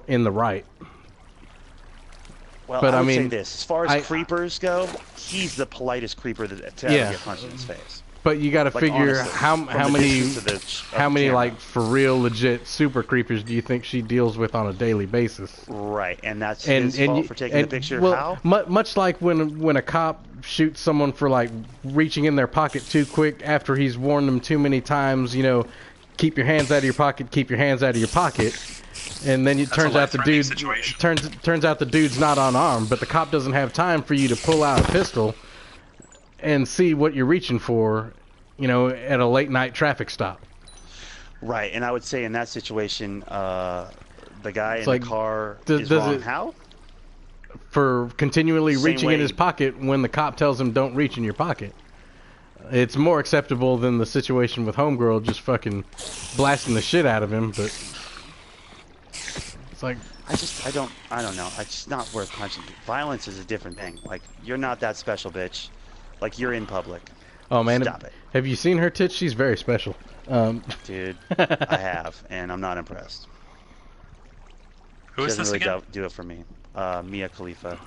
in the right. Well, but I would say this: as far as creepers go, he's the politest creeper to ever get punched in his face. But you got to figure honestly, how many like for real legit super creepers do you think she deals with on a daily basis? Right, and that's his fault for taking the picture. Well, how? Much like when a cop shoots someone for like reaching in their pocket too quick after he's warned them too many times, you know, keep your hands out of your pocket, keep your hands out of your pocket. And then it turns out the dude's not unarmed, but the cop doesn't have time for you to pull out a pistol and see what you're reaching for, you know, at a late night traffic stop. Right, and I would say in that situation, the guy It's in like, the car does is wrong. it- How? For continually Same reaching in way- his pocket when the cop tells him don't reach in your pocket. It's more acceptable than the situation with Homegirl just fucking blasting the shit out of him, but it's like, I don't know. It's just not worth punching. Violence is a different thing. Like, you're not that special, bitch. Like, you're in public. oh man, Stop it. have you seen her tits? She's very special. Dude, I have, and I'm not impressed. Who She is doesn't this really again? do it for me. Mia Khalifa.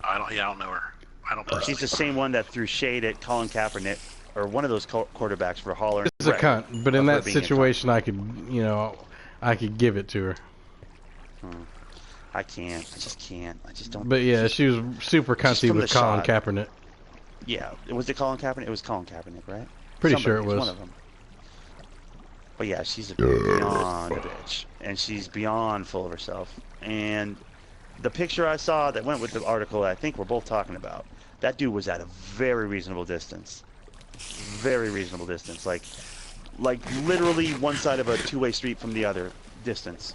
I don't know her. I don't personally. She's the same one that threw shade at Colin Kaepernick, or one of those quarterbacks for hollering. This is a cunt, but in Of her that being a cunt. situation, I could give it to her. I can't. I just can't. I just don't. But yeah, she was super Just cunty from with the Colin shot. Kaepernick. Yeah, was it Colin Kaepernick? It was Colin Kaepernick, right? Pretty Somebody, sure it was was. one of them. But yeah, she's beyond a bitch, and she's beyond full of herself. And the picture I saw that went with the article that I think we're both talking about, that dude was at a very reasonable distance. Very reasonable distance. Like literally one side of a two-way street from the other distance.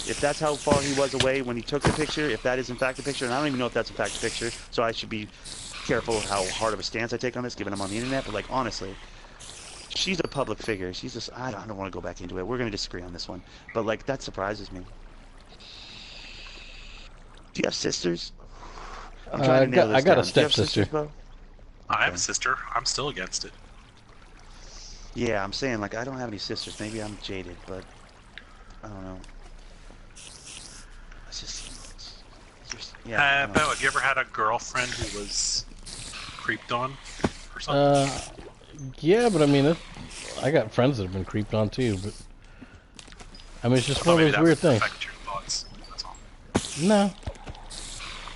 If that's how far he was away when he took the picture, if that is in fact the picture, and I don't even know if that's in fact the picture, so I should be careful of how hard of a stance I take on this, given I'm on the internet, but like honestly, she's a public figure. She's just, I don't want to go back into it. We're going to disagree on this one. But like, that surprises me. Do you have sisters? I'm trying to nail this I got down. a Do you have sisters, stepsister. Bo? I have a sister. I'm still against it. Yeah, I'm saying, like, I don't have any sisters. Maybe I'm jaded, but I don't know. It's just yeah. I don't know. Bo, have you ever had a girlfriend who was creeped on or something? Yeah, but I mean, I got friends that have been creeped on too, but I mean, it's just one of Maybe those that weird would things. affect your thoughts. That's all. No.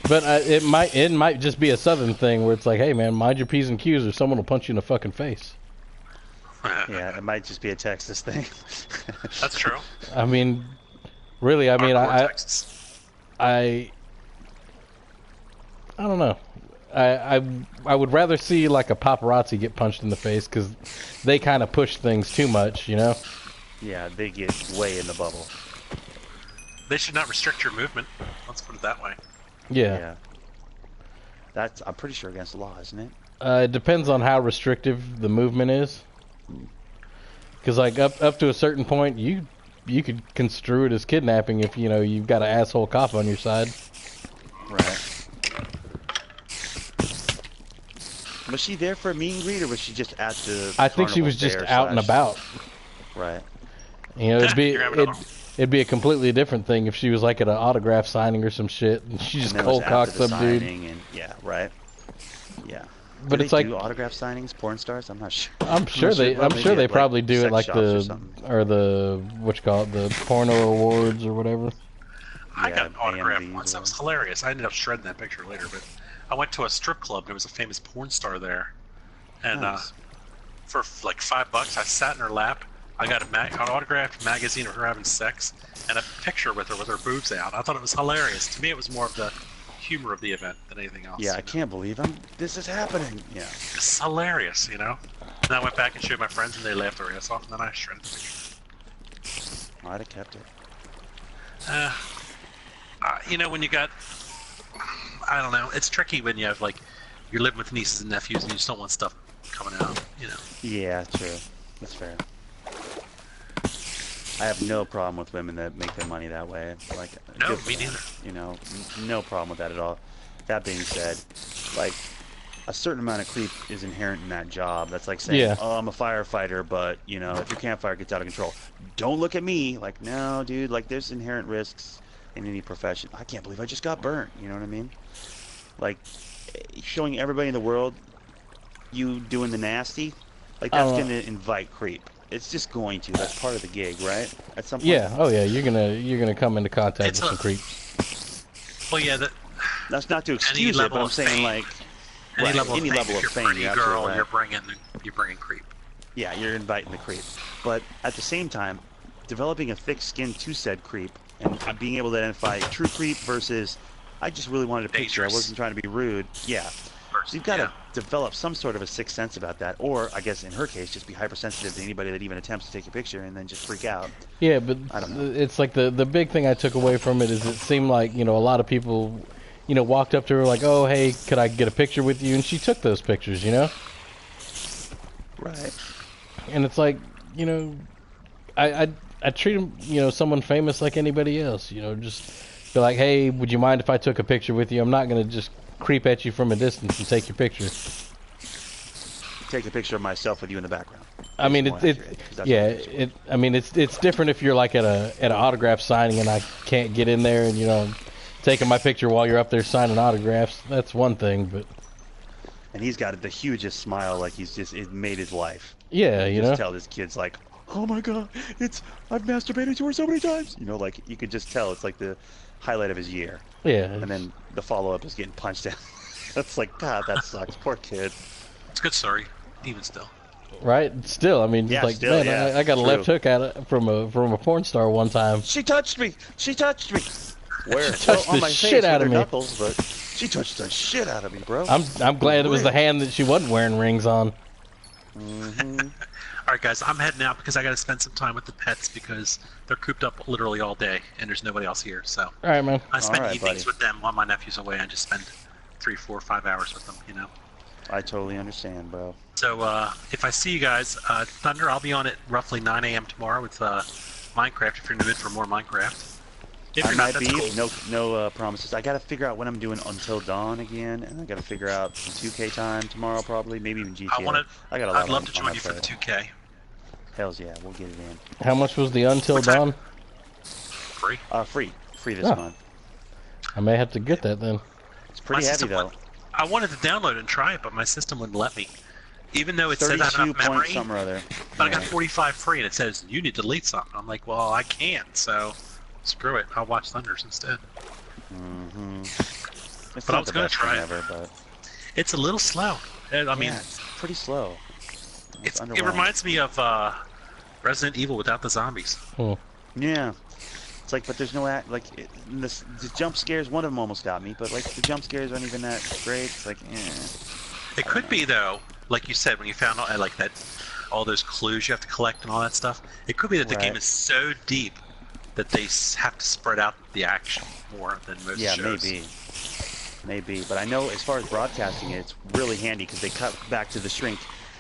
But it might just be a southern thing where it's like, hey man, mind your P's and Q's or someone will punch you in the fucking face. Yeah, it might just be a Texas thing. That's true. I mean, really, I mean, Hardcore Texas. I don't know. I would rather see like a paparazzi get punched in the face because they kind of push things too much, you know? Yeah, they get way in the bubble. They should not restrict your movement. Let's put it that way. Yeah. Yeah. That's, I'm pretty sure, against the law, isn't it? It depends on how restrictive the movement is. Because like up to a certain point, you could construe it as kidnapping if you know you've got an asshole cop on your side. Right. Was she there for a meet and greet, or was she just at the? I think she carnival was just fair out and slash- about. Right. You know, You're having a- it'd be a completely different thing if she was like at an autograph signing or some shit and she just And then it was cold cocked after the some dude. signing and yeah, right. Yeah. But Do it's they like do autograph signings, porn stars. I'm not sure. I'm sure they Maybe at, probably do it sex like shops or the something. or the what you call it, the porno awards or whatever. I Yeah, got an autograph AMVs once. or That was hilarious. I ended up shredding that picture later, but I went to a strip club and there was a famous porn star there, and Nice. for like $5, I sat in her lap. I got an autographed magazine of her having sex and a picture with her boobs out. I thought it was hilarious. To me, it was more of the humor of the event than anything else. Yeah, I can't believe this is happening. Yeah. It's hilarious, you know. And I went back and showed my friends, and they laughed their ass off. And then I shredded the picture. I'd have kept it. You know, when you got, I don't know, it's tricky when you have like, you're living with nieces and nephews, and you just don't want stuff coming out. You know. Yeah, true. That's fair. I have no problem with women that make their money that way. Like, No, good for me them, neither. You know, no problem with that at all. That being said, like, a certain amount of creep is inherent in that job. That's like saying, Yeah. oh, I'm a firefighter, but, you know, if your campfire gets out of control, don't look at me. Like, no, dude, like, there's inherent risks in any profession. I can't believe I just got burnt. You know what I mean? Like, showing everybody in the world you doing the nasty, like, that's going to invite creep. It's just going to. That's part of the gig, right? At some point. Yeah. Oh yeah. You're gonna come into contact It's with some a- creeps. Well, yeah, That's not to excuse it, level but I'm of saying fame. like, any right, level any of fame, level if of fame, you're a pretty you're girl, absolutely right. you're bringing creep. Yeah, you're inviting the creep. But at the same time, developing a thick skin to said creep and being able to identify true creep versus I just really wanted a picture. I Dangerous. wasn't trying to be rude. Yeah. So you've got to develop some sort of a sixth sense about that, or I guess in her case, just be hypersensitive to anybody that even attempts to take a picture, and then just freak out. Yeah, but I don't know. it's like the big thing I took away from it is it seemed like, you know, a lot of people, you know, walked up to her like, oh, hey, could I get a picture with you? And she took those pictures, you know? Right. And it's like, you know, I treat them, you know, someone famous like anybody else, you know, just be like, hey, would you mind if I took a picture with you? I'm not going to just creep at you from a distance and take your picture. Take a picture of myself with you in the background. I mean, I mean, it's different if you're like at an autograph signing and I can't get in there and, you know, taking my picture while you're up there signing autographs. That's one thing, but. And he's got the hugest smile, like it made his life. Yeah, you know. Just tell this kid's like, oh my god, I've masturbated to her so many times. You know, like you could just tell it's like the highlight of his year. Yeah. And then the follow-up is getting punched out. That's like, God, that sucks. Poor kid. It's a good story, even still. Right? Still, I mean, Yeah, like, still, man, yeah, I got a true. left hook at it from a porn star one time. She touched me. She touched me. Where? She touched on the my shit face out with of her me. Knuckles, but she touched the shit out of me, bro. I'm glad it was the hand that she wasn't wearing rings on. Mm-hmm. All right, guys, I'm heading out because I got to spend some time with the pets because they're cooped up literally all day and there's nobody else here. So All right, man. I spend All right, evenings buddy. with them while my nephew's away. I just spend 3, 4, 5 hours with them, you know. I totally understand, bro. So if I see you guys, Thunder, I'll be on at roughly 9 a.m. tomorrow with Minecraft if you're in the mood for more Minecraft. If I you're not, might that's be. cool. No promises. I gotta figure out when I'm doing Until Dawn again, and I gotta figure out some 2K time tomorrow, probably, maybe even GTA. I got a lot I'd love on to my join you for the plate. 2K. Hells yeah, we'll get it in. How much was the Until What time? Dawn? Free. Free this Oh. month. I may have to get that then. It's pretty My heavy system though. I wanted to download it and try it, but my system wouldn't let me. Even though it said I had 32 enough point memory, something or other. but I got Yeah. 45 free, and it says you need to delete something. I'm like, well, I can't, so screw it. I'll watch Thunders instead. Mm-hmm. It's But I not was the gonna best try thing it. ever, but It's a little slow. I mean, yeah, it's pretty slow. It's it underwhelming. reminds me of Resident Evil without the zombies. Yeah. It's like, but there's no the jump scares. One of them almost got me, but like the jump scares aren't even that great. It's like, It could be though, like you said, when you found out like that, all those clues you have to collect and all that stuff. It could be that the game Right. is so deep that they have to spread out the action more than most yeah, shows. maybe. But I know as far as broadcasting it, it's really handy because they cut back to the shrink,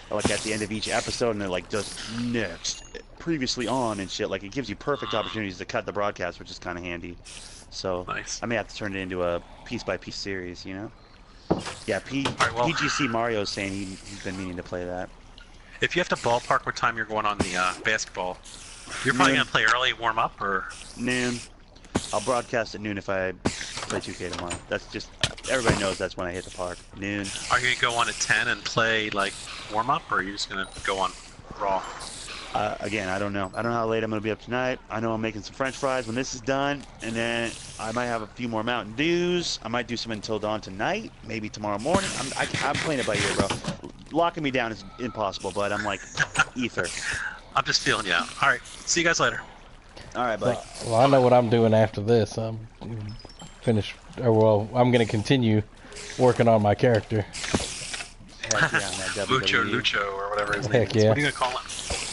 like at the end of each episode, and they're like just next, previously on and shit. Like it gives you perfect opportunities to cut the broadcast, which is kind of handy. So Nice. I may have to turn it into a piece by piece series, you know? Yeah, right, well- PGC Mario's saying he's been meaning to play that. If you have to ballpark what time you're going on the basketball, you're probably Noon. gonna play early, warm up, or Noon. I'll broadcast at noon if I play 2K tomorrow. That's just, everybody knows that's when I hit the park. Noon. are you gonna go on at 10 and play like warm up, or are you just gonna go on raw? Again, I don't know. I don't know how late I'm going to be up tonight. I know I'm making some French fries when this is done, and then I might have a few more Mountain Dews. I might do some Until Dawn tonight, maybe tomorrow morning. I'm playing it by ear, bro. Locking me down is impossible, but I'm like ether. I'm just feeling you out. All right, see you guys later. All right, buddy. Well, I know what I'm doing after this. I'm going to continue working on my character. Heck yeah, on that Mucho WWE. Lucho or whatever his name Heck is. yeah. What are you gonna call him?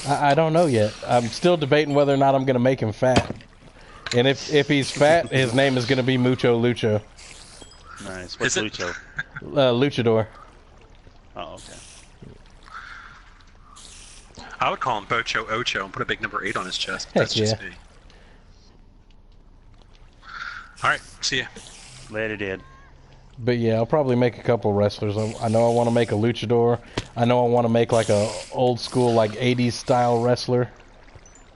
I don't know yet. I'm still debating whether or not I'm going to make him fat. And if he's fat, his name is going to be Mucho Lucho. Nice. What's Is it? Lucho? Luchador. Oh, okay. I would call him Bocho Ocho and put a big number 8 on his chest. Heck That's just yeah. me. All right, see ya. Later, dude. But yeah, I'll probably make a couple wrestlers. I know I want to make a luchador. I know I want to make like a old school like 80s style wrestler.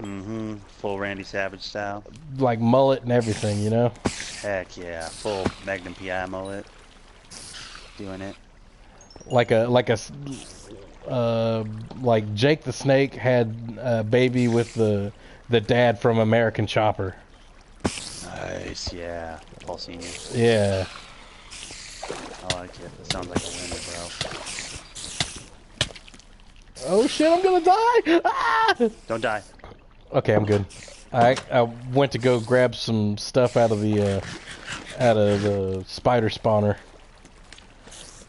Mm-hmm. Full Randy Savage style. Like mullet and everything, you know? Heck yeah. Full Magnum PI mullet. Doing it. Like Jake the Snake had a baby with the dad from American Chopper. Nice, yeah. Paul Senior. Yeah. I like it. That sounds like a winner, bro. Oh shit, I'm gonna die! Ah! Don't die. Okay, I'm good. I went to go grab some stuff out of the spider spawner.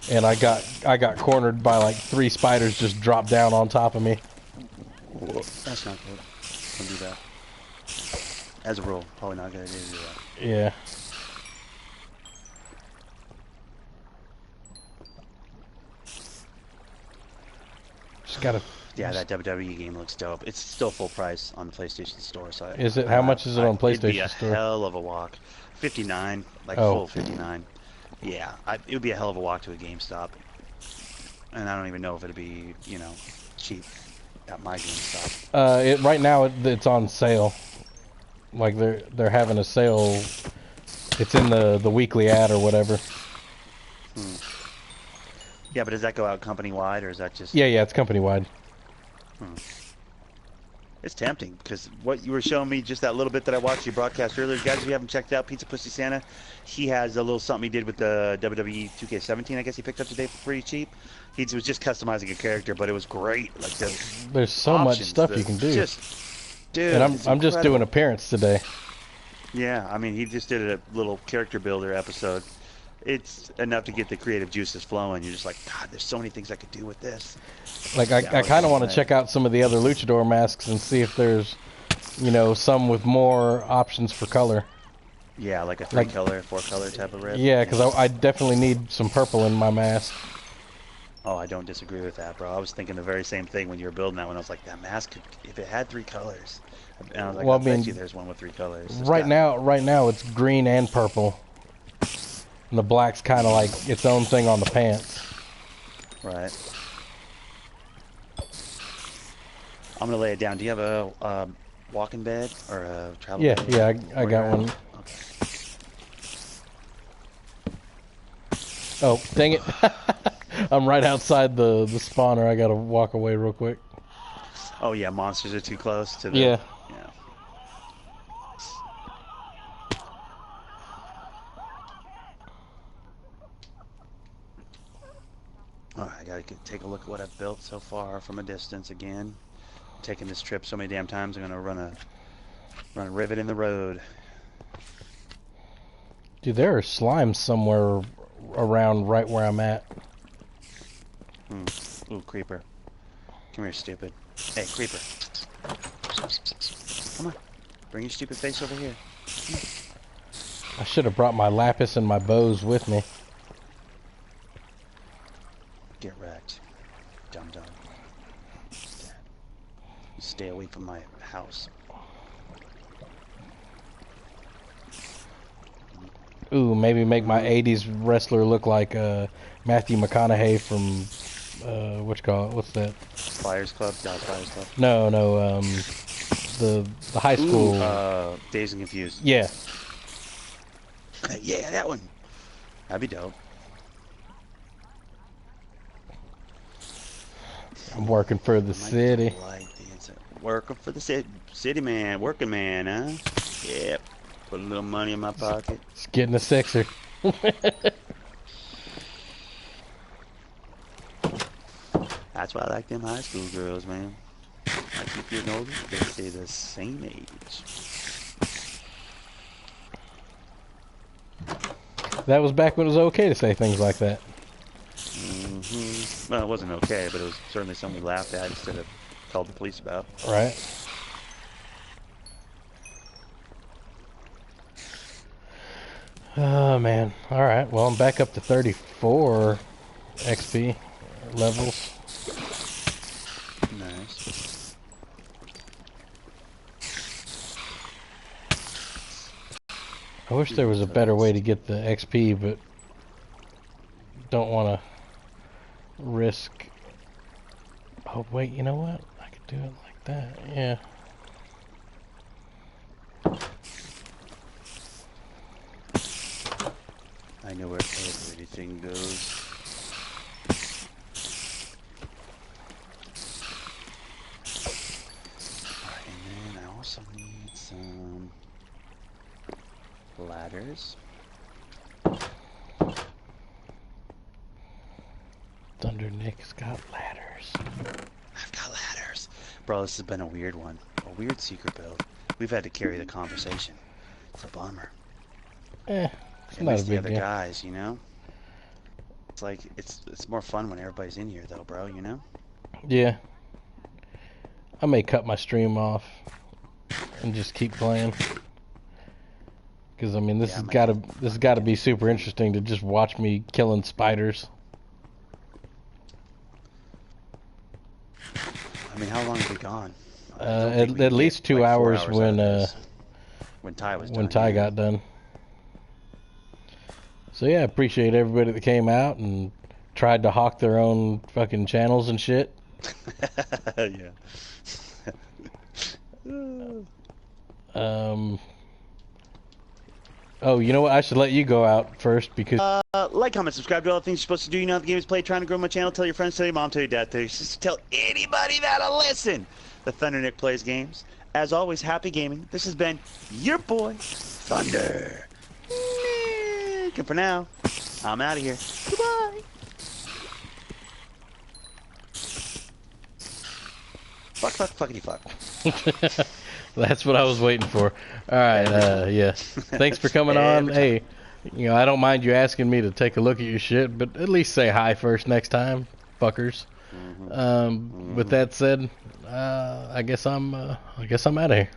and I got cornered by like 3 spiders just dropped down on top of me. That's not good. Don't do that. As a rule, probably not a good idea to do that. Yeah. Just gotta. Yeah, that WWE game looks dope. It's still full price on the PlayStation Store. So Is it? How much is it on PlayStation It'd be a Store? hell of a walk. 59, like Oh. full 59. Yeah, it would be a hell of a walk to a GameStop. And I don't even know if it'd be, you know, cheap at my GameStop. Right now it's on sale. Like they're having a sale. It's in the weekly ad or whatever. Yeah, but does that go out company wide or is that just? Yeah, it's company wide. It's tempting because what you were showing me, just that little bit that I watched you broadcast earlier, guys, if you haven't checked out Pizza Pussy Santa, he has a little something he did with the WWE 2K17. I guess he picked up today for pretty cheap. He was just customizing a character, but it was great. Like there's so much stuff you can do. Dude, and I'm just doing appearance today. Yeah, I mean, he just did a little character builder episode. It's enough to get the creative juices flowing. You're just like, God, there's so many things I could do with this. Like, I kind of want to check out some of the other luchador masks and see if there's, you know, some with more options for color. Yeah, like a 3-color, 4-color type of red. Yeah, because I definitely need some purple in my mask. Oh, I don't disagree with that, bro. I was thinking the very same thing when you were building that one. I was like, that mask could, if it had 3 colors. And I was like, well, I bet you there's one with 3 colors. Right now it's green and purple. And the black's kind of like its own thing on the pants. Right. I'm gonna lay it down. Do you have a walking bed or a travel bed? Yeah, I got one. Okay. Oh, dang it. I'm right outside the spawner. I gotta walk away real quick. Oh yeah, monsters are too close to the... Yeah. Alright, I gotta take a look at what I've built so far from a distance again. Taking this trip so many damn times, I'm gonna run a rivet in the road. Dude, there are slimes somewhere around right where I'm at. Ooh, creeper. Come here, stupid. Hey, creeper. Come on. Bring your stupid face over here. I should have brought my lapis and my bows with me. Get wrecked. Dum-dum. Stay away from my house. Ooh, maybe make my 80s wrestler look like Matthew McConaughey from what's that? Flyers Club? Dallas Flyers Club? No, the high school. Dazed and Confused. Yeah. Yeah, that one. That'd be dope. I'm working for the city. Working for the city man, working man, huh? Yep. Put a little money in my pocket. Just getting a sixer. That's why I like them high school girls, man. Like if you're older, they stay the same age. That was back when it was okay to say things like that. Well, it wasn't okay, but it was certainly something we laughed at instead of called the police about. Right. Oh, man. Alright, well, I'm back up to 34 XP levels. Nice. I wish there was a better way to get the XP, but don't want to risk... Oh, wait, you know what? I could do it like that, yeah. I know where everything goes. And then I also need some ladders. Thunder Nick's got ladders. I've got ladders. Bro, this has been a weird one. A weird secret build. We've had to carry the conversation. It's a bummer. It's I not miss a the big other deal. guys, you know? It's like it's more fun when everybody's in here, though, bro. You know? Yeah. I may cut my stream off and just keep playing. Because I mean, this has got to be super interesting to just watch me killing spiders. I mean, how long have we gone? At least 2 like hours when Ty was when Ty got done. So yeah, I appreciate everybody that came out and tried to hawk their own fucking channels and shit. Yeah. Oh, you know what? I should let you go out first because. Like, comment, subscribe to all the things you're supposed to do. You know how the game is played. Trying to grow my channel. Tell your friends, tell your mom, tell your dad, just tell anybody that'll listen. The Thunder Nick Plays Games. As always, happy gaming. This has been your boy, Thunder Nick. And for now, I'm out of here. Goodbye. Fuckity fuck. That's what I was waiting for. All right, yeah. Thanks for coming on. Hey, you know, I don't mind you asking me to take a look at your shit, but at least say hi first next time, fuckers. With that said, I guess I'm out of here.